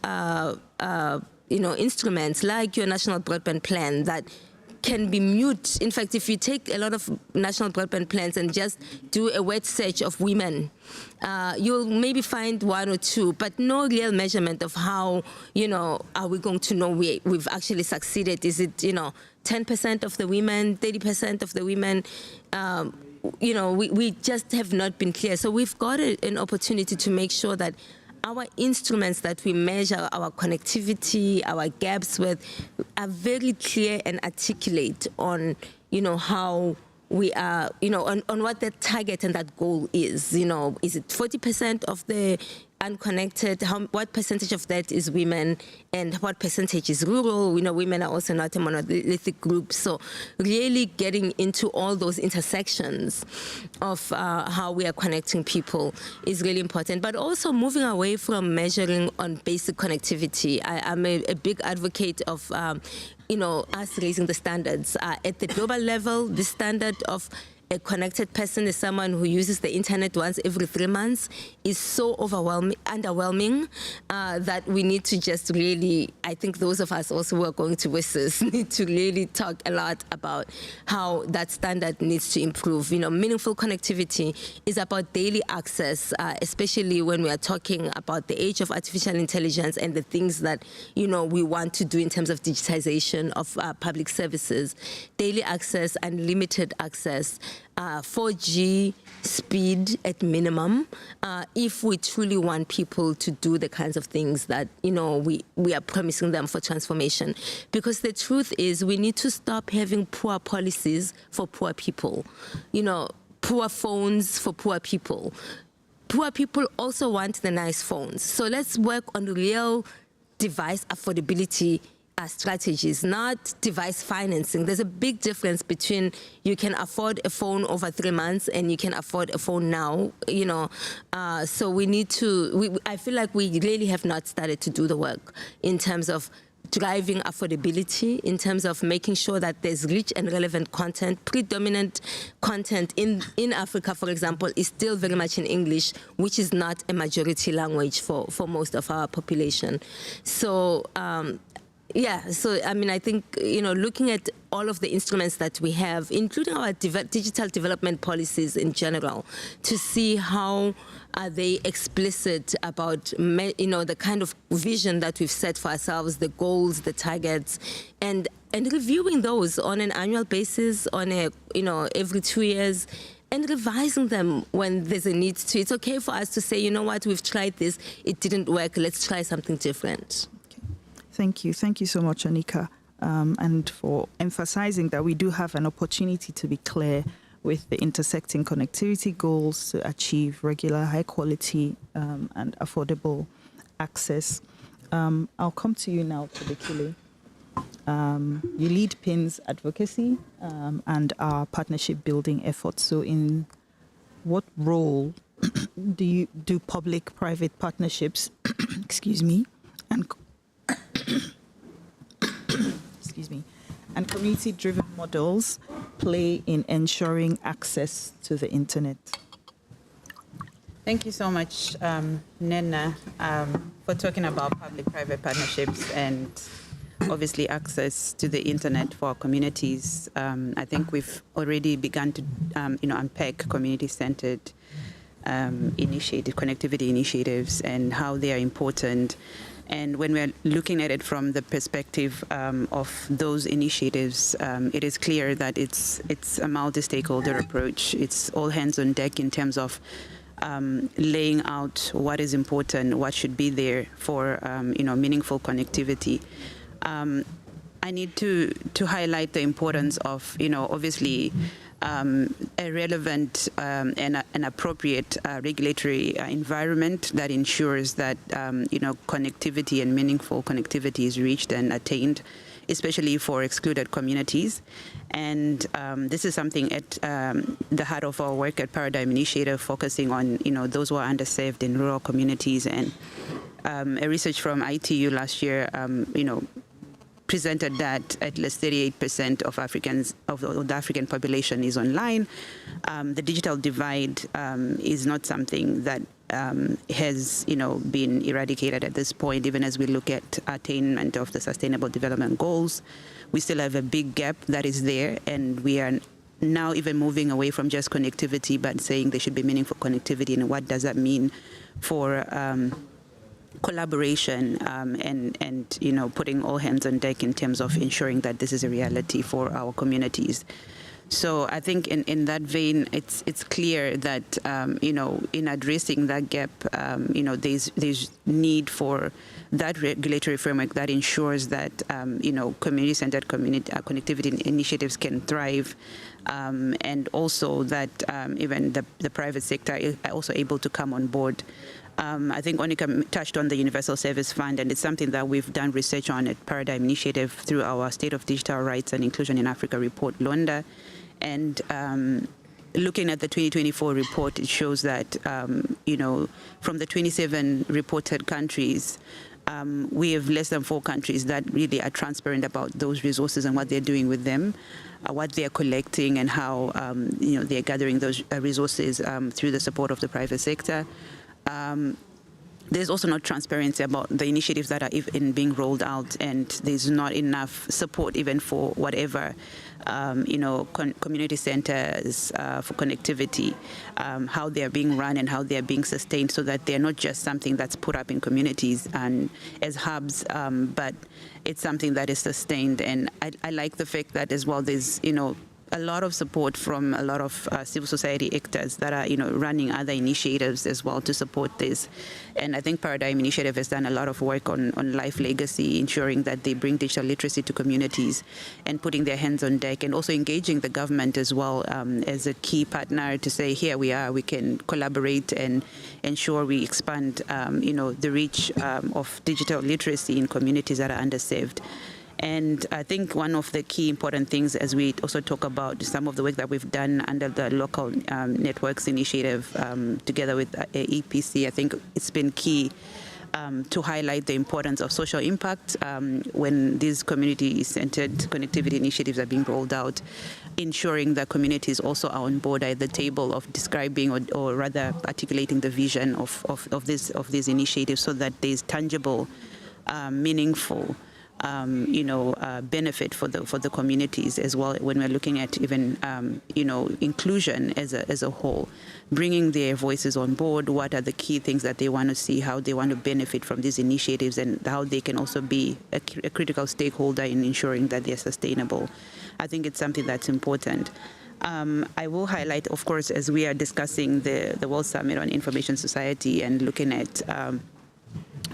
instruments like your National Broadband Plan that can be mute. In fact, if you take a lot of national broadband plans and just do a word search of women, you'll maybe find one or two, but no real measurement of how, are we going to know we've actually succeeded? Is it, 10% of the women, 30% of the women? We just have not been clear. So we've got an opportunity to make sure that our instruments that we measure our connectivity, our gaps with, are very clear and articulate on, how we are, on what that target and that goal is. Is it 40% of the unconnected? What percentage of that is women, and what percentage is rural? We know women are also not a monolithic group. So really getting into all those intersections of how we are connecting people is really important. But also moving away from measuring on basic connectivity. I'm a big advocate of us raising the standards. At the global level, the standard of a connected person is someone who uses the internet once every 3 months is so underwhelming that we need to just really, I think those of us also who are going to WSIS need to really talk a lot about how that standard needs to improve. Meaningful connectivity is about daily access, especially when we are talking about the age of artificial intelligence and the things that, we want to do in terms of digitization of public services. Daily access, unlimited access, 4G speed at minimum, if we truly want people to do the kinds of things that, we are promising them for transformation. Because the truth is we need to stop having poor policies for poor people, poor phones for poor people. Poor people also want the nice phones. So let's work on real device affordability strategies, not device financing. There's a big difference between you can afford a phone over 3 months and you can afford a phone now, so we need to, I feel like we really have not started to do the work in terms of driving affordability, in terms of making sure that there's rich and relevant content. Predominant content in Africa, for example, is still very much in English, which is not a majority language for most of our population. So, I think, looking at all of the instruments that we have, including our digital development policies in general, to see how are they explicit about, the kind of vision that we've set for ourselves, the goals, the targets, and reviewing those on an annual basis, on every 2 years, and revising them when there's a need to. It's okay for us to say, we've tried this, it didn't work, let's try something different. Thank you. Thank you so much, Anika, and for emphasizing that we do have an opportunity to be clear with the intersecting connectivity goals to achieve regular, high quality, and affordable access. I'll come to you now, Tobekile. You lead PIN's advocacy and our partnership building efforts. So in what role do you do public-private partnerships, excuse me, and community-driven models play in ensuring access to the internet? Thank you so much, Nena, for talking about public-private partnerships and obviously access to the internet for our communities. I think we've already begun to, unpack community-centered connectivity initiatives and how they are important. And when we're looking at it from the perspective of those initiatives, it is clear that it's a multi-stakeholder approach. It's all hands on deck in terms of laying out what is important, what should be there for meaningful connectivity. I need to highlight the importance of obviously a relevant and an appropriate regulatory environment that ensures that connectivity and meaningful connectivity is reached and attained, especially for excluded communities. And this is something at the heart of our work at Paradigm Initiative, focusing on those who are underserved in rural communities. And a research from ITU last year, presented that at least 38% of the African population is online. The digital divide is not something that has, been eradicated at this point. Even as we look at attainment of the Sustainable Development Goals, we still have a big gap that is there, and we are now even moving away from just connectivity, but saying there should be meaningful connectivity, and what does that mean for collaboration and putting all hands on deck in terms of ensuring that this is a reality for our communities. So I think in that vein, it's clear that in addressing that gap, there's need for that regulatory framework that ensures that community-centered connectivity initiatives can thrive, and also that even the private sector is also able to come on board. I think Onika touched on the Universal Service Fund, and it's something that we've done research on at Paradigm Initiative through our State of Digital Rights and Inclusion in Africa report, LONDA. And looking at the 2024 report, it shows that, from the 27 reported countries, we have less than 4 countries that really are transparent about those resources and what they're doing with them, what they're collecting, and how, they're gathering those resources through the support of the private sector. There's also not transparency about the initiatives that are even being rolled out, and there's not enough support even for whatever, community centers for connectivity, how they're being run and how they're being sustained, so that they're not just something that's put up in communities and as hubs, but it's something that is sustained. And I like the fact that as well there's, a lot of support from a lot of civil society actors that are, running other initiatives as well to support this. And I think Paradigm Initiative has done a lot of work on life legacy, ensuring that they bring digital literacy to communities and putting their hands on deck, and also engaging the government as well as a key partner to say, here we are, we can collaborate and ensure we expand, the reach of digital literacy in communities that are underserved. And I think one of the key important things, as we also talk about some of the work that we've done under the local networks initiative together with EPC, I think it's been key to highlight the importance of social impact when these community-centered connectivity initiatives are being rolled out, ensuring that communities also are on board at the table of describing or rather articulating the vision of these initiatives, so that there's tangible, meaningful benefit for the communities as well. When we're looking at even inclusion as a whole, bringing their voices on board, what are the key things that they want to see, how they want to benefit from these initiatives, and how they can also be a critical stakeholder in ensuring that they're sustainable. I think it's something that's important. I will highlight, of course, as we are discussing the World Summit on Information Society and looking at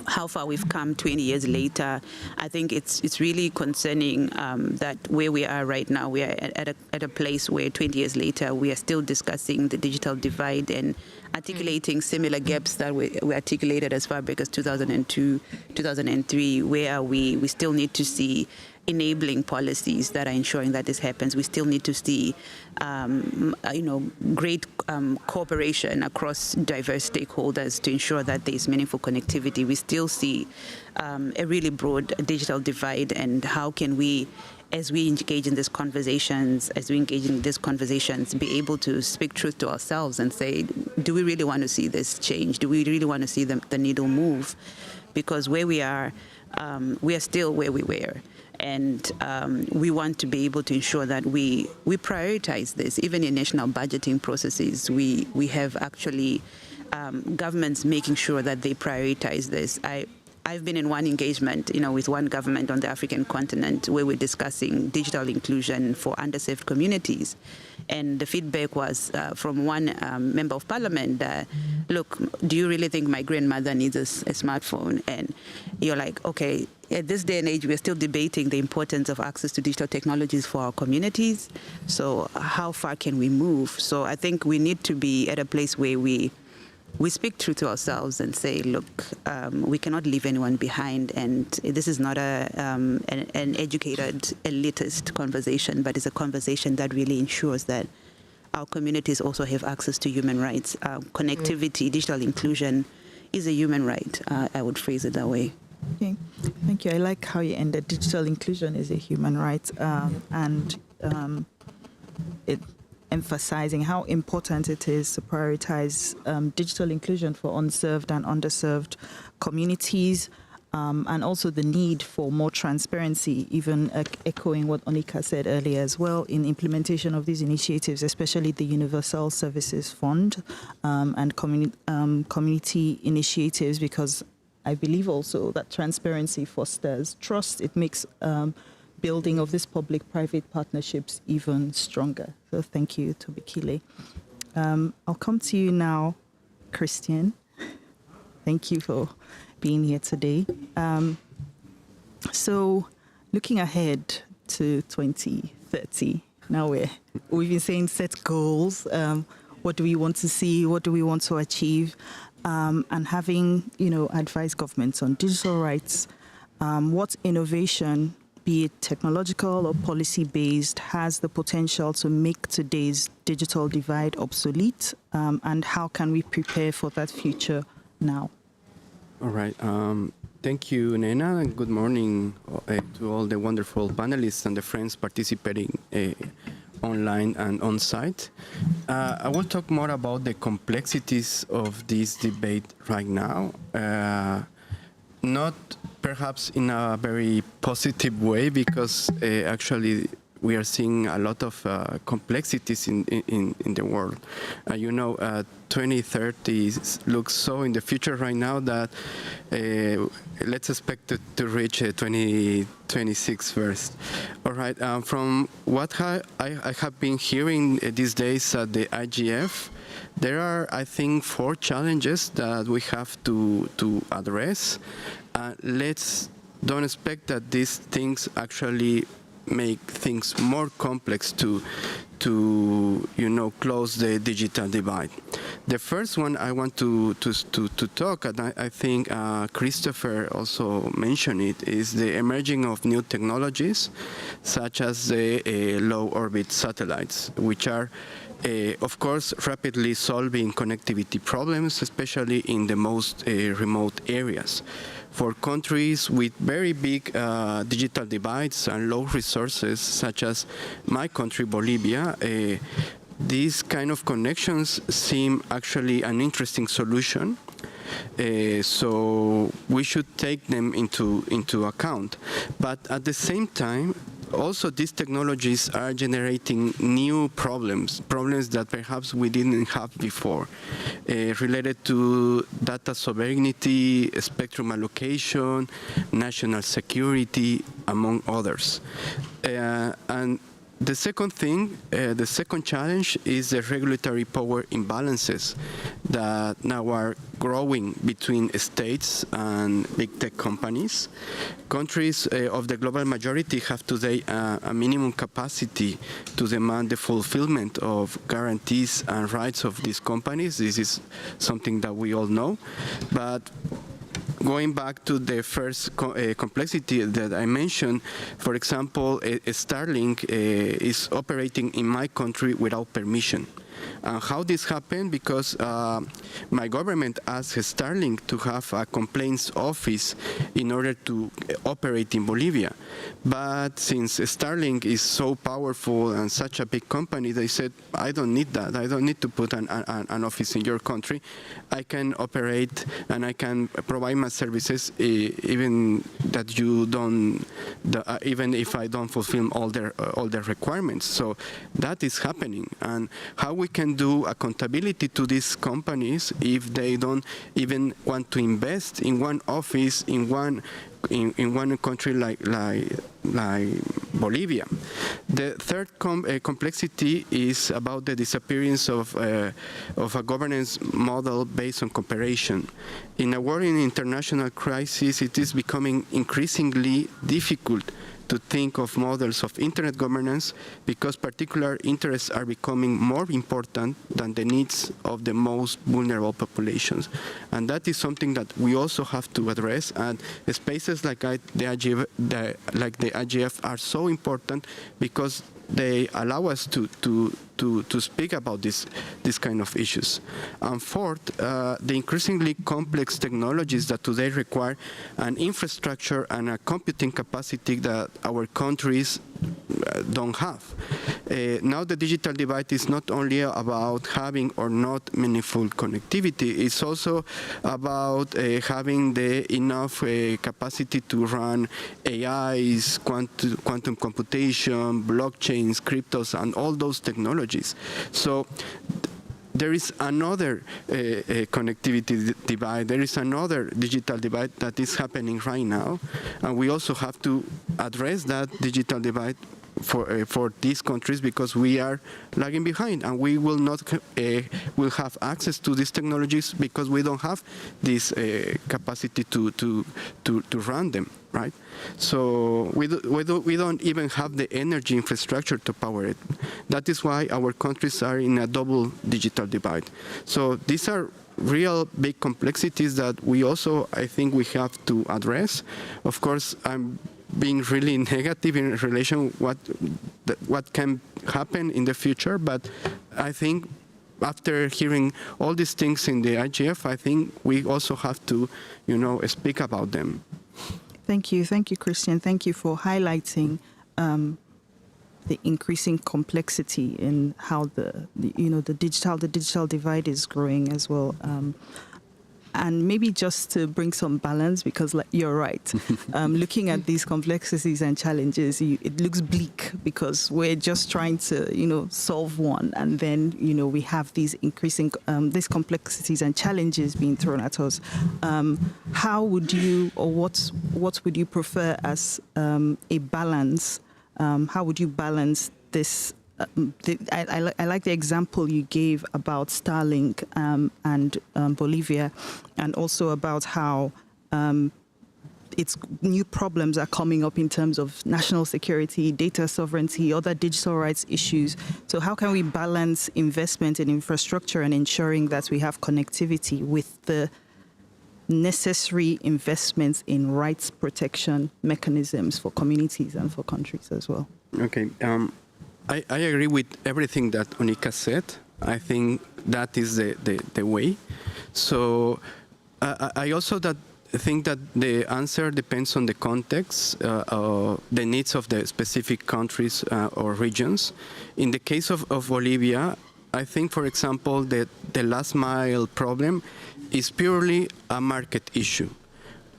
how far we've come 20 years later, I think it's really concerning that where we are right now, we are at a place where 20 years later, we are still discussing the digital divide and articulating similar gaps that were articulated as far back as 2002, 2003, where we still need to see enabling policies that are ensuring that this happens. We still need to see, great cooperation across diverse stakeholders to ensure that there is meaningful connectivity. We still see a really broad digital divide, and how can we, as we engage in these conversations, be able to speak truth to ourselves and say, do we really want to see this change? Do we really want to see the needle move? Because where we are still where we were. And we want to be able to ensure that we prioritize this. Even in national budgeting processes, we have actually governments making sure that they prioritize this. I've been in one engagement, with one government on the African continent where we're discussing digital inclusion for underserved communities. And the feedback was from one member of parliament that, look, do you really think my grandmother needs a smartphone? And you're like, okay, at this day and age, we're still debating the importance of access to digital technologies for our communities. So how far can we move? So I think we need to be at a place where we speak true to ourselves and say, look, we cannot leave anyone behind. And this is not an educated, elitist conversation, but it's a conversation that really ensures that our communities also have access to human rights. Connectivity, digital inclusion is a human right. I would phrase it that way. Okay, thank you. I like how you ended. Digital inclusion is a human right, and emphasizing how important it is to prioritize digital inclusion for unserved and underserved communities, and also the need for more transparency, even echoing what Onika said earlier as well, in implementation of these initiatives, especially the Universal Services Fund and community initiatives, because I believe also that transparency fosters trust. It makes building of these public-private partnerships even stronger. So thank you, Tobekile. I'll come to you now, Christian. Thank you for being here today. So looking ahead to 2030, now we've been saying set goals. What do we want to see? What do we want to achieve? And having, advised governments on digital rights, what innovation, be it technological or policy-based, has the potential to make today's digital divide obsolete? And how can we prepare for that future now? All right. Thank you, Nena, and good morning to all the wonderful panelists and the friends participating online and on-site. I will talk more about the complexities of this debate right now, not perhaps in a very positive way, because actually we are seeing a lot of complexities in the world. 2030 looks so in the future right now that let's expect it to reach 2026 first. All right, from what I have been hearing these days at the IGF, there are, I think, 4 challenges that we have to address. Let's don't expect that these things actually make things more complex to close the digital divide. The first one I want to talk, and I think Christopher also mentioned it, is the emerging of new technologies, such as the low orbit satellites, which are of course rapidly solving connectivity problems, especially in the most remote areas. For countries with very big digital divides and low resources, such as my country, Bolivia, these kind of connections seem actually an interesting solution. So we should take them into account. But at the same time, also these technologies are generating new problems that perhaps we didn't have before, related to data sovereignty, spectrum allocation, national security, among others. And the second thing, the second challenge is the regulatory power imbalances that now are growing between states and big tech companies. Countries of the global majority have today a minimum capacity to demand the fulfillment of guarantees and rights of these companies. This is something that we all know. But going back to the first complexity that I mentioned, for example, Starlink is operating in my country without permission. How this happened? Because my government asked Starlink to have a complaints office in order to operate in Bolivia. But since Starlink is so powerful and such a big company, they said, I don't need that. I don't need to put an office in your country. I can operate and I can provide my services even that you don't, even if I don't fulfill all their requirements. So that is happening. And how we can do accountability to these companies if they don't even want to invest in one office in one country like Bolivia. The third complexity is about the disappearance of a governance model based on cooperation. In a world in international crisis, it is becoming increasingly difficult to think of models of internet governance because particular interests are becoming more important than the needs of the most vulnerable populations. And that is something that we also have to address, and spaces like the IGF are so important because they allow us to speak about this kind of issues. And fourth, the increasingly complex technologies that today require an infrastructure and a computing capacity that our countries don't have. Now the digital divide is not only about having or not meaningful connectivity, it's also about having the enough capacity to run AIs, quantum computation, blockchains, cryptos, and all those technologies. So there is another connectivity divide. There is another digital divide that is happening right now, and we also have to address that digital divide for these countries, because we are lagging behind, and we will not will have access to these technologies because we don't have this capacity to run them, right? So we don't even have the energy infrastructure to power it. That is why our countries are in a double digital divide. So these are real big complexities that we also, I think, we have to address. Of course, I'm being really negative in relation what can happen in the future, but I think after hearing all these things in the IGF, I think we also have to, speak about them. Thank you, Christian. Thank you for highlighting the increasing complexity in how the digital divide is growing as well. And maybe just to bring some balance, because you're right, looking at these complexities and challenges, it looks bleak because we're just trying to, solve one. And then, we have these increasing, these complexities and challenges being thrown at us. How would you, or what would you prefer as a balance? How would you balance this? I like the example you gave about Starlink and Bolivia, and also about how its new problems are coming up in terms of national security, data sovereignty, other digital rights issues. So how can we balance investment in infrastructure and ensuring that we have connectivity with the necessary investments in rights protection mechanisms for communities and for countries as well? Okay. I agree with everything that Onika said. I think that is the way. So I also think that the answer depends on the context, the needs of the specific countries or regions. In the case of Bolivia, I think, for example, that the last mile problem is purely a market issue.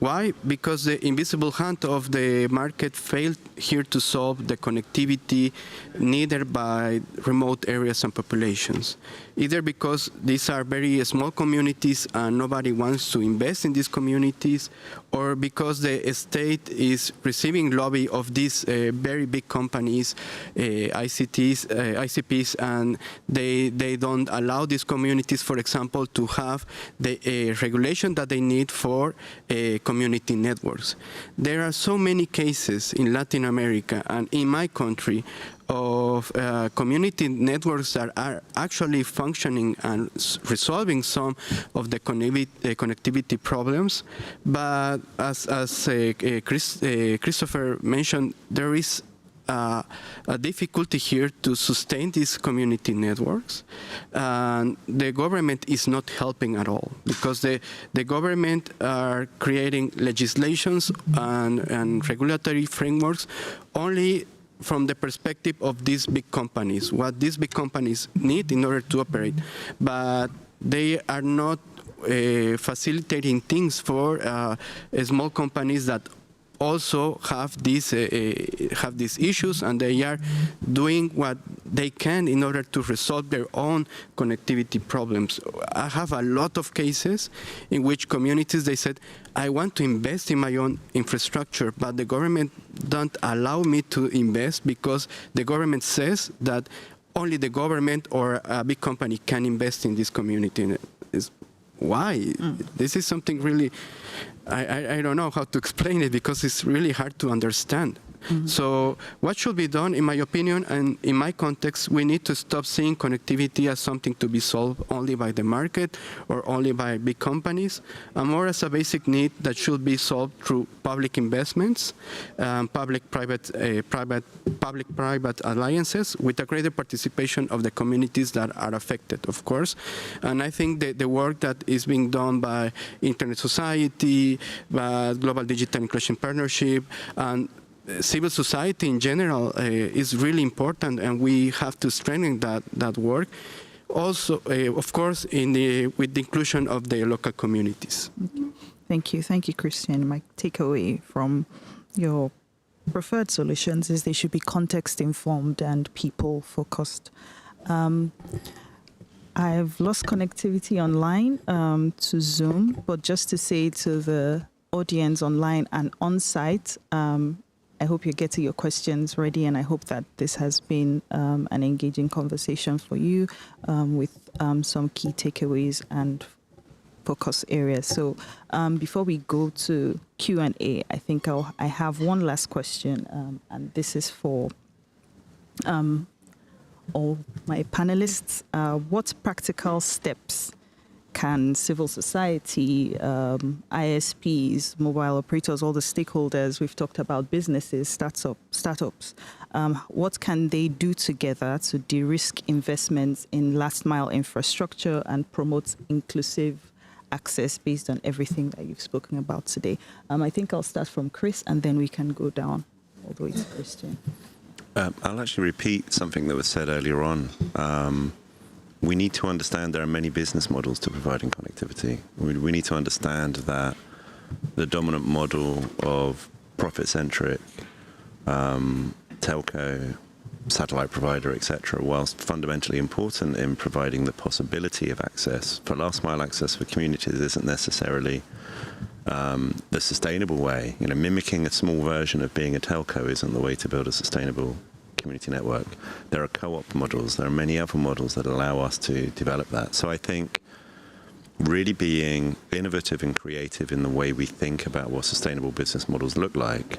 Why? Because the invisible hand of the market failed here to solve the connectivity needed by remote areas and populations. Either because these are very small communities and nobody wants to invest in these communities, or because the state is receiving lobby of these very big companies, ICPs, and they don't allow these communities, for example, to have the regulation that they need for community networks. There are so many cases in Latin America and in my country of community networks that are actually functioning and resolving some of the connectivity problems. But as Christopher mentioned, there is a difficulty here to sustain these community networks. And the government is not helping at all, because the government are creating legislations and regulatory frameworks only from the perspective of these big companies, what these big companies need in order to operate. But they are not facilitating things for small companies that also have these issues, and they are doing what they can in order to resolve their own connectivity problems. I have a lot of cases in which communities, they said, I want to invest in my own infrastructure, but the government don't allow me to invest because the government says that only the government or a big company can invest in this community. Why? This is something really, I don't know how to explain it, because it's really hard to understand. So what should be done, in my opinion, and in my context, we need to stop seeing connectivity as something to be solved only by the market or only by big companies, and more as a basic need that should be solved through public investments, public-private alliances, with a greater participation of the communities that are affected, of course. And I think that the work that is being done by Internet Society, by Global Digital Inclusion Partnership, and civil society in general is really important, and we have to strengthen that work. Also, of course, with the inclusion of the local communities. Thank you, Christian. My takeaway from your preferred solutions is they should be context-informed and people-focused. I've lost connectivity online to Zoom, but just to say to the audience online and on-site, I hope you're getting your questions ready, and I hope that this has been an engaging conversation for you with some key takeaways and focus areas. So before we go to Q&A, I think I have one last question, and this is for all my panelists. What practical steps can civil society, ISPs, mobile operators, all the stakeholders, we've talked about businesses, startups, what can they do together to de-risk investments in last mile infrastructure and promote inclusive access based on everything that you've spoken about today? I think I'll start from Chris, and then we can go down all the way to Christian. I'll actually repeat something that was said earlier on. We need to understand there are many business models to providing connectivity. We need to understand that the dominant model of profit-centric telco, satellite provider, etc., whilst fundamentally important in providing the possibility of access, for last-mile access for communities isn't necessarily the sustainable way. You know, mimicking a small version of being a telco isn't the way to build a sustainable community network. There are co-op models. There are many other models that allow us to develop that. So I think really being innovative and creative in the way we think about what sustainable business models look like,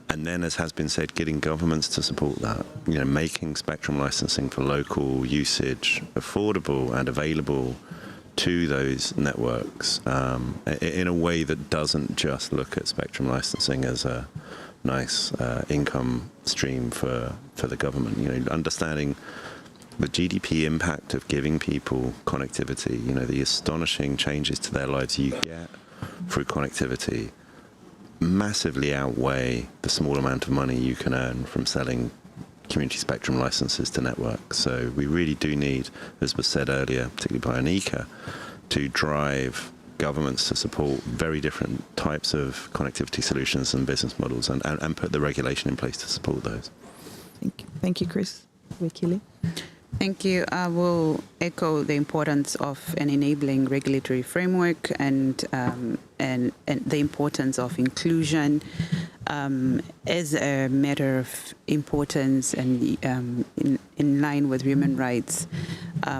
and then, as has been said, getting governments to support that, you know, making spectrum licensing for local usage affordable and available to those networks in a way that doesn't just look at spectrum licensing as a nice income stream for the government. You know, understanding the GDP impact of giving people connectivity, you know, the astonishing changes to their lives you get through connectivity massively outweigh the small amount of money you can earn from selling community spectrum licenses to networks. So we really do need, as was said earlier, particularly by Anika, to drive governments to support very different types of connectivity solutions and business models, and put the regulation in place to support those. Thank you, Chris. Wikili. Thank you. I will echo the importance of an enabling regulatory framework and the importance of inclusion as a matter of importance and in line with human rights,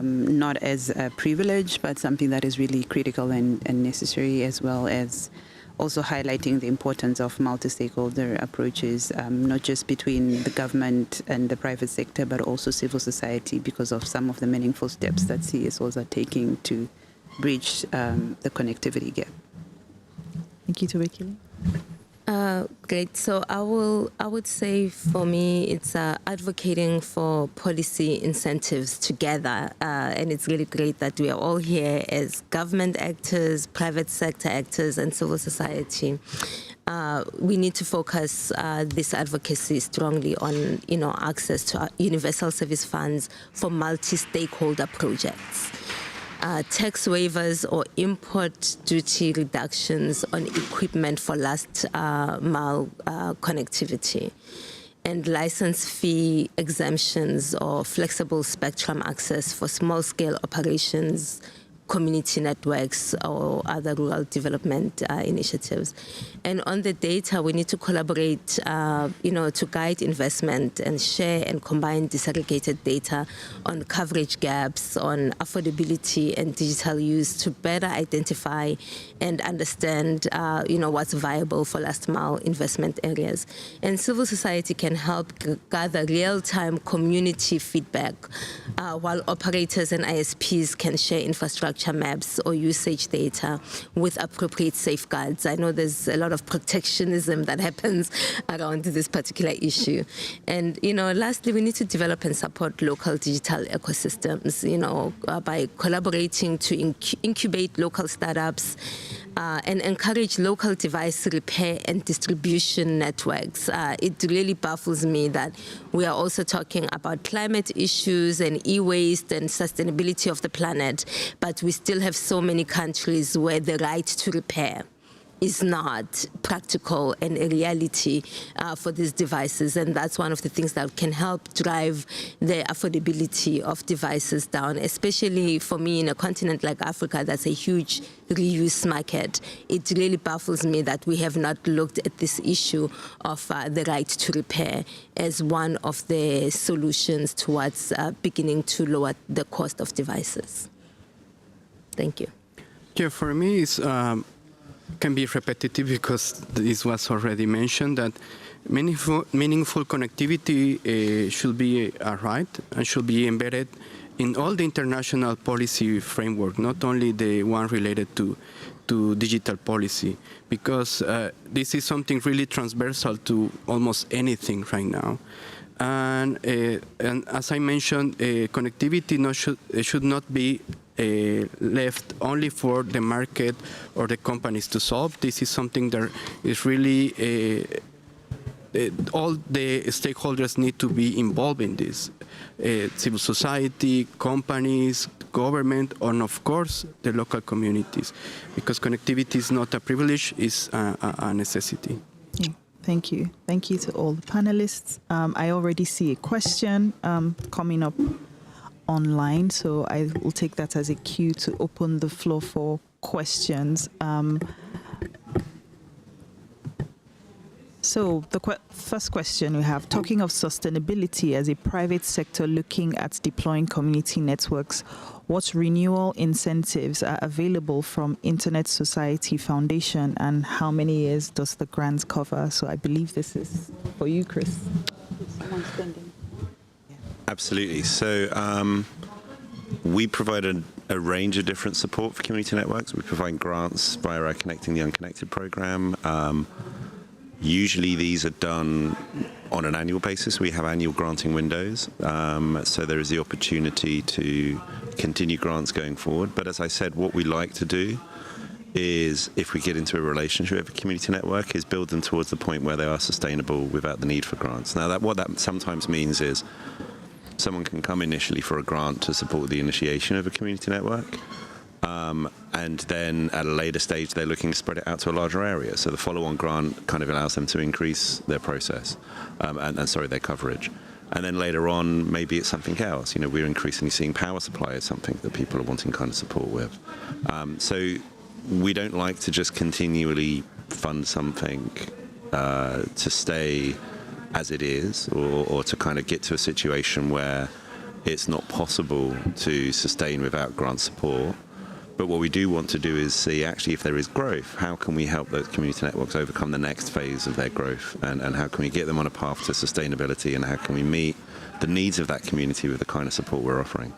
not as a privilege, but something that is really critical and necessary, as well as also highlighting the importance of multi-stakeholder approaches, not just between the government and the private sector, but also civil society, because of some of the meaningful steps that CSOs are taking to bridge the connectivity gap. Thank you, Tobekile. Great. So I would say for me, it's advocating for policy incentives together. And it's really great that we are all here as government actors, private sector actors, and civil society. We need to focus this advocacy strongly on, you know, access to universal service funds for multi-stakeholder projects. Tax waivers or import duty reductions on equipment for last mile connectivity, and license fee exemptions or flexible spectrum access for small-scale operations, community networks, or other rural development initiatives. And on the data, we need to collaborate, you know, to guide investment and share and combine disaggregated data on coverage gaps, on affordability and digital use to better identify and understand, you know, what's viable for last mile investment areas. And civil society can help gather real-time community feedback, while operators and ISPs can share infrastructure maps or usage data with appropriate safeguards. I know there's a lot of protectionism that happens around this particular issue. And, you know, lastly, we need to develop and support local digital ecosystems, you know, by collaborating to incubate local startups, and encourage local device repair and distribution networks. It really baffles me that we are also talking about climate issues and e-waste and sustainability of the planet, but we still have so many countries where the right to repair is not practical and a reality for these devices. And that's one of the things that can help drive the affordability of devices down, especially for me in a continent like Africa that's a huge reuse market. It really baffles me that we have not looked at this issue of the right to repair as one of the solutions towards beginning to lower the cost of devices. Thank you. Yeah, for me, it's can be repetitive because this was already mentioned that meaningful connectivity should be a right and should be embedded in all the international policy framework, not only the one related to digital policy, because this is something really transversal to almost anything right now. And as I mentioned, connectivity should not be left only for the market or the companies to solve. This is something that is really all the stakeholders need to be involved in this. Civil society, companies, government, and of course the local communities, because connectivity is not a privilege, it's a necessity. Yeah. Thank you. Thank you to all the panelists. I already see a question coming up online, so I will take that as a cue to open the floor for questions. So the first question we have, talking of sustainability as a private sector looking at deploying community networks, what renewal incentives are available from Internet Society Foundation and how many years does the grant cover? So I believe this is for you, Chris. Someone standing. Absolutely. So we provide a range of different support for community networks. We provide grants via our Connecting the Unconnected program. Usually these are done on an annual basis. We have annual granting windows. So there is the opportunity to continue grants going forward. But as I said, what we like to do is, if we get into a relationship with a community network, is build them towards the point where they are sustainable without the need for grants. Now, what that sometimes means is someone can come initially for a grant to support the initiation of a community network. And then at a later stage, they're looking to spread it out to a larger area. So the follow-on grant kind of allows them to increase their process, their coverage. And then later on, maybe it's something else. You know, we're increasingly seeing power supply as something that people are wanting kind of support with. So we don't like to just continually fund something to stay as it is, or to kind of get to a situation where it's not possible to sustain without grant support. But what we do want to do is see, actually, if there is growth, how can we help those community networks overcome the next phase of their growth? And how can we get them on a path to sustainability? And how can we meet the needs of that community with the kind of support we're offering?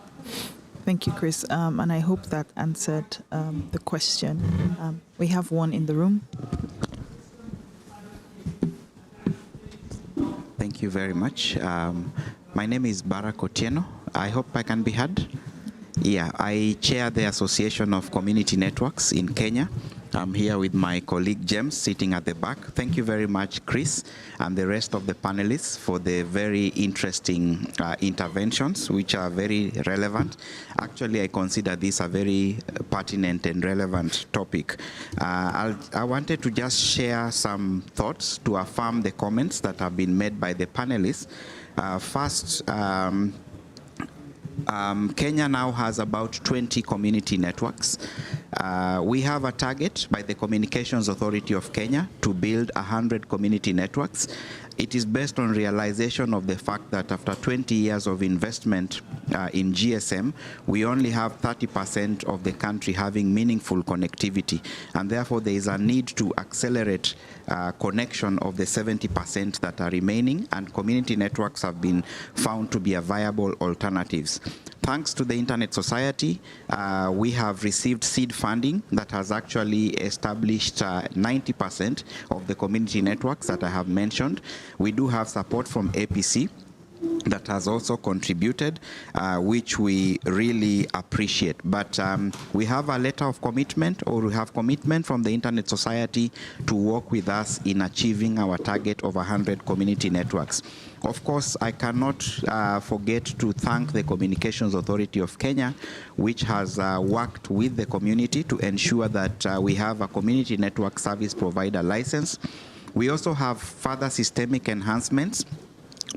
Thank you, Chris. And I hope that answered the question. We have one in the room. Thank you very much. My name is Barak Otieno. I hope I can be heard. Yeah, I chair the Association of Community Networks in Kenya. I'm here with my colleague James sitting at the back. Thank you very much, Chris, and the rest of the panelists for the very interesting interventions, which are very relevant. Actually, I consider this a very pertinent and relevant topic. I wanted to just share some thoughts to affirm the comments that have been made by the panelists. First, Kenya now has about 20 community networks. We have a target by the Communications Authority of Kenya to build 100 community networks. It is based on realization of the fact that after 20 years of investment in GSM, we only have 30% of the country having meaningful connectivity. And therefore, there is a need to accelerate connection of the 70% that are remaining, and community networks have been found to be a viable alternatives. Thanks to the Internet Society, we have received seed funding that has actually established 90% of the community networks that I have mentioned. We do have support from APC. that has also contributed, which we really appreciate. But we have a letter of commitment, or we have commitment from the Internet Society to work with us in achieving our target of 100 community networks. Of course, I cannot forget to thank the Communications Authority of Kenya, which has worked with the community to ensure that we have a community network service provider license. We also have further systemic enhancements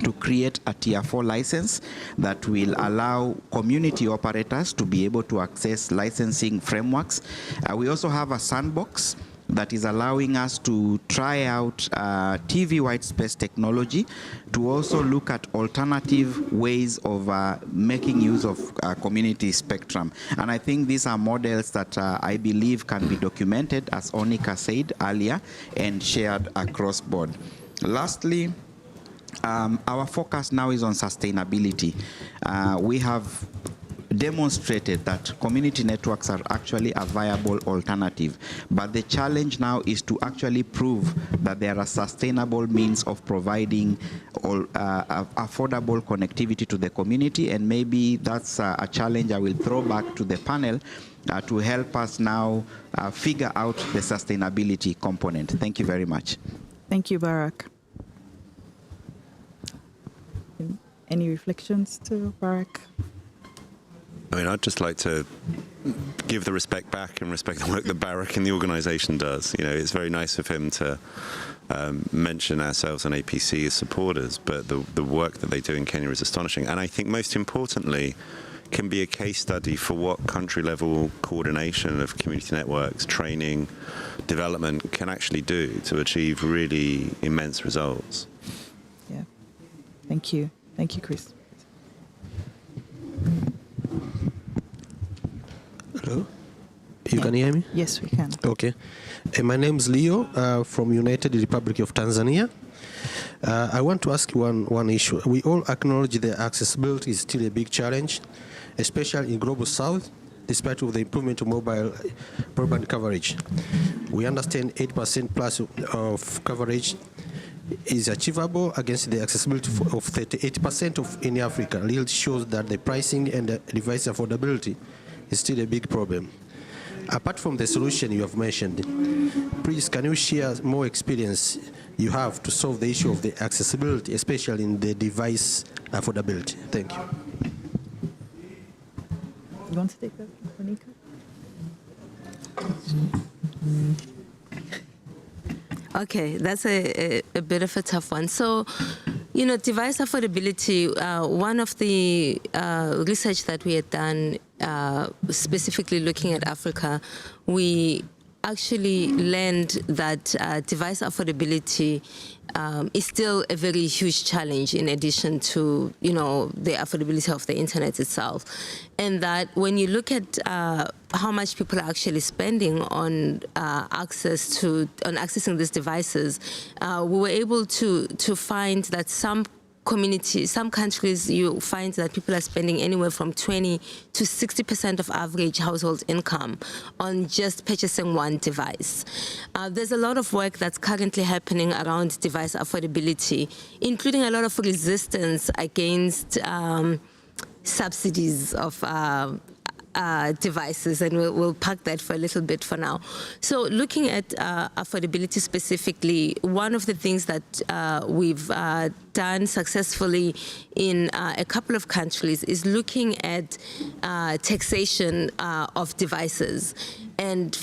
to create a Tier 4 license that will allow community operators to be able to access licensing frameworks. We also have a sandbox that is allowing us to try out TV white space technology, to also look at alternative ways of making use of community spectrum. And I think these are models that I believe can be documented, as Onika said earlier, and shared across board. Lastly, our focus now is on sustainability. We have demonstrated that community networks are actually a viable alternative, but the challenge now is to actually prove that there are sustainable means of providing affordable connectivity to the community, and maybe that's a challenge I will throw back to the panel to help us now figure out the sustainability component. Thank you very much. Thank you, Barak. Any reflections to Barak? I mean, I'd just like to give the respect back and respect the work that Barak and the organisation does. You know, it's very nice of him to mention ourselves and APC as supporters, but the work that they do in Kenya is astonishing. And I think most importantly, can be a case study for what country-level coordination of community networks, training, development can actually do to achieve really immense results. Yeah. Thank you. Thank you, Chris. Hello? You can hear me? Yes, we can. Okay. My name is Leo from United Republic of Tanzania. I want to ask you one issue. We all acknowledge that accessibility is still a big challenge, especially in Global South, despite of the improvement of mobile broadband coverage. We understand 8% plus of coverage is achievable against the accessibility of 38% in Africa. Really shows that the pricing and the device affordability is still a big problem. Apart from the solution you have mentioned, please can you share more experience you have to solve the issue of the accessibility, especially in the device affordability? Thank you. You want to take that, Monica? Okay, that's a bit of a tough one. So, you know, device affordability, one of the research that we had done specifically looking at Africa, we actually learned that device affordability is still a very huge challenge in addition to, you know, the affordability of the internet itself. And that when you look at how much people are actually spending on accessing these devices, we were able to find that some countries, you find that people are spending anywhere from 20 to 60% of average household income on just purchasing one device. There's a lot of work that's currently happening around device affordability, including a lot of resistance against subsidies of devices, and we'll park that for a little bit for now. So looking at affordability specifically, one of the things that we've done successfully in a couple of countries is looking at taxation of devices. And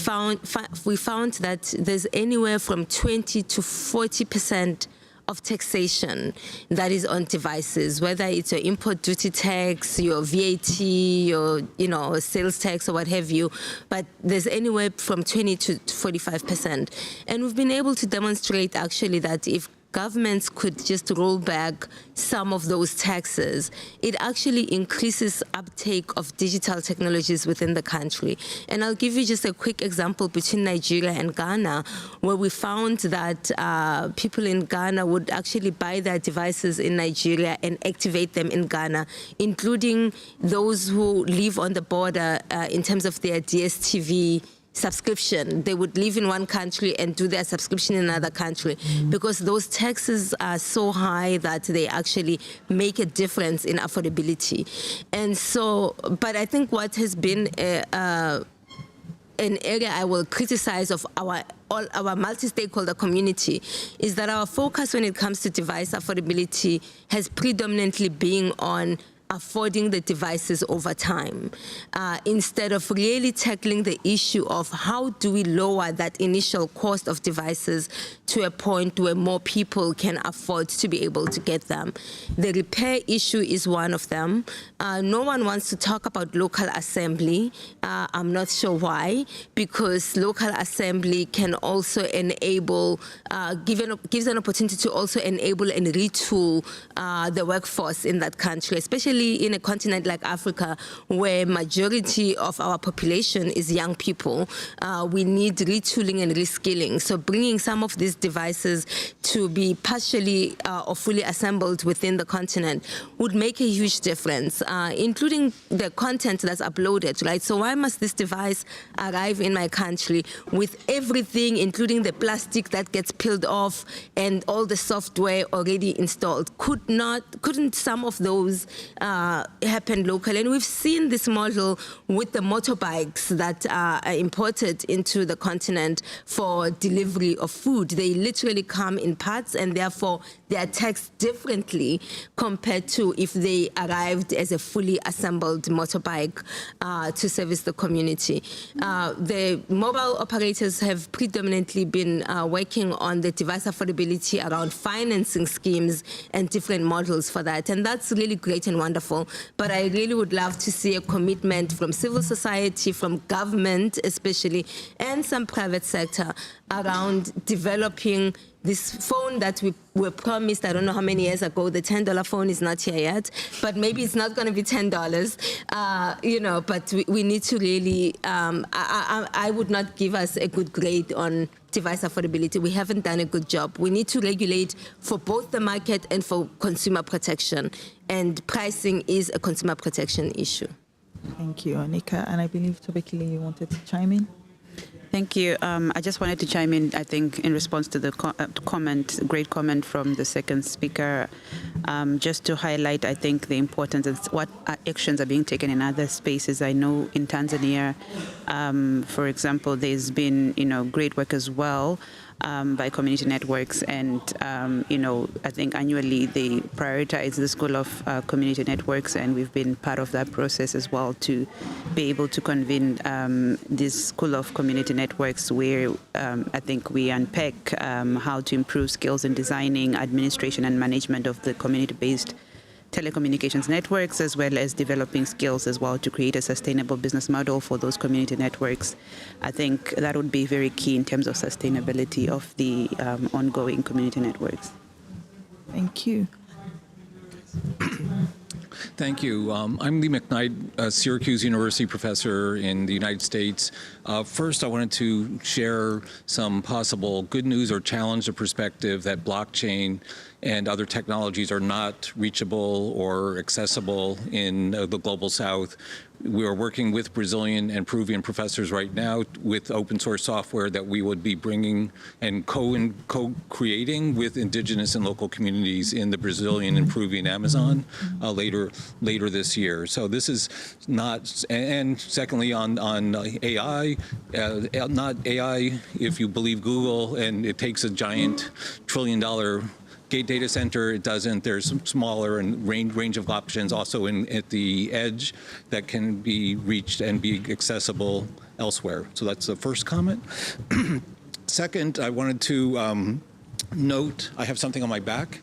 we found that there's anywhere from 20 to 40% of taxation that is on devices, whether it's your import duty tax, your VAT, your sales tax or what have you, but there's anywhere from 20 to 45%. And we've been able to demonstrate actually that if governments could just roll back some of those taxes, it actually increases uptake of digital technologies within the country. And I'll give you just a quick example between Nigeria and Ghana, where we found that people in Ghana would actually buy their devices in Nigeria and activate them in Ghana, including those who live on the border in terms of their DSTV subscription. They would live in one country and do their subscription in another country, because those taxes are so high that they actually make a difference in affordability. And so, but I think what has been an area I will criticize of all our multi-stakeholder community is that our focus when it comes to device affordability has predominantly been on affording the devices over time, instead of really tackling the issue of how do we lower that initial cost of devices to a point where more people can afford to be able to get them. The repair issue is one of them. No one wants to talk about local assembly. I'm not sure why, because local assembly can also enable, gives an opportunity to also enable and retool the workforce in that country, especially in a continent like Africa, where majority of our population is young people. We need retooling and reskilling. So bringing some of these devices to be partially or fully assembled within the continent would make a huge difference, including the content that's uploaded, right? So why must this device arrive in my country with everything, including the plastic that gets peeled off and all the software already installed? Couldn't some of those happen locally? And we've seen this model with the motorbikes that are imported into the continent for delivery of food. They literally come in parts, and therefore they are taxed differently compared to if they arrived as a fully assembled motorbike to service the community. The mobile operators have predominantly been working on the device affordability around financing schemes and different models for that, and that's really great and wonderful. But I really would love to see a commitment from civil society, from government especially, and some private sector around developing this phone that we were promised, I don't know how many years ago. The $10 phone is not here yet, but maybe it's not going to be $10, but we need to really, I would not give us a good grade on device affordability. We haven't done a good job. We need to regulate for both the market and for consumer protection, and pricing is a consumer protection issue. Thank you, Anika. And I believe Tobekile, you wanted to chime in? Thank you. I just wanted to chime in, I think, in response to the great comment from the second speaker, just to highlight, I think, the importance of what actions are being taken in other spaces. I know in Tanzania, for example, there's been, great work as well by community networks, and I think annually they prioritize the school of community networks, and we've been part of that process as well to be able to convene this school of community networks, where I think we unpack how to improve skills in designing, administration, and management of the community-based telecommunications networks, as well as developing skills as well to create a sustainable business model for those community networks. I think that would be very key in terms of sustainability of the ongoing community networks. Thank you. Thank you. I'm Lee McKnight, a Syracuse University professor in the United States. First, I wanted to share some possible good news or challenge the perspective that blockchain and other technologies are not reachable or accessible in the global south. We are working with Brazilian and Peruvian professors right now with open source software that we would be bringing and co-creating with indigenous and local communities in the Brazilian and Peruvian Amazon later this year. So this is not, and secondly on AI, not AI if you believe Google and it takes a giant $1 trillion data center. It doesn't. There's some smaller and range of options also at the edge that can be reached and be accessible elsewhere. So that's the first comment. Second, I wanted to note, I have something on my back,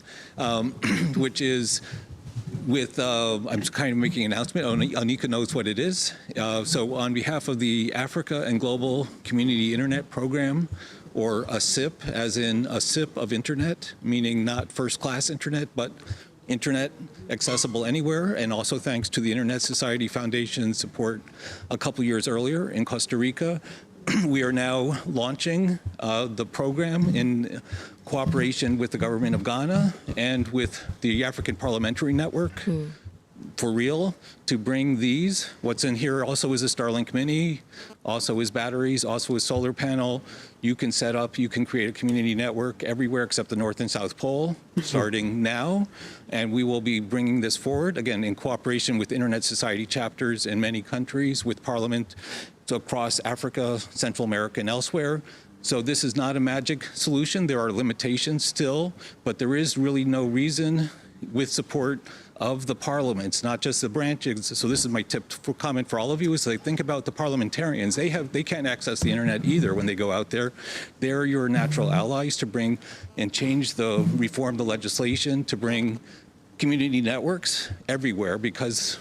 which is I'm kind of making an announcement. Anika knows what it is. So on behalf of the Africa and Global Community Internet Program, or a SIP, as in a SIP of internet, meaning not first-class internet, but internet accessible anywhere, and also thanks to the Internet Society Foundation support a couple years earlier in Costa Rica. We are now launching the program in cooperation with the government of Ghana and with the African Parliamentary Network for real to bring these. What's in here also is a Starlink Mini, also is batteries, also is solar panel. You can set up, you can create a community network everywhere except the North and South Pole, starting now. And we will be bringing this forward, again, in cooperation with Internet Society chapters in many countries, with Parliament across Africa, Central America, and elsewhere. So this is not a magic solution. There are limitations still, but there is really no reason, with support of the parliaments, not just the branches. So this is my tip for comment for all of you, is like, think about the parliamentarians. They can't access the internet either when they go out there. They're your natural allies to bring and reform the legislation to bring community networks everywhere, because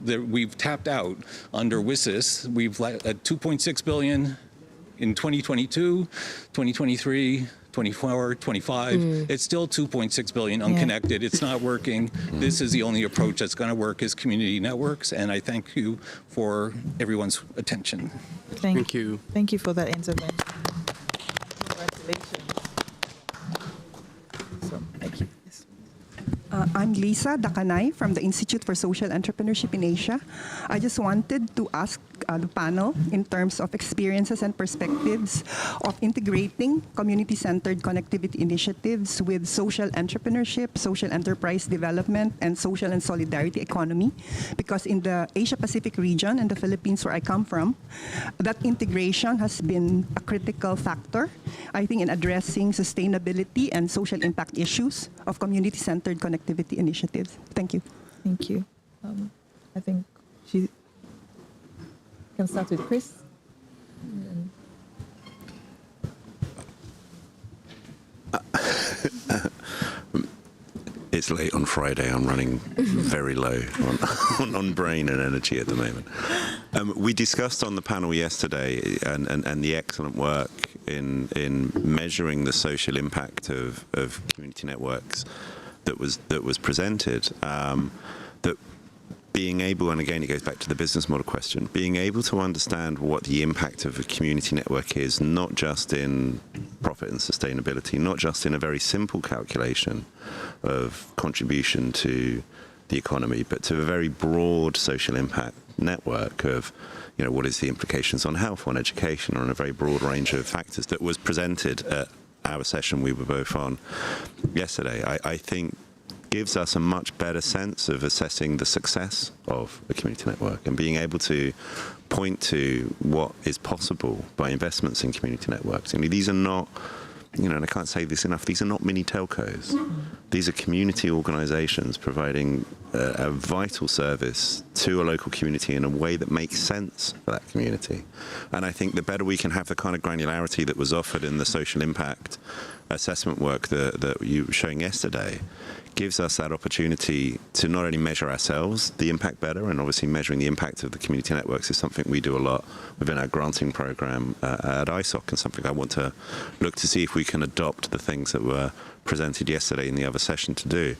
we've tapped out under WSIS. We've at 2.6 billion in 2022, 2023, 24, 25, it's still 2.6 billion unconnected. It's not working. This is the only approach that's going to work, is community networks. And I thank you for everyone's attention. Thank you. Thank you for that intervention. Congratulations. So, thank you. Yes. I'm Lisa Dakanay from the Institute for Social Entrepreneurship in Asia. I just wanted to ask the panel in terms of experiences and perspectives of integrating community-centered connectivity initiatives with social entrepreneurship, social enterprise development, and social and solidarity economy. Because in the Asia-Pacific region and the Philippines, where I come from, that integration has been a critical factor, I think, in addressing sustainability and social impact issues of community-centered connectivity initiatives. Thank you. Thank you. I think she can start with Chris. It's late on Friday. I'm running very low on brain and energy at the moment. We discussed on the panel yesterday and the excellent work in measuring the social impact of community networks that was presented. That being able, and again it goes back to the business model question, being able to understand what the impact of a community network is, not just in profit and sustainability, not just in a very simple calculation of contribution to the economy, but to a very broad social impact network of, you know, what is the implications on health, on education, or on a very broad range of factors that was presented at our session we were both on yesterday. I think gives us a much better sense of assessing the success of a community network and being able to point to what is possible by investments in community networks. And these are not, you know, and I can't say this enough, these are not mini telcos. These are community organizations providing a vital service to a local community in a way that makes sense for that community. And I think the better we can have the kind of granularity that was offered in the social impact assessment work that you were showing yesterday, gives us that opportunity to not only measure ourselves, the impact better, and obviously measuring the impact of the community networks is something we do a lot within our granting program at ISOC, and something I want to look to see if we can adopt the things that were presented yesterday in the other session to do.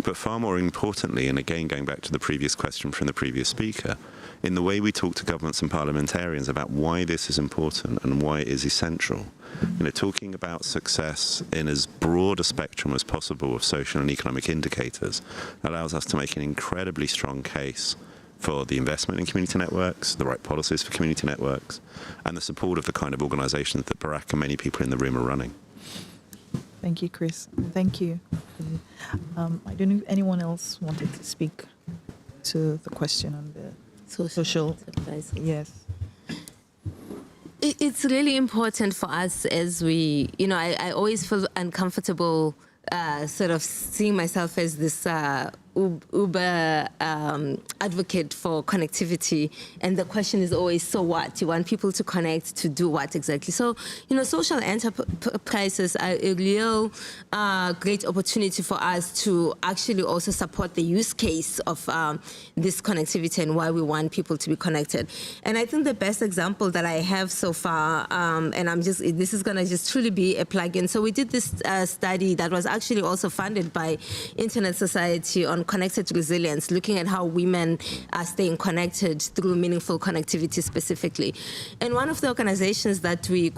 But far more importantly, and again going back to the previous question from the previous speaker, in the way we talk to governments and parliamentarians about why this is important and why it is essential. You know, talking about success in as broad a spectrum as possible of social and economic indicators allows us to make an incredibly strong case for the investment in community networks, the right policies for community networks, and the support of the kind of organizations that Barack and many people in the room are running. Thank you, Chris. Thank you. I don't know if anyone else wanted to speak to the question on the social enterprise. Yes. It's really important for us as we, you know, I always feel uncomfortable sort of seeing myself as this uber advocate for connectivity, and the question is always, so what? You want people to connect to do what exactly? So, you know, social enterprises are a real great opportunity for us to actually also support the use case of this connectivity and why we want people to be connected. And I think the best example that I have so far, and this is going to just truly be a plug-in. So we did this study that was actually also funded by Internet Society on connected resilience, looking at how women are staying connected through meaningful connectivity specifically. And one of the organizations that we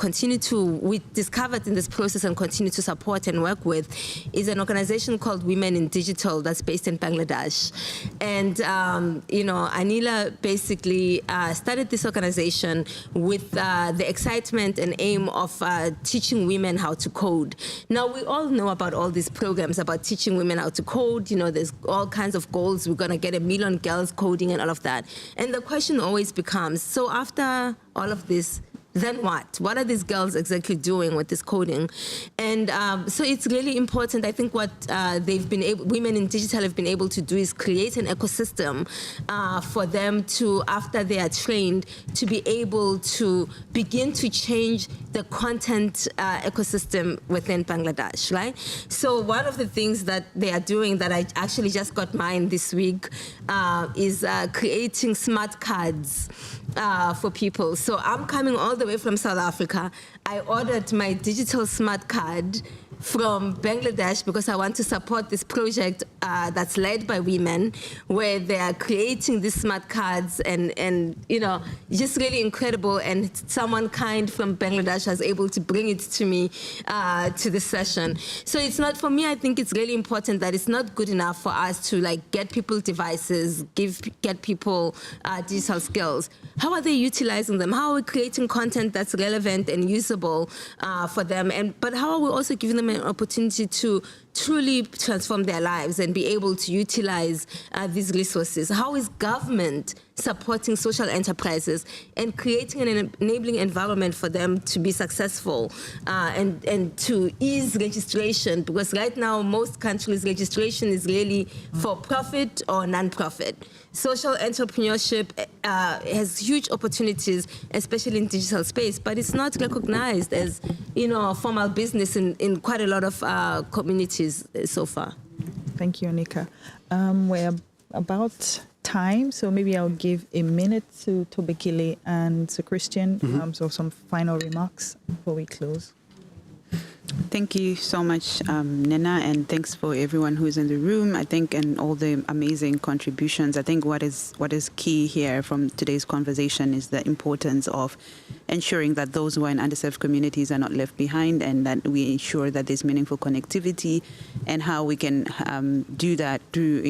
discovered in this process and continue to support and work with is an organization called Women in Digital that's based in Bangladesh. And, Anila basically started this organization with the excitement and aim of teaching women how to code. Now, we all know about all these programs about teaching women how to code. There's all kinds of goals. We're going to get 1 million girls coding and all of that. And the question always becomes, so after all of this, then what? What are these girls exactly doing with this coding? And so it's really important. I think what Women in Digital have been able to do is create an ecosystem for them to, after they are trained, to be able to begin to change the content ecosystem within Bangladesh, right? So one of the things that they are doing that I actually just got mine this week is creating smart cards for people. So I'm coming all the way from South Africa. I ordered my digital smart card from Bangladesh because I want to support this project that's led by women, where they are creating these smart cards and just really incredible. And someone kind from Bangladesh was able to bring it to me to the session. So it's not, for me, I think it's really important that it's not good enough for us to get people devices, get people digital skills. How are they utilizing them? How are we creating content that's relevant and usable for them? But how are we also giving them an opportunity to truly transform their lives and be able to utilize these resources? How is government supporting social enterprises and creating an enabling environment for them to be successful and to ease registration? Because right now, most countries, registration is really for profit or non-profit. Social entrepreneurship has huge opportunities, especially in digital space, but it's not recognized as, a formal business in quite a lot of communities so far. Thank you, Anika. We're about time, so maybe I'll give a minute to Tobekile and to Christian, so some final remarks before we close. Thank you so much, Nena, and thanks for everyone who's in the room, I think, and all the amazing contributions. I think what is key here from today's conversation is the importance of ensuring that those who are in underserved communities are not left behind, and that we ensure that there's meaningful connectivity, and how we can do that through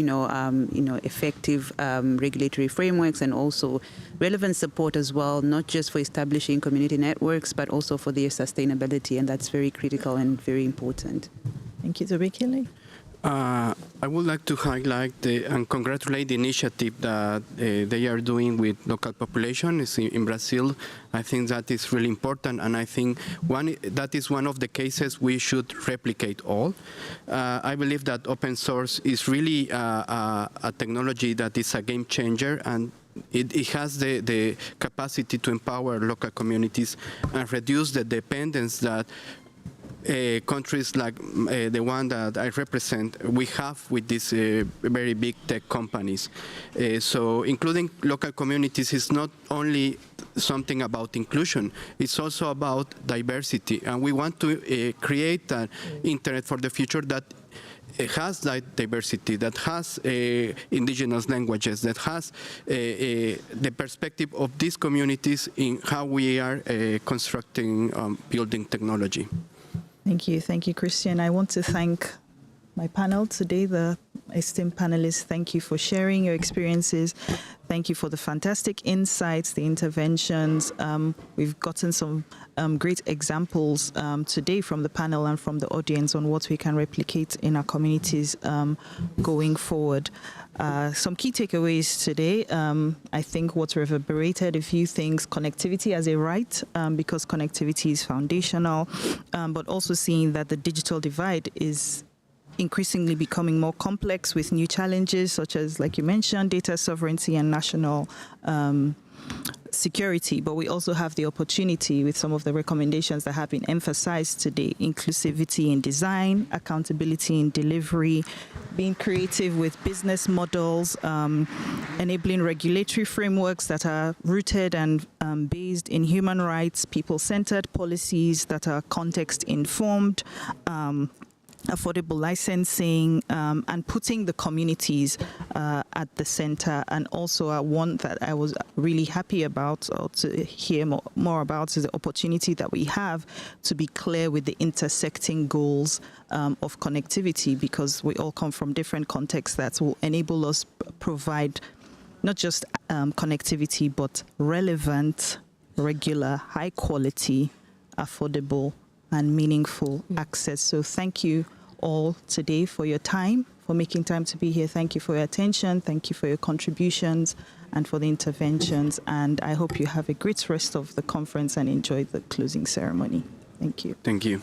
effective regulatory frameworks and also relevant support as well, not just for establishing community networks, but also for their sustainability, and that's very critical and very important. Thank you, Tobekile. I would like to highlight and congratulate the initiative that they are doing with local populations in Brazil. I think that is really important, and I think that is one of the cases we should replicate all. I believe that open source is really a technology that is a game changer, and it has the capacity to empower local communities and reduce the dependence that countries like the one that I represent, we have with these very big tech companies. So including local communities is not only something about inclusion, it's also about diversity. And we want to create an internet for the future that has that diversity, that has indigenous languages, that has the perspective of these communities in how we are constructing, building technology. Thank you, Christian. I want to thank my panel today, the esteemed panelists. Thank you for sharing your experiences. Thank you for the fantastic insights, the interventions. We've gotten some great examples today from the panel and from the audience on what we can replicate in our communities going forward. Some key takeaways today. I think what's reverberated a few things: connectivity as a right, because connectivity is foundational, but also seeing that the digital divide is increasingly becoming more complex with new challenges such as, like you mentioned, data sovereignty and national security. But we also have the opportunity with some of the recommendations that have been emphasized today: inclusivity in design, accountability in delivery, being creative with business models, enabling regulatory frameworks that are rooted and based in human rights, people-centered policies that are context-informed, affordable licensing, and putting the communities at the center. And also one that I was really happy about, or to hear more about, is the opportunity that we have to be clear with the intersecting goals of connectivity, because we all come from different contexts that will enable us provide not just connectivity, but relevant, regular, high quality, affordable, and meaningful access. So thank you all today for your time, for making time to be here. Thank you for your attention. Thank you for your contributions and for the interventions. And I hope you have a great rest of the conference and enjoy the closing ceremony. Thank you. Thank you.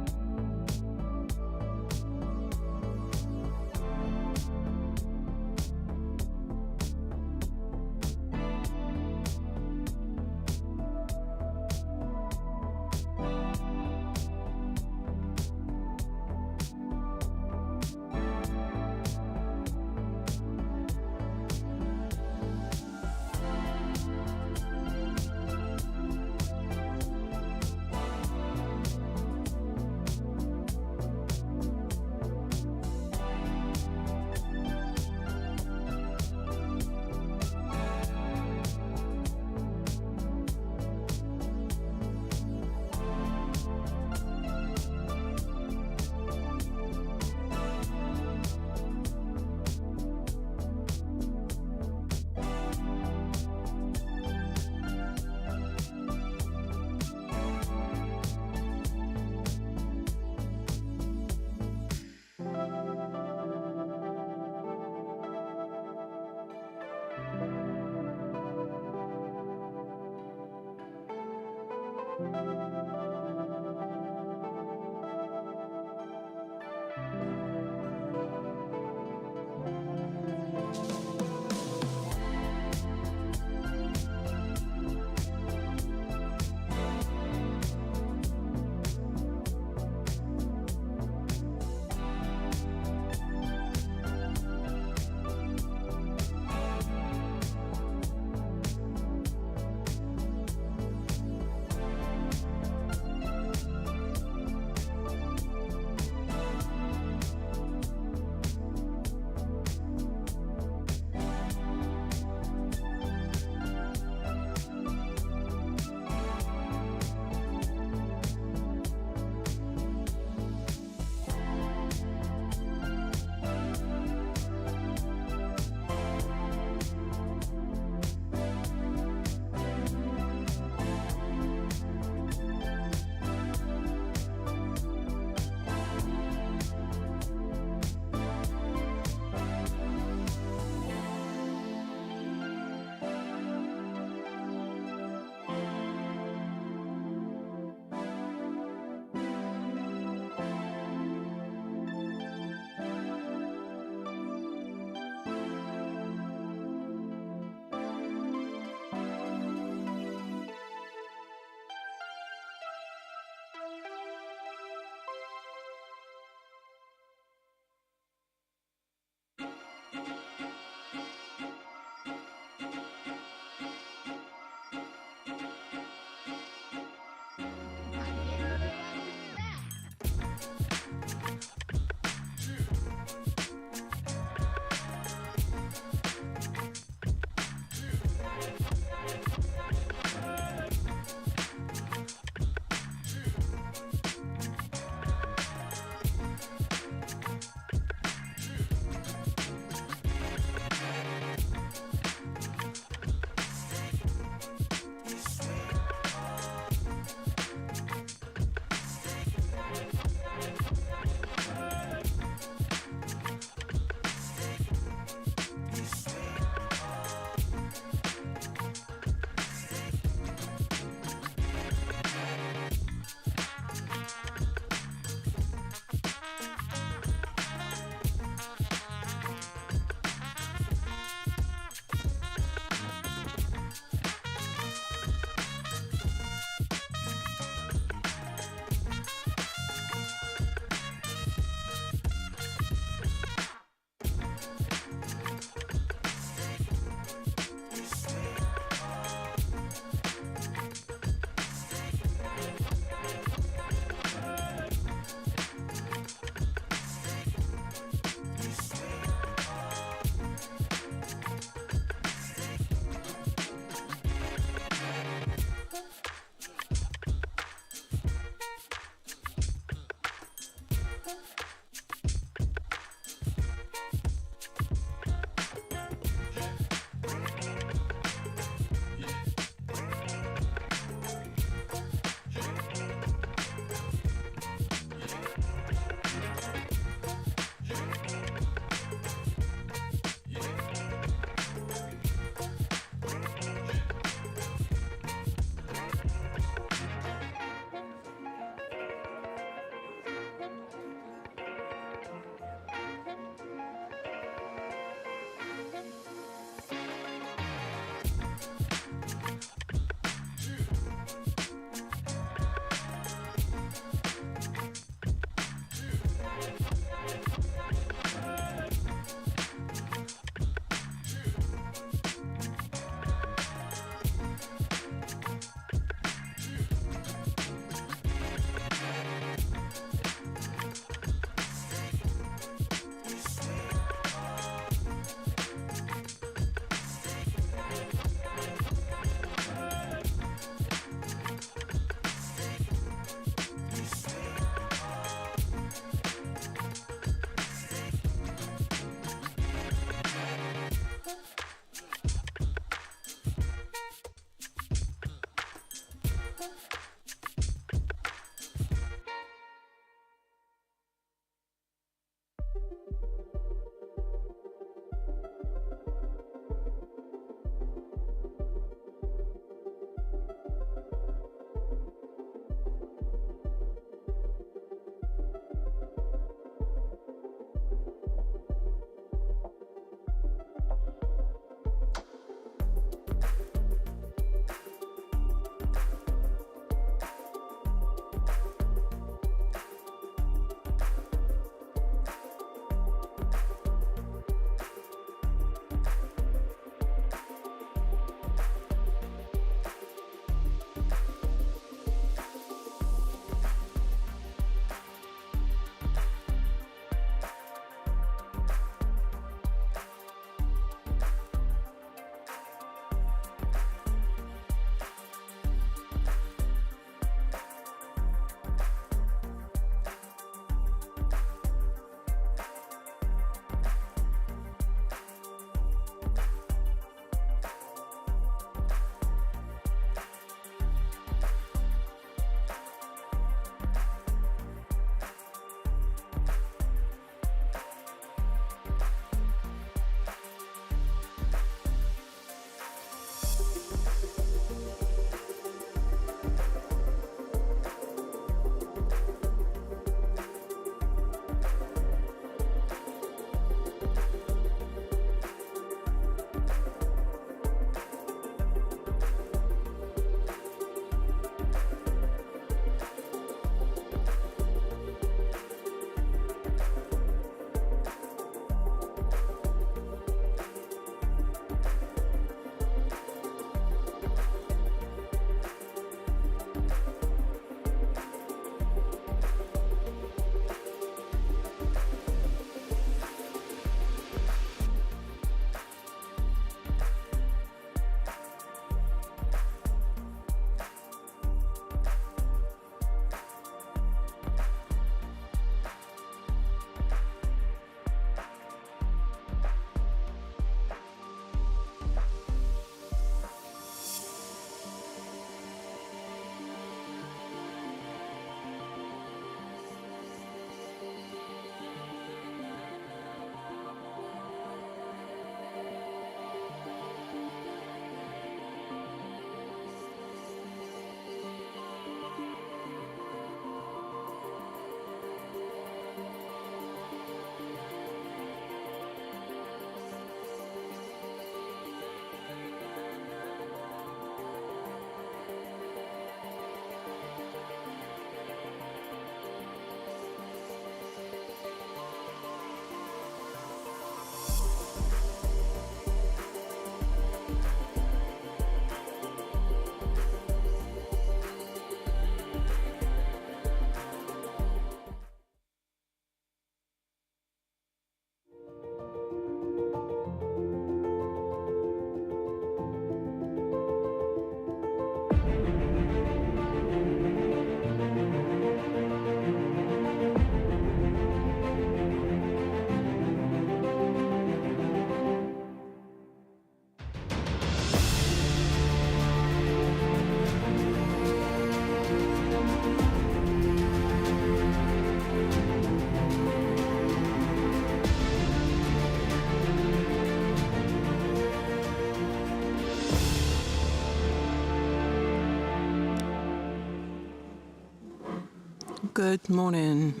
Good morning.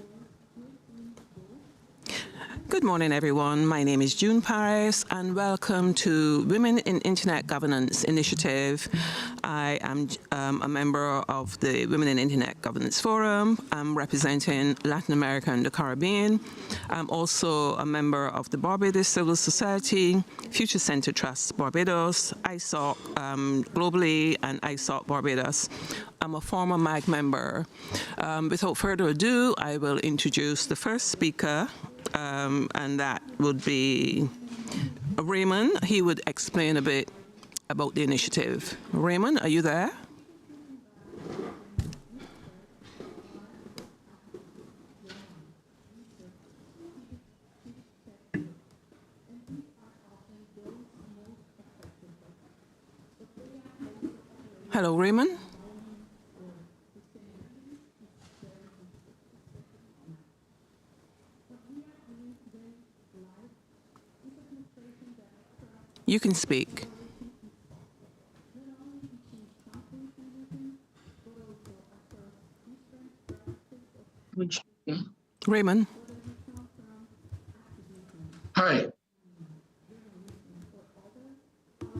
Good morning, everyone. My name is June Paris, and welcome to Women in Internet Governance Initiative. I am a member of the Women in Internet Governance Forum. I'm representing Latin America and the Caribbean. I'm also a member of the Barbados Civil Society, Future Center Trust Barbados, ISOC globally, and ISOC Barbados. I'm a former MAG member. Without further ado, I will introduce the first speaker, and that would be Raymond. He would explain a bit about the initiative. Raymond, are you there? Hello, Raymond. You can speak. Raymond. Hi.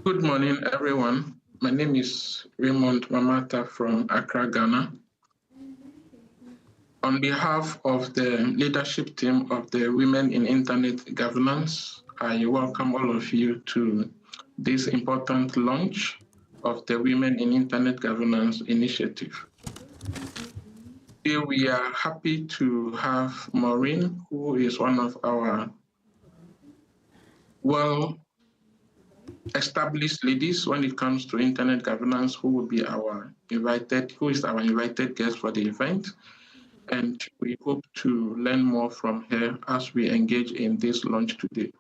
Good morning, everyone. My name is Raymond Mamata from Accra, Ghana. On behalf of the leadership team of the Women in Internet Governance, I welcome all of you to this important launch of the Women in Internet Governance initiative. Here we are happy to have Maureen, who is one of our well-established ladies when it comes to internet governance, who is our invited guest for the event. And we hope to learn more from her as we engage in this launch today.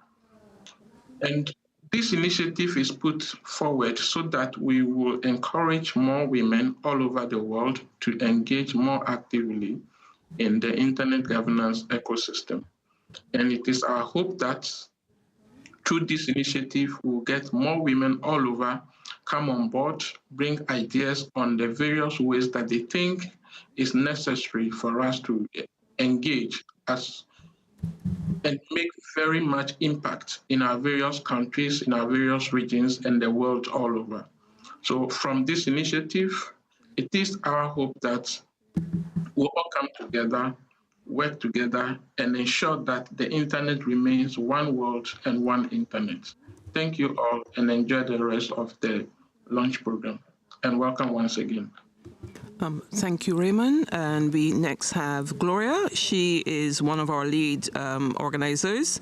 And this initiative is put forward so that we will encourage more women all over the world to engage more actively in the internet governance ecosystem. And it is our hope that through this initiative, we'll get more women all over come on board, bring ideas on the various ways that they think is necessary for us to engage and make very much impact in our various countries, in our various regions, and the world all over. So from this initiative, it is our hope that we'll all come together, work together, and ensure that the internet remains one world and one internet. Thank you all, and enjoy the rest of the launch program. And welcome once again. Thank you, Raymond. And we next have Gloria. She is one of our lead organizers.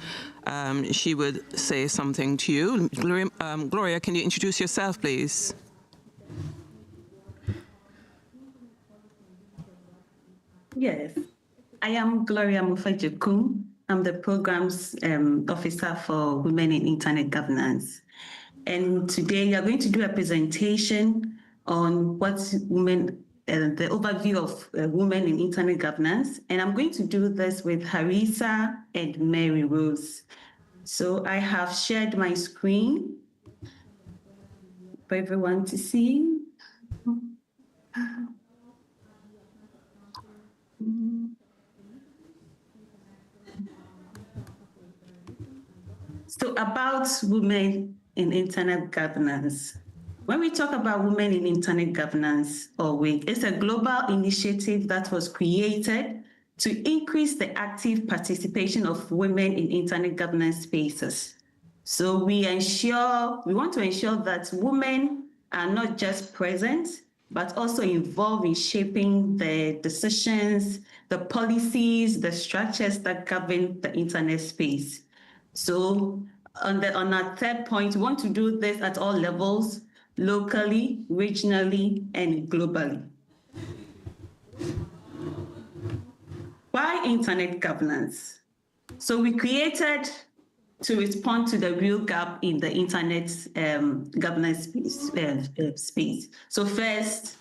She would say something to you. Gloria, can you introduce yourself, please? Yes, I am Gloria Mufajukum. I'm the Programs Officer for Women in Internet Governance. And today we are going to do a presentation on what women, the overview of women in internet governance. And I'm going to do this with Harisa and Mary Rose. So I have shared my screen for everyone to see. So about women in internet governance. When we talk about women in internet governance, or WIG, it's a global initiative that was created to increase the active participation of women in internet governance spaces. So we want to ensure that women are not just present, but also involved in shaping the decisions, the policies, the structures that govern the internet space. So on our third point, we want to do this at all levels, locally, regionally, and globally. Why internet governance? So we created to respond to the real gap in the internet governance space. So first,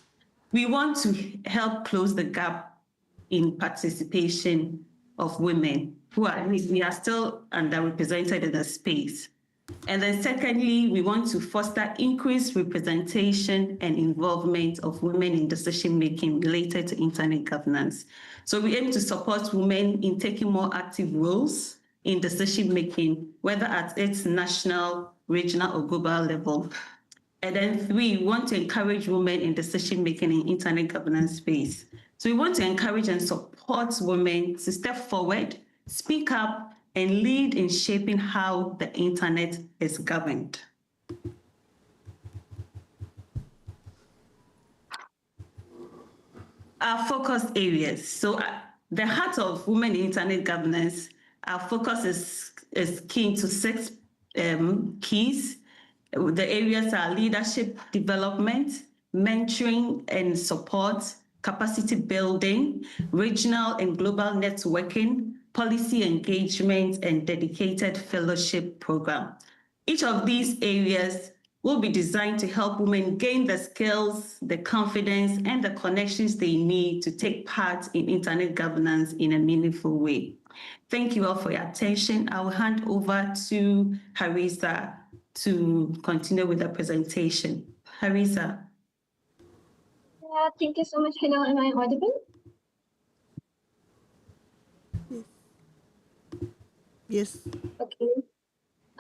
we want to help close the gap in participation of women who are still underrepresented in the space. And then secondly, we want to foster increased representation and involvement of women in decision-making related to internet governance. So we aim to support women in taking more active roles in decision-making, whether at its national, regional, or global level. And then three, we want to encourage women in decision-making in internet governance space. So we want to encourage and support women to step forward, speak up, and lead in shaping how the internet is governed. Our focus areas. So the heart of women in internet governance, our focus is key to 6 keys. The areas are leadership development, mentoring and support, capacity building, regional and global networking, policy engagement, and dedicated fellowship program. Each of these areas will be designed to help women gain the skills, the confidence, and the connections they need to take part in internet governance in a meaningful way. Thank you all for your attention. I will hand over to Harisa to continue with the presentation. Harisa. Thank you so much. Hello, am I audible? Yes. Okay.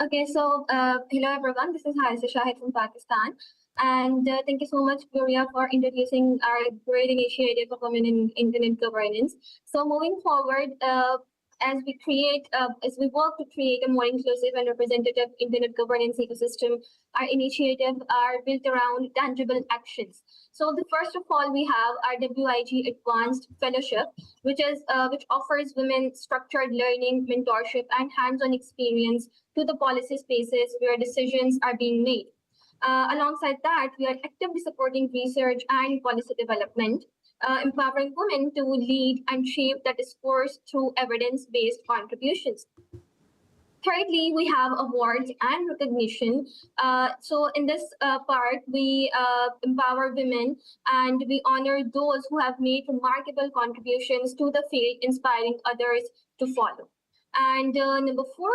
Okay, so hello everyone. This is Harisa Shahid from Pakistan. And thank you so much, Gloria, for introducing our great initiative of women in internet governance. So moving forward, as we work to create a more inclusive and representative internet governance ecosystem, our initiatives are built around tangible actions. So the first of all, we have our WIG Advanced Fellowship, which offers women structured learning, mentorship, and hands-on experience to the policy spaces where decisions are being made. Alongside that, we are actively supporting research and policy development, empowering women to lead and shape the discourse through evidence-based contributions. Thirdly, we have awards and recognition. So in this part, we empower women and we honor those who have made remarkable contributions to the field, inspiring others to follow. And number 4,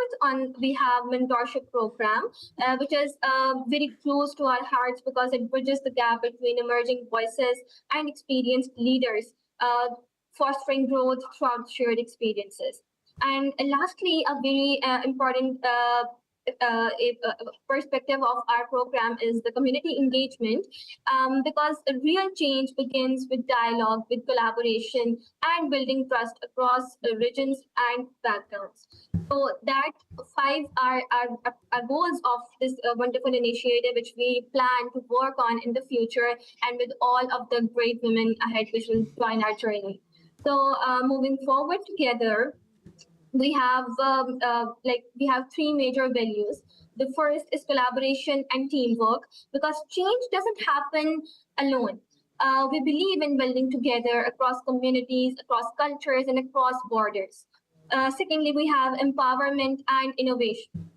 we have mentorship program, which is very close to our hearts because it bridges the gap between emerging voices and experienced leaders, fostering growth throughout shared experiences. And lastly, a very important perspective of our program is the community engagement, because real change begins with dialogue, with collaboration, and building trust across regions and backgrounds. So that 5 are goals of this wonderful initiative, which we plan to work on in the future, and with all of the great women ahead which will join our journey. So moving forward together, we have 3 major values. The first is collaboration and teamwork, because change doesn't happen alone. We believe in building together across communities, across cultures, and across borders. Secondly, we have empowerment and innovation,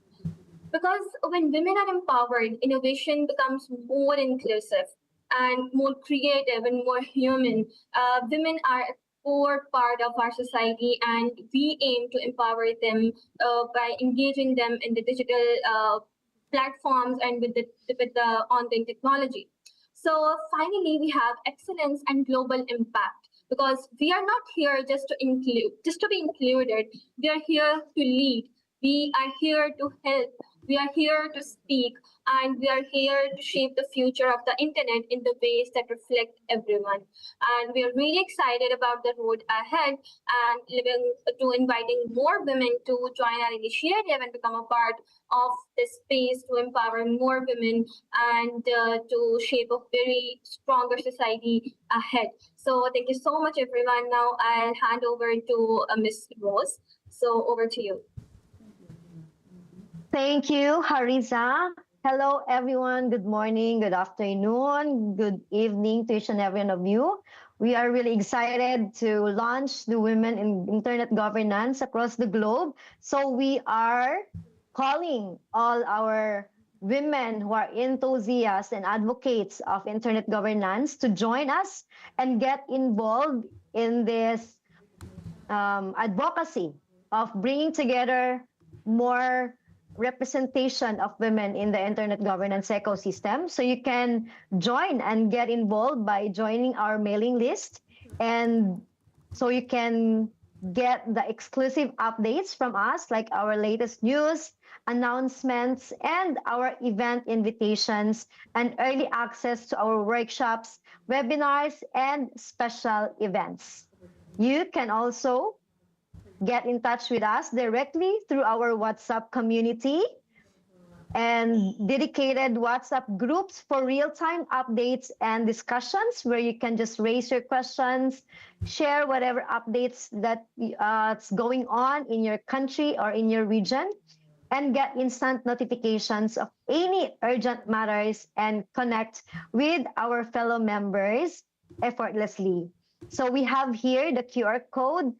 because when women are empowered, innovation becomes more inclusive and more creative and more human. Women are core part of our society, and we aim to empower them by engaging them in the digital platforms and with the ongoing technology. So finally, we have excellence and global impact, because we are not here just to be included. We are here to lead. We are here to help. We are here to speak, and we are here to shape the future of the internet in the ways that reflect everyone. And we are really excited about the road ahead, and inviting more women to join our initiative and become a part of this space to empower more women and to shape a very stronger society ahead. So thank you so much, everyone. Now I'll hand over to Ms. Rose. So over to you. Thank you, Harisa. Hello, everyone. Good morning, good afternoon, good evening to each and every one of you. We are really excited to launch the Women in Internet Governance across the globe. So we are calling all our women who are enthusiasts and advocates of internet governance to join us and get involved in this advocacy of bringing together more representation of women in the internet governance ecosystem. So you can join and get involved by joining our mailing list. And so you can get the exclusive updates from us, like our latest news, announcements, and our event invitations, and early access to our workshops, webinars, and special events. You can also get in touch with us directly through our WhatsApp community and dedicated WhatsApp groups for real-time updates and discussions where you can just raise your questions, share whatever updates that's going on in your country or in your region, and get instant notifications of any urgent matters and connect with our fellow members effortlessly. So we have here the QR code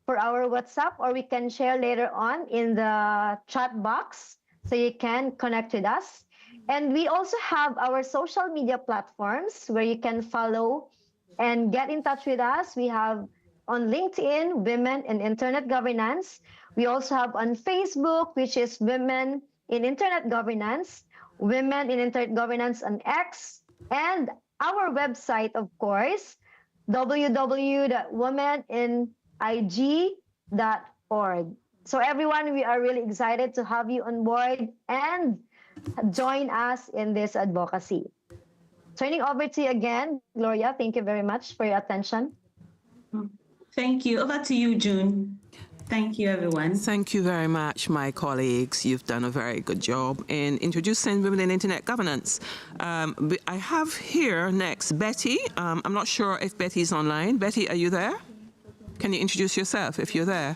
for our WhatsApp, or we can share later on in the chat box so you can connect with us. And we also have our social media platforms where you can follow and get in touch with us. We have on LinkedIn, Women in Internet Governance. We also have on Facebook, which is Women in Internet Governance, Women in Internet Governance on X, and our website, of course, www.womeninig.org. So everyone, we are really excited to have you on board and join us in this advocacy. Turning over to you again, Gloria, thank you very much for your attention. Thank you. Over to you, June. Thank you, everyone. Thank you very much, my colleagues. You've done a very good job in introducing women in internet governance. I have here next Betty. I'm not sure if Betty's online. Betty, are you there? Can you introduce yourself if you're there?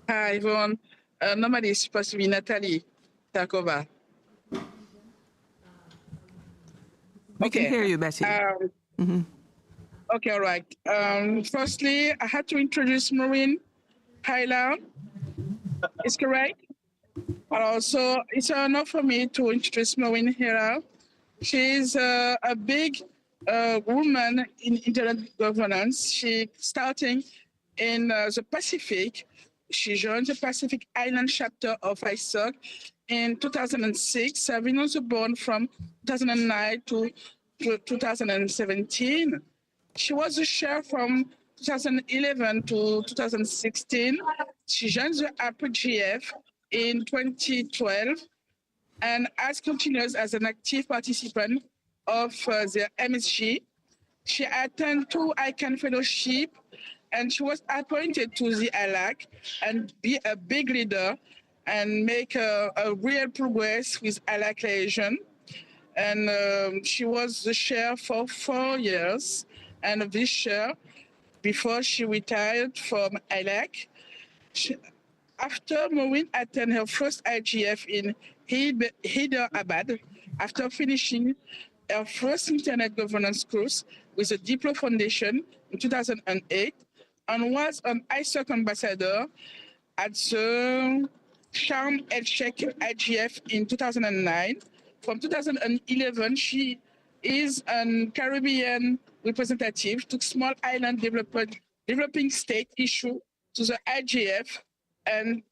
Hi, everyone. Normally it's supposed to be Natalie Takova. We can hear you, Betty. Okay, all right. Firstly, I had to introduce Maureen Hyla. Is correct? But also, it's an honor for me to introduce Maureen Hyla. She's a big woman in internet governance. She starting in the Pacific. She joined the Pacific Island chapter of ISOC in 2006, serving on the board from 2009 to 2017. She was the chair from 2011 to 2016. She joined the IGF in 2012 and has continued as an active participant of the MSG. She attended 2 ICANN fellowships, and she was appointed to the ALAC and be a big leader and make a real progress with ALAC liaison. And she was the chair for 4 years and a vice chair before she retired from ALAC. After Maureen attended her first IGF in Hyderabad, after finishing her first internet governance course with the Diplo Foundation in 2008, and was an ISOC ambassador at the Sharm el-Sheikh IGF in 2009. From 2011, she is a Caribbean representative to small island developing state issue to the IGF, and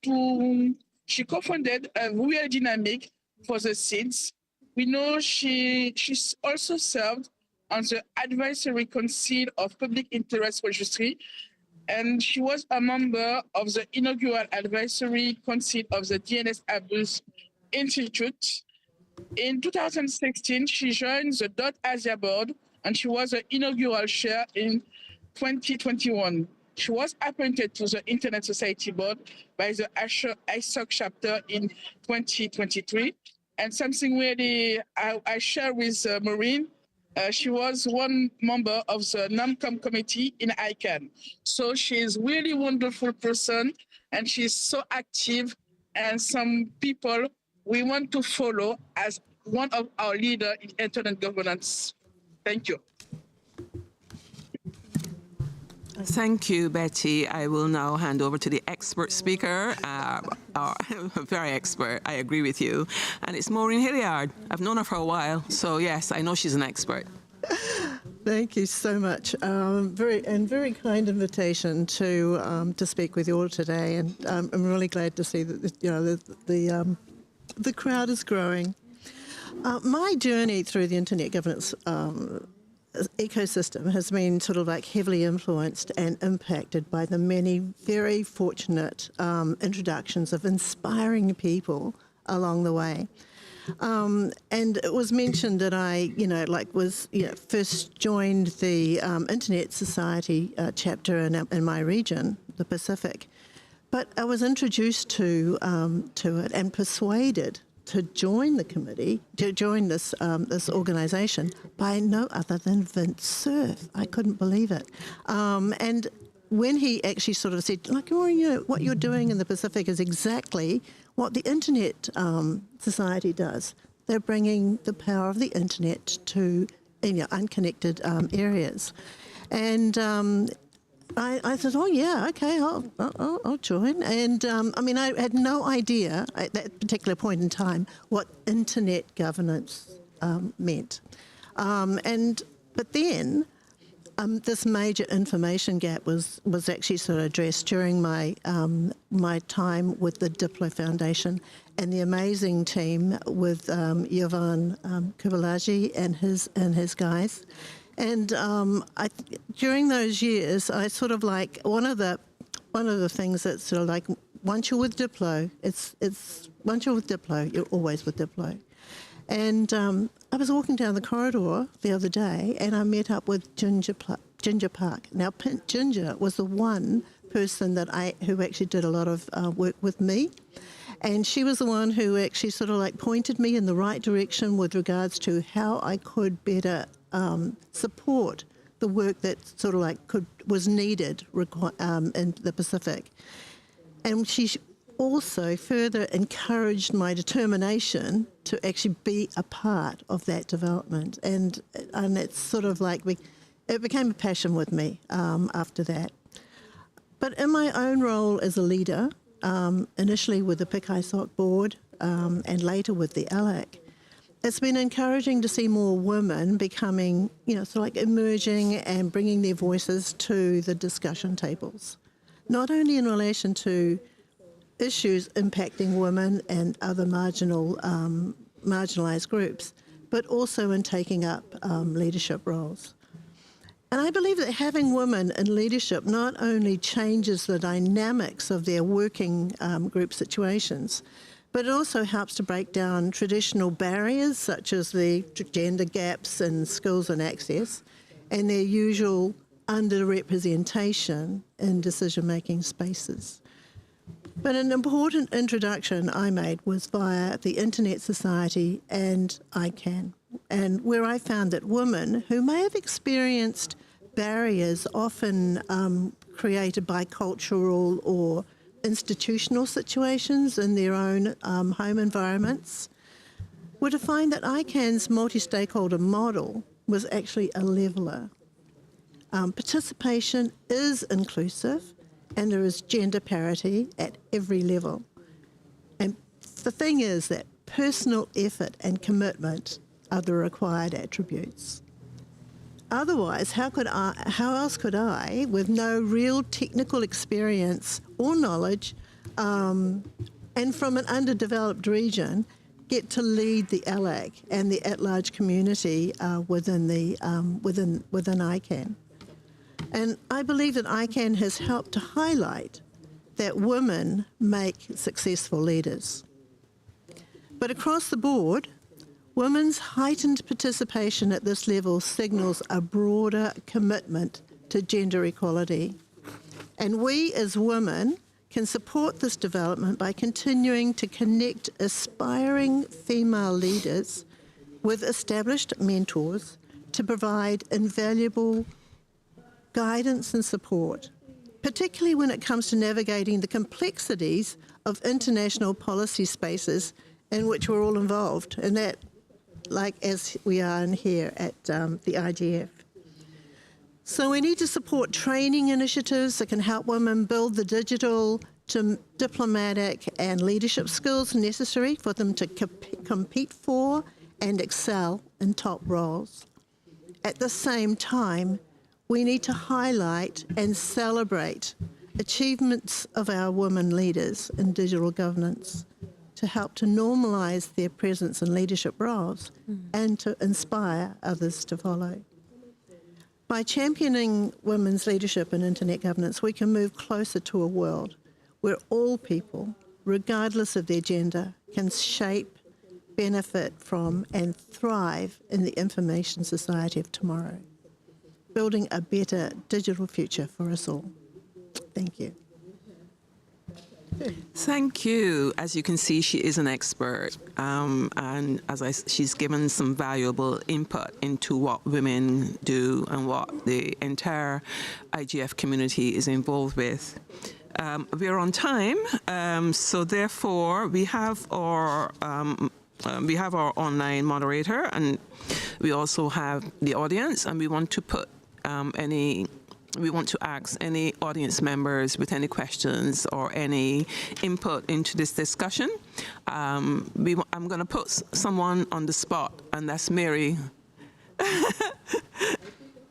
she co-founded a real dynamic for the seeds. We know she's also served on the Advisory Council of Public Interest Registry, and she was a member of the inaugural Advisory Council of the DNS Abuse Institute. In 2016, she joined the .Asia board, and she was the inaugural chair in 2021. She was appointed to the Internet Society board by the ISOC chapter in 2023. And something really I share with Maureen, she was one member of the NAMCOM committee in ICANN. So she's really wonderful person, and she's so active, and some people we want to follow as one of our leaders in internet governance. Thank you. Thank you, Betty. I will now hand over to the expert speaker, very expert, I agree with you. And it's Maureen Hilliard. I've known her for a while, so yes, I know she's an expert. Thank you so much. Very kind invitation to speak with you all today, and I'm really glad to see that the crowd is growing. My journey through the internet governance ecosystem has been sort of like heavily influenced and impacted by the many very fortunate introductions of inspiring people along the way. And it was mentioned that I, first joined the Internet Society chapter in my region, the Pacific. But I was introduced to it and persuaded to join the committee, to join this organisation by no other than Vince Cerf. I couldn't believe it. And when he actually sort of said, like, what you're doing in the Pacific is exactly what the Internet Society does. They're bringing the power of the Internet to unconnected areas. And I said, oh, yeah, okay, I'll join. And, I had no idea at that particular point in time what Internet governance meant. But then this major information gap was actually sort of addressed during my time with the Diplo Foundation and the amazing team with Jovan Kubalaji and his guys. And during those years, I sort of like one of the things that's sort of like once you're with Diplo, once you're with Diplo, you're always with Diplo. And I was walking down the corridor the other day, and I met up with Ginger Park. Now, Ginger was the one person who actually did a lot of work with me. And she was the one who actually sort of like pointed me in the right direction with regards to how I could better support the work that sort of like was needed in the Pacific. And she also further encouraged my determination to actually be a part of that development. And it's sort of like it became a passion with me after that. But in my own role as a leader, initially with the PIC-ISOC board and later with the ALAC, it's been encouraging to see more women becoming, sort of like emerging and bringing their voices to the discussion tables, not only in relation to issues impacting women and other marginalised groups, but also in taking up leadership roles. And I believe that having women in leadership not only changes the dynamics of their working group situations, but it also helps to break down traditional barriers such as the gender gaps in skills and access and their usual underrepresentation in decision-making spaces. But an important introduction I made was via the Internet Society and ICANN, and where I found that women who may have experienced barriers often created by cultural or institutional situations in their own home environments were to find that ICANN's multi-stakeholder model was actually a leveller. Participation is inclusive and there is gender parity at every level. And the thing is that personal effort and commitment are the required attributes. Otherwise, how else could I, with no real technical experience or knowledge, and from an underdeveloped region, get to lead the ALAC and the at-large community within ICANN? And I believe that ICANN has helped to highlight that women make successful leaders. But across the board, women's heightened participation at this level signals a broader commitment to gender equality. And we as women can support this development by continuing to connect aspiring female leaders with established mentors to provide invaluable guidance and support, particularly when it comes to navigating the complexities of international policy spaces in which we're all involved, and that, like as we are in here at the IGF. So we need to support training initiatives that can help women build the digital, diplomatic and leadership skills necessary for them to compete for and excel in top roles. At the same time, we need to highlight and celebrate achievements of our women leaders in digital governance to help to normalise their presence in leadership roles and to inspire others to follow. By championing women's leadership in internet governance, we can move closer to a world where all people, regardless of their gender, can shape, benefit from and thrive in the information society of tomorrow, building a better digital future for us all. Thank you. Thank you. As you can see, she is an expert, and she's given some valuable input into what women do and what the entire IGF community is involved with. We are on time, so therefore we have our online moderator, and we also have the audience, and we want to put we want to ask any audience members with any questions or any input into this discussion. I'm going to put someone on the spot, and that's Mary.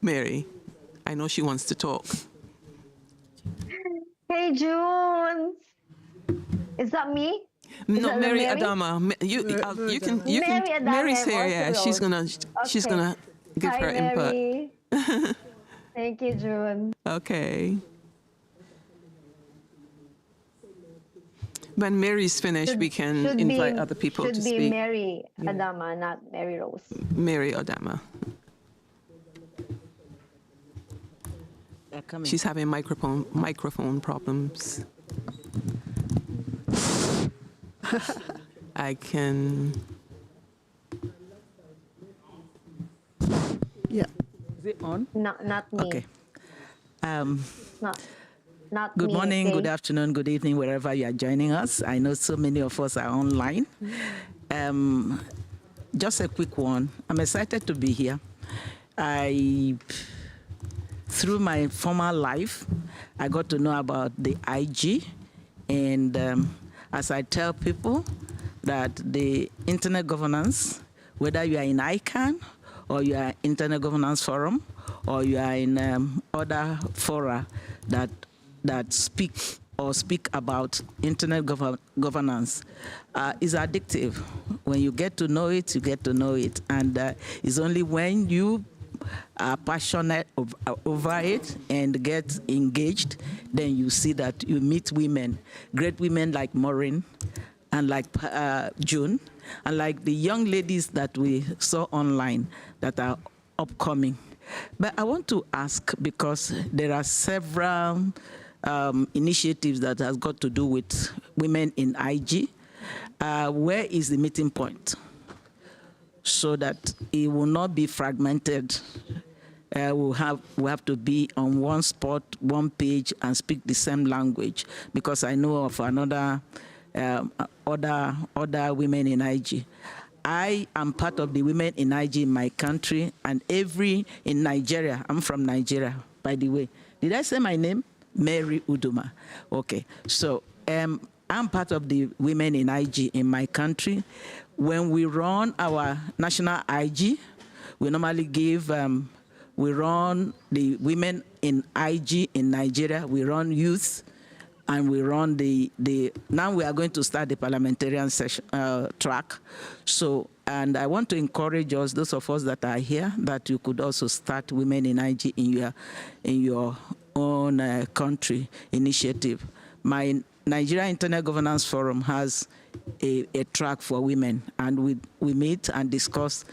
Mary, I know she wants to talk. Hey, June. Is that me? No, Mary Adama. You can. Mary's here. Yeah, she's gonna give Hi, her Mary. input. Thank you, June. Okay. When Mary's finished, we can invite other people to speak. Should be Mary Adama, not Mary Rose. Mary Adama. She's having microphone problems. I can. Yeah. Is it on? Not me. Okay. Not good me, morning, okay? good afternoon, good evening, wherever you are joining us. I know so many of us are online. Just a quick one. I'm excited to be here. Through my former life, I got to know about the IG, and as I tell people that the internet governance, whether you are in ICANN or you are Internet Governance Forum or you are in other fora that speak about internet governance, is addictive. When you get to know it, you get to know it, and it's only when you are passionate over it and get engaged, then you see that you meet women, great women like Maureen and like June, and like the young ladies that we saw online that are upcoming. But I want to ask, because there are several initiatives that has got to do with women in IG, where is the meeting point? So that it will not be fragmented. We have to be on one spot, one page, and speak the same language. Because I know of other women in IG. I am part of the women in IG in my country, and in Nigeria. I'm from Nigeria, by the way. Did I say my name? Mary Uduma. Okay. So I'm part of the women in IG in my country. When we run our national IG, we normally we run the women in IG in Nigeria, we run youth, and we run now we are going to start the parliamentarian session, track. So, and I want to encourage us, those of us that are here, that you could also start Women in IG in your own country initiative. My Nigeria Internet Governance Forum has a track for women, and we meet and discuss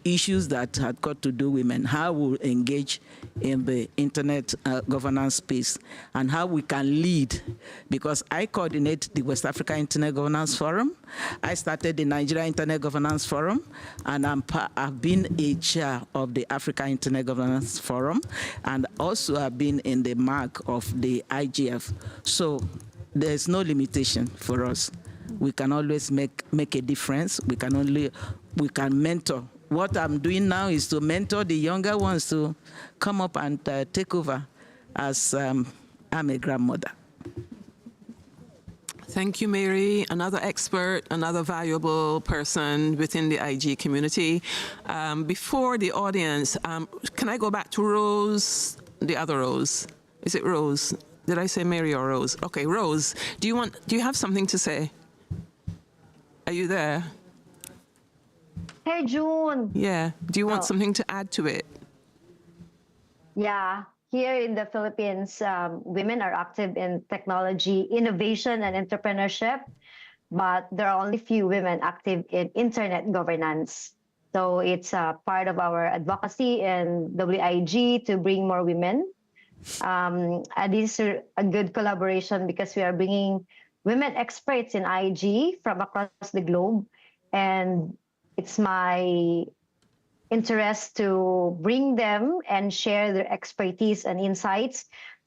issues that have got to do with women, how we engage in the internet governance space, and how we can lead. Because I coordinate the West Africa Internet Governance Forum. I started the Nigeria Internet Governance Forum, and I've been a chair of the Africa Internet Governance Forum, and also I've been in the MAG of the IGF. So there's no limitation for us. We can always make a difference. We can mentor. What I'm doing now is to mentor the younger ones to come up and take over, as I'm a grandmother. Thank you, Mary. Another expert, another valuable person within the IG community. Before the audience, can I go back to Rose, the other Rose? Is it Rose? Did I say Mary or Rose? Okay, Rose, do you have something to say? Are you there? Hey, June. Yeah. Do you want something to add to it? Yeah. Here in the Philippines, women are active in technology, innovation, and entrepreneurship, but there are only few women active in internet governance. So it's part of our advocacy in WIG to bring more women. And this is a good collaboration because we are bringing women experts in IG from across the globe. And it's my interest to bring them and share their expertise and insights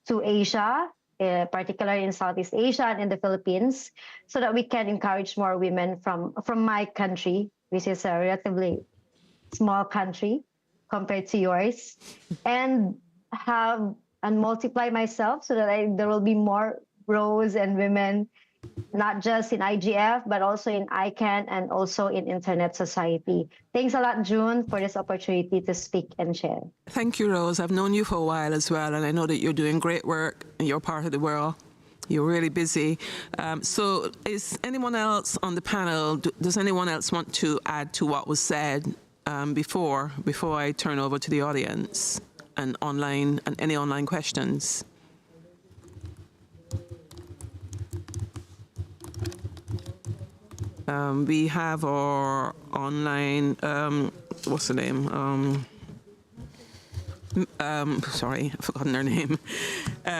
to Asia, particularly in Southeast Asia and in the Philippines, so that we can encourage more women from my country, which is a relatively small country compared to yours, and have and multiply myself so that there will be more Rose and women, not just in IGF, but also in ICANN and also in Internet Society. Thanks a lot, June, for this opportunity to speak and share. Thank you, Rose. I've known you for a while as well, and I know that you're doing great work in your part of the world. You're really busy. So is anyone else on the panel, does anyone else want to add to what was said before I turn over to the audience and any online questions? We have our online, what's the name? Sorry, I've forgotten her name.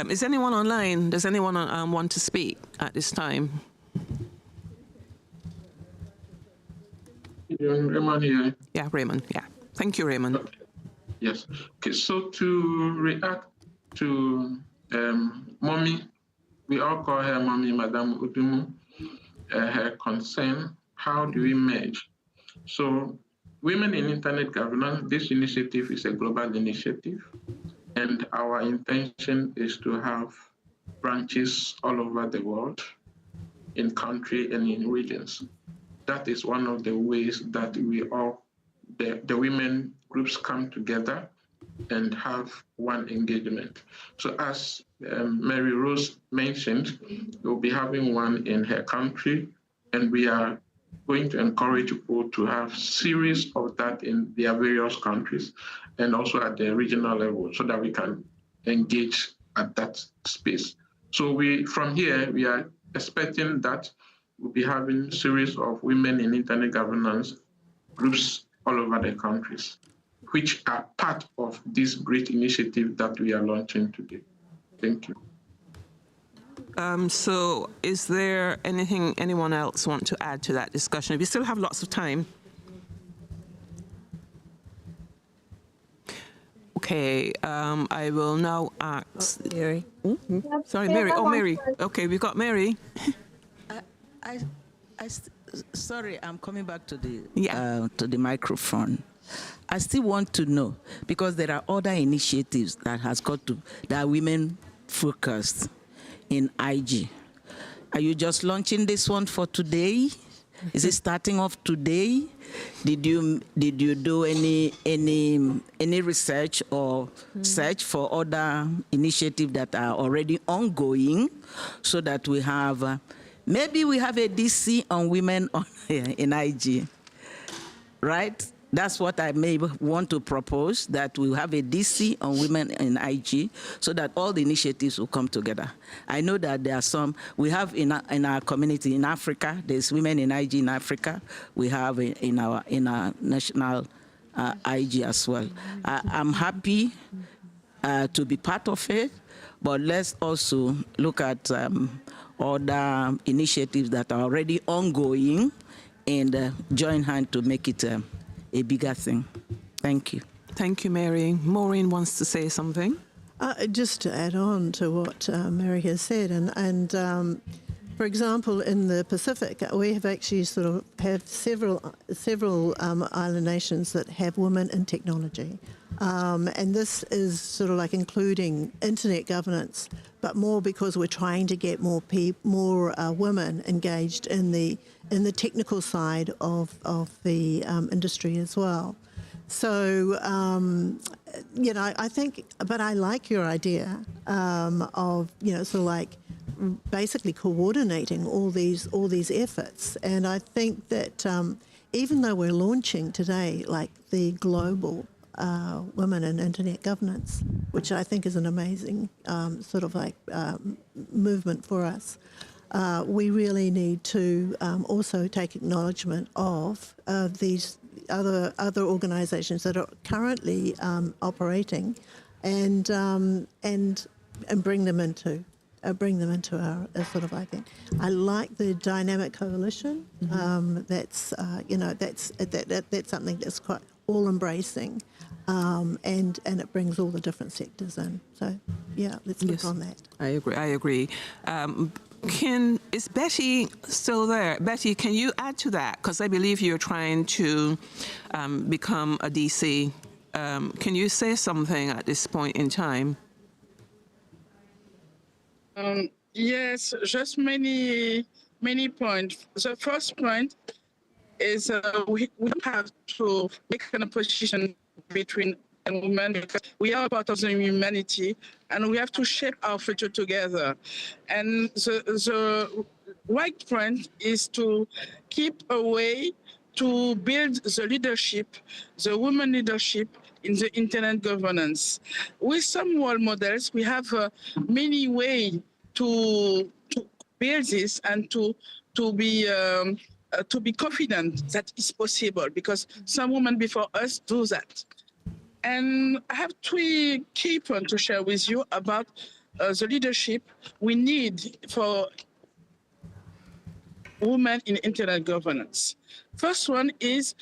Is anyone online? Does anyone want to speak at this time? Raymond here. Yeah, Raymond, yeah. Thank you, Raymond. Okay. Yes. Okay, so to react to Mommy, we all call her Mommy, Madame Udumu, her concern, how do we merge? So Women in Internet Governance, this initiative is a global initiative, and our intention is to have branches all over the world, in country and in regions. That is one of the ways that the women groups come together and have one engagement. So as Mary Rose mentioned, we'll be having one in her country, and we are going to encourage people to have series of that in their various countries and also at the regional level so that we can engage at that space. So from here, we are expecting that we'll be having series of women in internet governance groups all over the countries, which are part of this great initiative that we are launching today. Thank you. So is there anyone else want to add to that discussion? We still have lots of time. Okay, I will now ask Mary. Sorry, Mary. Oh, Mary. Okay, we've got Mary. Sorry, I'm coming back to the microphone. I still want to know, because there are other initiatives that are women focused in IG. Are you just launching this one for today? Is it starting off today? Did you do any research or search for other initiatives that are already ongoing, so that we have maybe we have a DC on women in IG, right? That's what I may want to propose, that we have a DC on women in IG so that all the initiatives will come together. I know that there are some, we have in our community in Africa, there's women in IG in Africa. We have in our national IG as well. I'm happy to be part of it, but let's also look at other initiatives that are already ongoing and join hands to make it a bigger thing. Thank you. Thank you, Mary. Maureen wants to say something. Just to add on to what Mary has said, and For example, in the Pacific, we have actually sort of have several island nations that have women in technology. And this is sort of like including internet governance, but more because we're trying to get more women engaged in the technical side of the industry as well. So, you know, I think, but I like your idea of, you know, sort of like basically coordinating all these efforts. And I think that even though we're launching today, like the global Women in Internet Governance, which I think is an amazing sort of like movement for us, we really need to also take acknowledgement of these other organisations that are currently operating, and bring them into our sort of, I think. I like the dynamic coalition. That's you know, that's something that's quite all embracing, and it brings all the different sectors in. So yeah, let's look on that. I agree. Is Betty still there? Betty, can you add to that? Because I believe you're trying to become a DC. Can you say something at this point in time? Yes, just many points. The first point is we don't have to make an opposition between and women, because we are part of the humanity and we have to shape our future together. And the right point is to keep a way to build the leadership, the women leadership in the internet governance. With some role models, we have many ways to build this and to be confident that it's possible, because some women before us do that. And I have 3 key points to share with you about the leadership we need for women in internet governance. First one is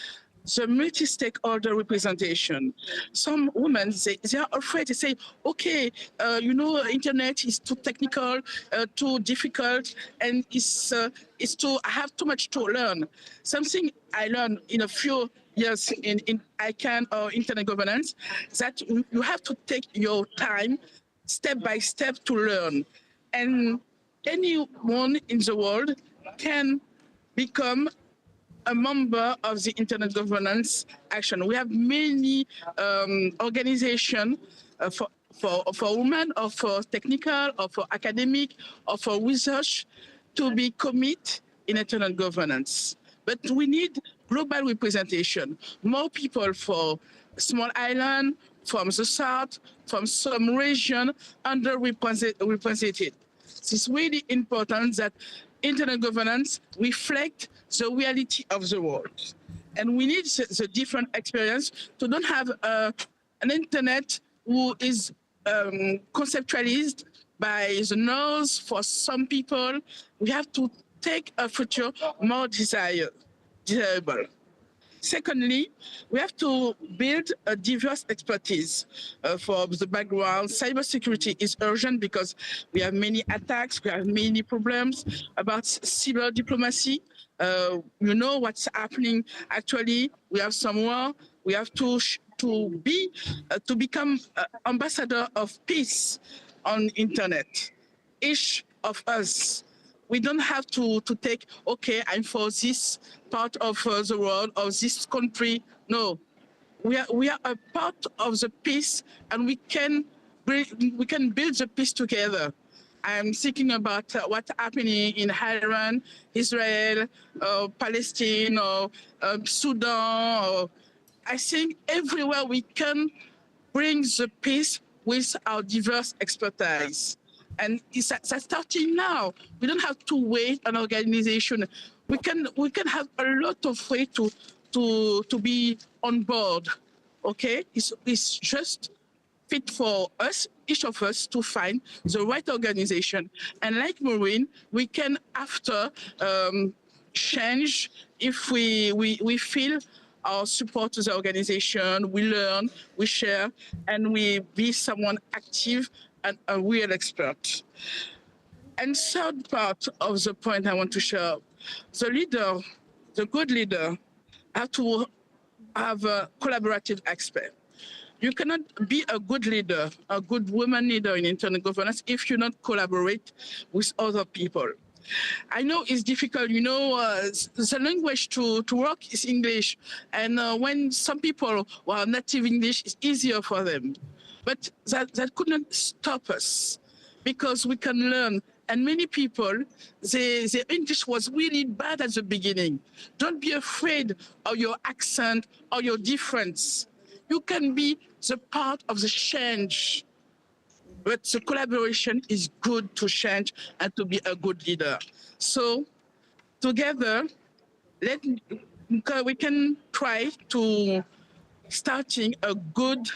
the multi-stakeholder representation. Some women, they are afraid to say, okay, you know, internet is too technical, too difficult, and I have too much to learn. Something I learned in a few years in ICANN or internet governance, that you have to take your time step by step to learn. And anyone in the world can become a member of the internet governance action. We have many organizations for women, or for technical, or for academic, or for research to be committed in internet governance. But we need global representation, more people for small island, from the south, from some region underrepresented. It's really important that internet governance reflect the reality of the world. And we need the different experience to don't have an internet who is conceptualized by the norms for some people. We have to take a future more desirable. Secondly, we have to build a diverse expertise for the background. Cybersecurity is urgent because we have many attacks, we have many problems about cyber diplomacy. You know what's happening actually. We have some war. We have to become ambassador of peace on internet. Each of us, we don't have to take, okay, I'm for this part of the world or this country. No, we are a part of the peace, and we can build the peace together. I'm thinking about what's happening in Iran, Israel, Palestine, or Sudan. Or I think everywhere we can bring the peace with our diverse expertise. And it's starting now. We don't have to wait an organization. We can have a lot of ways to be on board. Okay, it's just fit for us, each of us, to find the right organization. And like Maureen, we can after change if we feel our support to the organization, we learn, we share, and we be someone active and a real expert. And third part of the point I want to share, the leader, the good leader, have to have a collaborative aspect. You cannot be a good leader, a good woman leader in internet governance if you not collaborate with other people. I know it's difficult, the language to work is English. And when some people who are native English, it's easier for them. But that could not stop us because we can learn. And many people, their English was really bad at the beginning. Don't be afraid of your accent or your difference. You can be the part of the change. But the collaboration is good to change and to be a good leader. So together, we can try to starting a good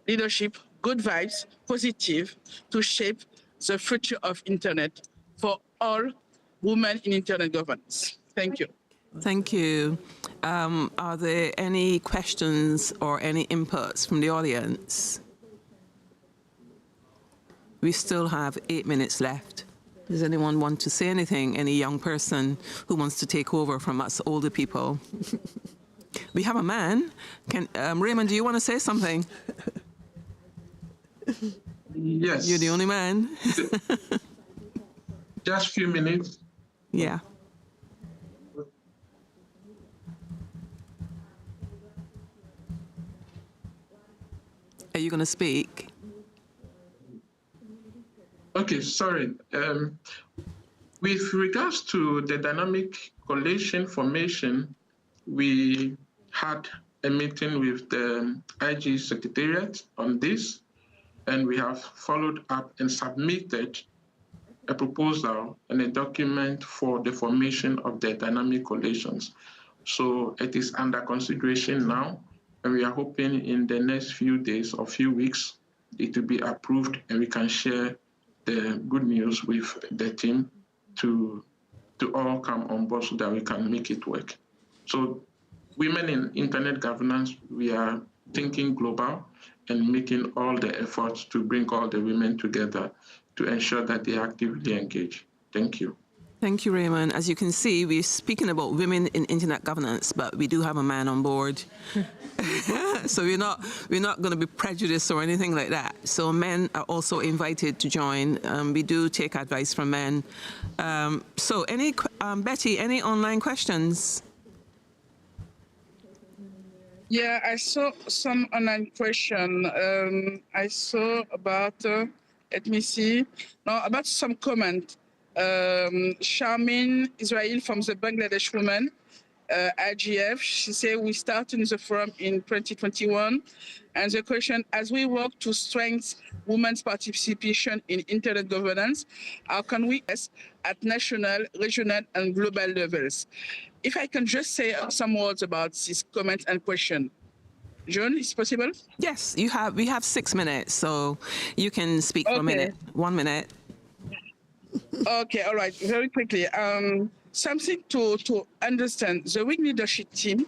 leadership, good vibes, positive, to shape the future of internet for all women in internet governance. Thank you. Thank you. Are there any questions or any inputs from the audience? We still have 8 minutes left. Does anyone want to say anything? Any young person who wants to take over from us older people? We have a man. Raymond, do you want to say something? Yes. You're the only man. Just a few minutes. Yeah. Are you going to speak? Okay, sorry. With regards to the dynamic coalition formation, we had a meeting with the IG Secretariat on this, and we have followed up and submitted a proposal and a document for the formation of the dynamic coalitions. So it is under consideration now, and we are hoping in the next few days or few weeks it will be approved and we can share the good news with the team to all come on board so that we can make it work. So women in internet governance, we are thinking global and making all the efforts to bring all the women together to ensure that they actively engage. Thank you. Thank you, Raymond. As you can see, we're speaking about women in internet governance, but we do have a man on board. So we're not going to be prejudiced or anything like that. So men are also invited to join. We do take advice from men. So Betty, any online questions? Yeah, I saw some online question. I saw about, let me see, no, about some comment. Charmin Israel from the Bangladesh woman, IGF, she said we started the forum in 2021. And the question, as we work to strengthen women's participation in internet governance, how can we at national, regional, and global levels? If I can just say some words about this comment and question. John, is it possible? Yes, we have 6 minutes, so you can speak for a minute. 1 minute. Okay, all right, very quickly. Something to understand, the WIG leadership team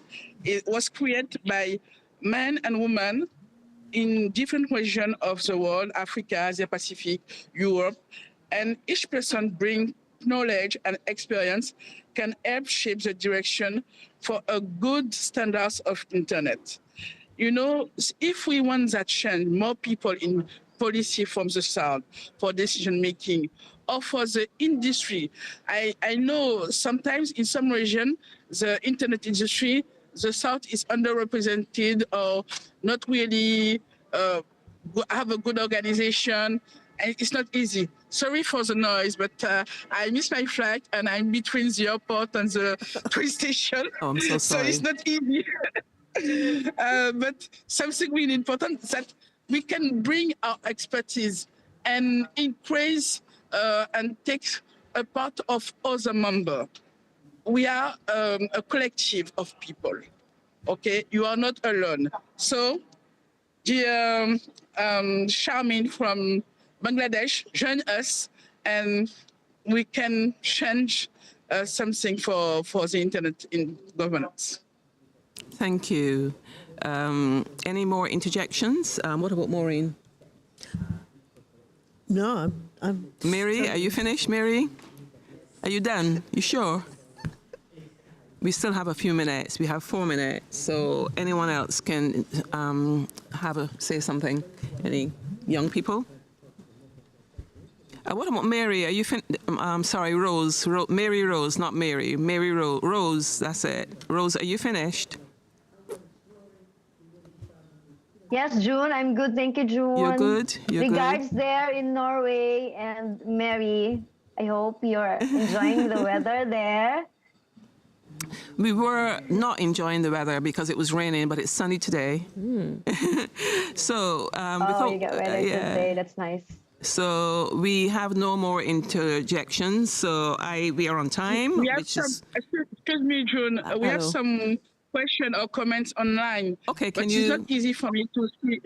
was created by men and women in different regions of the world, Africa, Asia Pacific, Europe, and each person brings knowledge and experience can help shape the direction for a good standards of internet. You know, if we want that change, more people in policy from the South for decision making, or for the industry. I know sometimes in some region, the internet industry, the South is underrepresented or not really have a good organization, and it's not easy. Sorry for the noise, but I missed my flight and I'm between the airport and the train station. Oh, I'm so sorry. So it's not easy. But something really important is that we can bring our expertise and increase and take a part of other members. We are a collective of people, okay? You are not alone. So, dear Charmin from Bangladesh, join us and we can change something for the internet in governance. Thank you. Any more interjections? What about Maureen? No, Mary, are you finished, Mary? Are you done? You sure? We still have a few minutes. We have 4 minutes. So anyone else can say something. Any young people? What about Mary? Are you sorry, Rose. Mary Rose, not Mary. Mary Rose, that's it. Rose, are you finished? Yes, June, I'm good. Thank you, June. You're good? You're Regards good? there in Norway, and Mary, I hope you're enjoying the weather there. We were not enjoying the weather because it was raining, but it's sunny today. So, you got weather today. That's nice. So we have no more interjections. So we are on time. We have excuse me, June. We have some question or comments online. Okay, but it's not easy for me to see.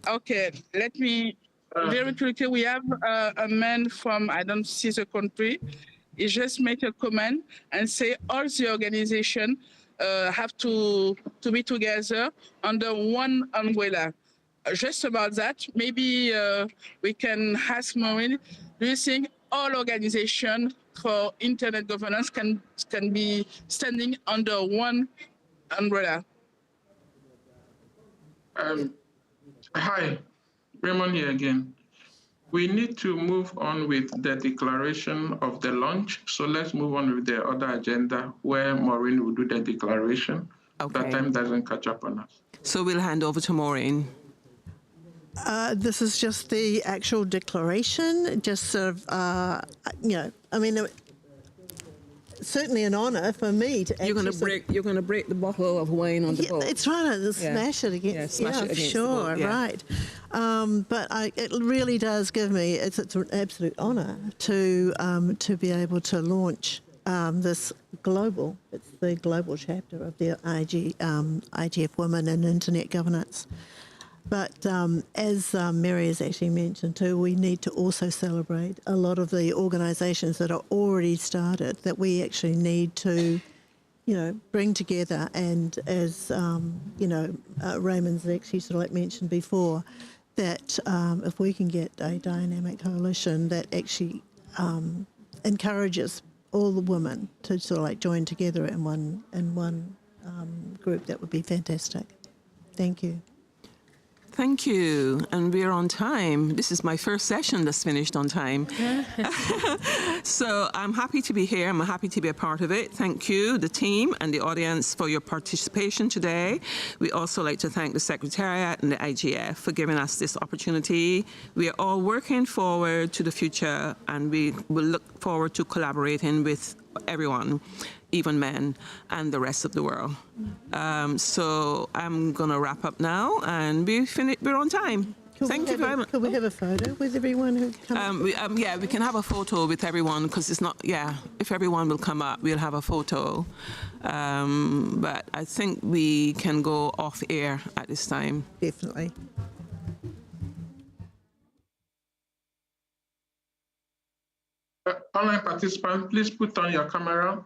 Okay, let me very quickly. We have a man from, I don't see the country. He just make a comment and say all the organization have to be together under one umbrella. Just about that, maybe we can ask Maureen, do you think all organizations for internet governance can be standing under one umbrella? Hi, Raymond here again. We need to move on with the declaration of the launch. So let's move on with the other agenda where Maureen will do the declaration. Okay. That time doesn't catch up on us. So we'll hand over to Maureen. This is just the actual declaration, just sort of, I mean, certainly an honour for me to. You're going to break the bottle of wine on the boat. It's trying to smash it against. Smash it against sure, the boat, right. But it really does give me. It's an absolute honour to be able to launch this global. It's the global chapter of the IGF Women in Internet Governance. But as Mary has actually mentioned too, we need to also celebrate a lot of the organisations that are already started that we actually need to, bring together. And as, Raymond's actually sort of mentioned before, that if we can get a dynamic coalition that actually encourages all the women to sort of join together in one group, that would be fantastic. Thank you. Thank you. And we're on time. This is my first session that's finished on time. So I'm happy to be here. I'm happy to be a part of it. Thank you, the team and the audience, for your participation today. We also like to thank the Secretariat and the IGF for giving us this opportunity. We are all working forward to the future, and we will look forward to collaborating with everyone, even men, and the rest of the world. So I'm going to wrap up now, and we're on time. Thank you very much. Could we have a photo with everyone who comes? Yeah, we can have a photo with everyone, because it's not, if everyone will come up, we'll have a photo. But I think we can go off air at this time. Definitely. Online participants, please put on your camera.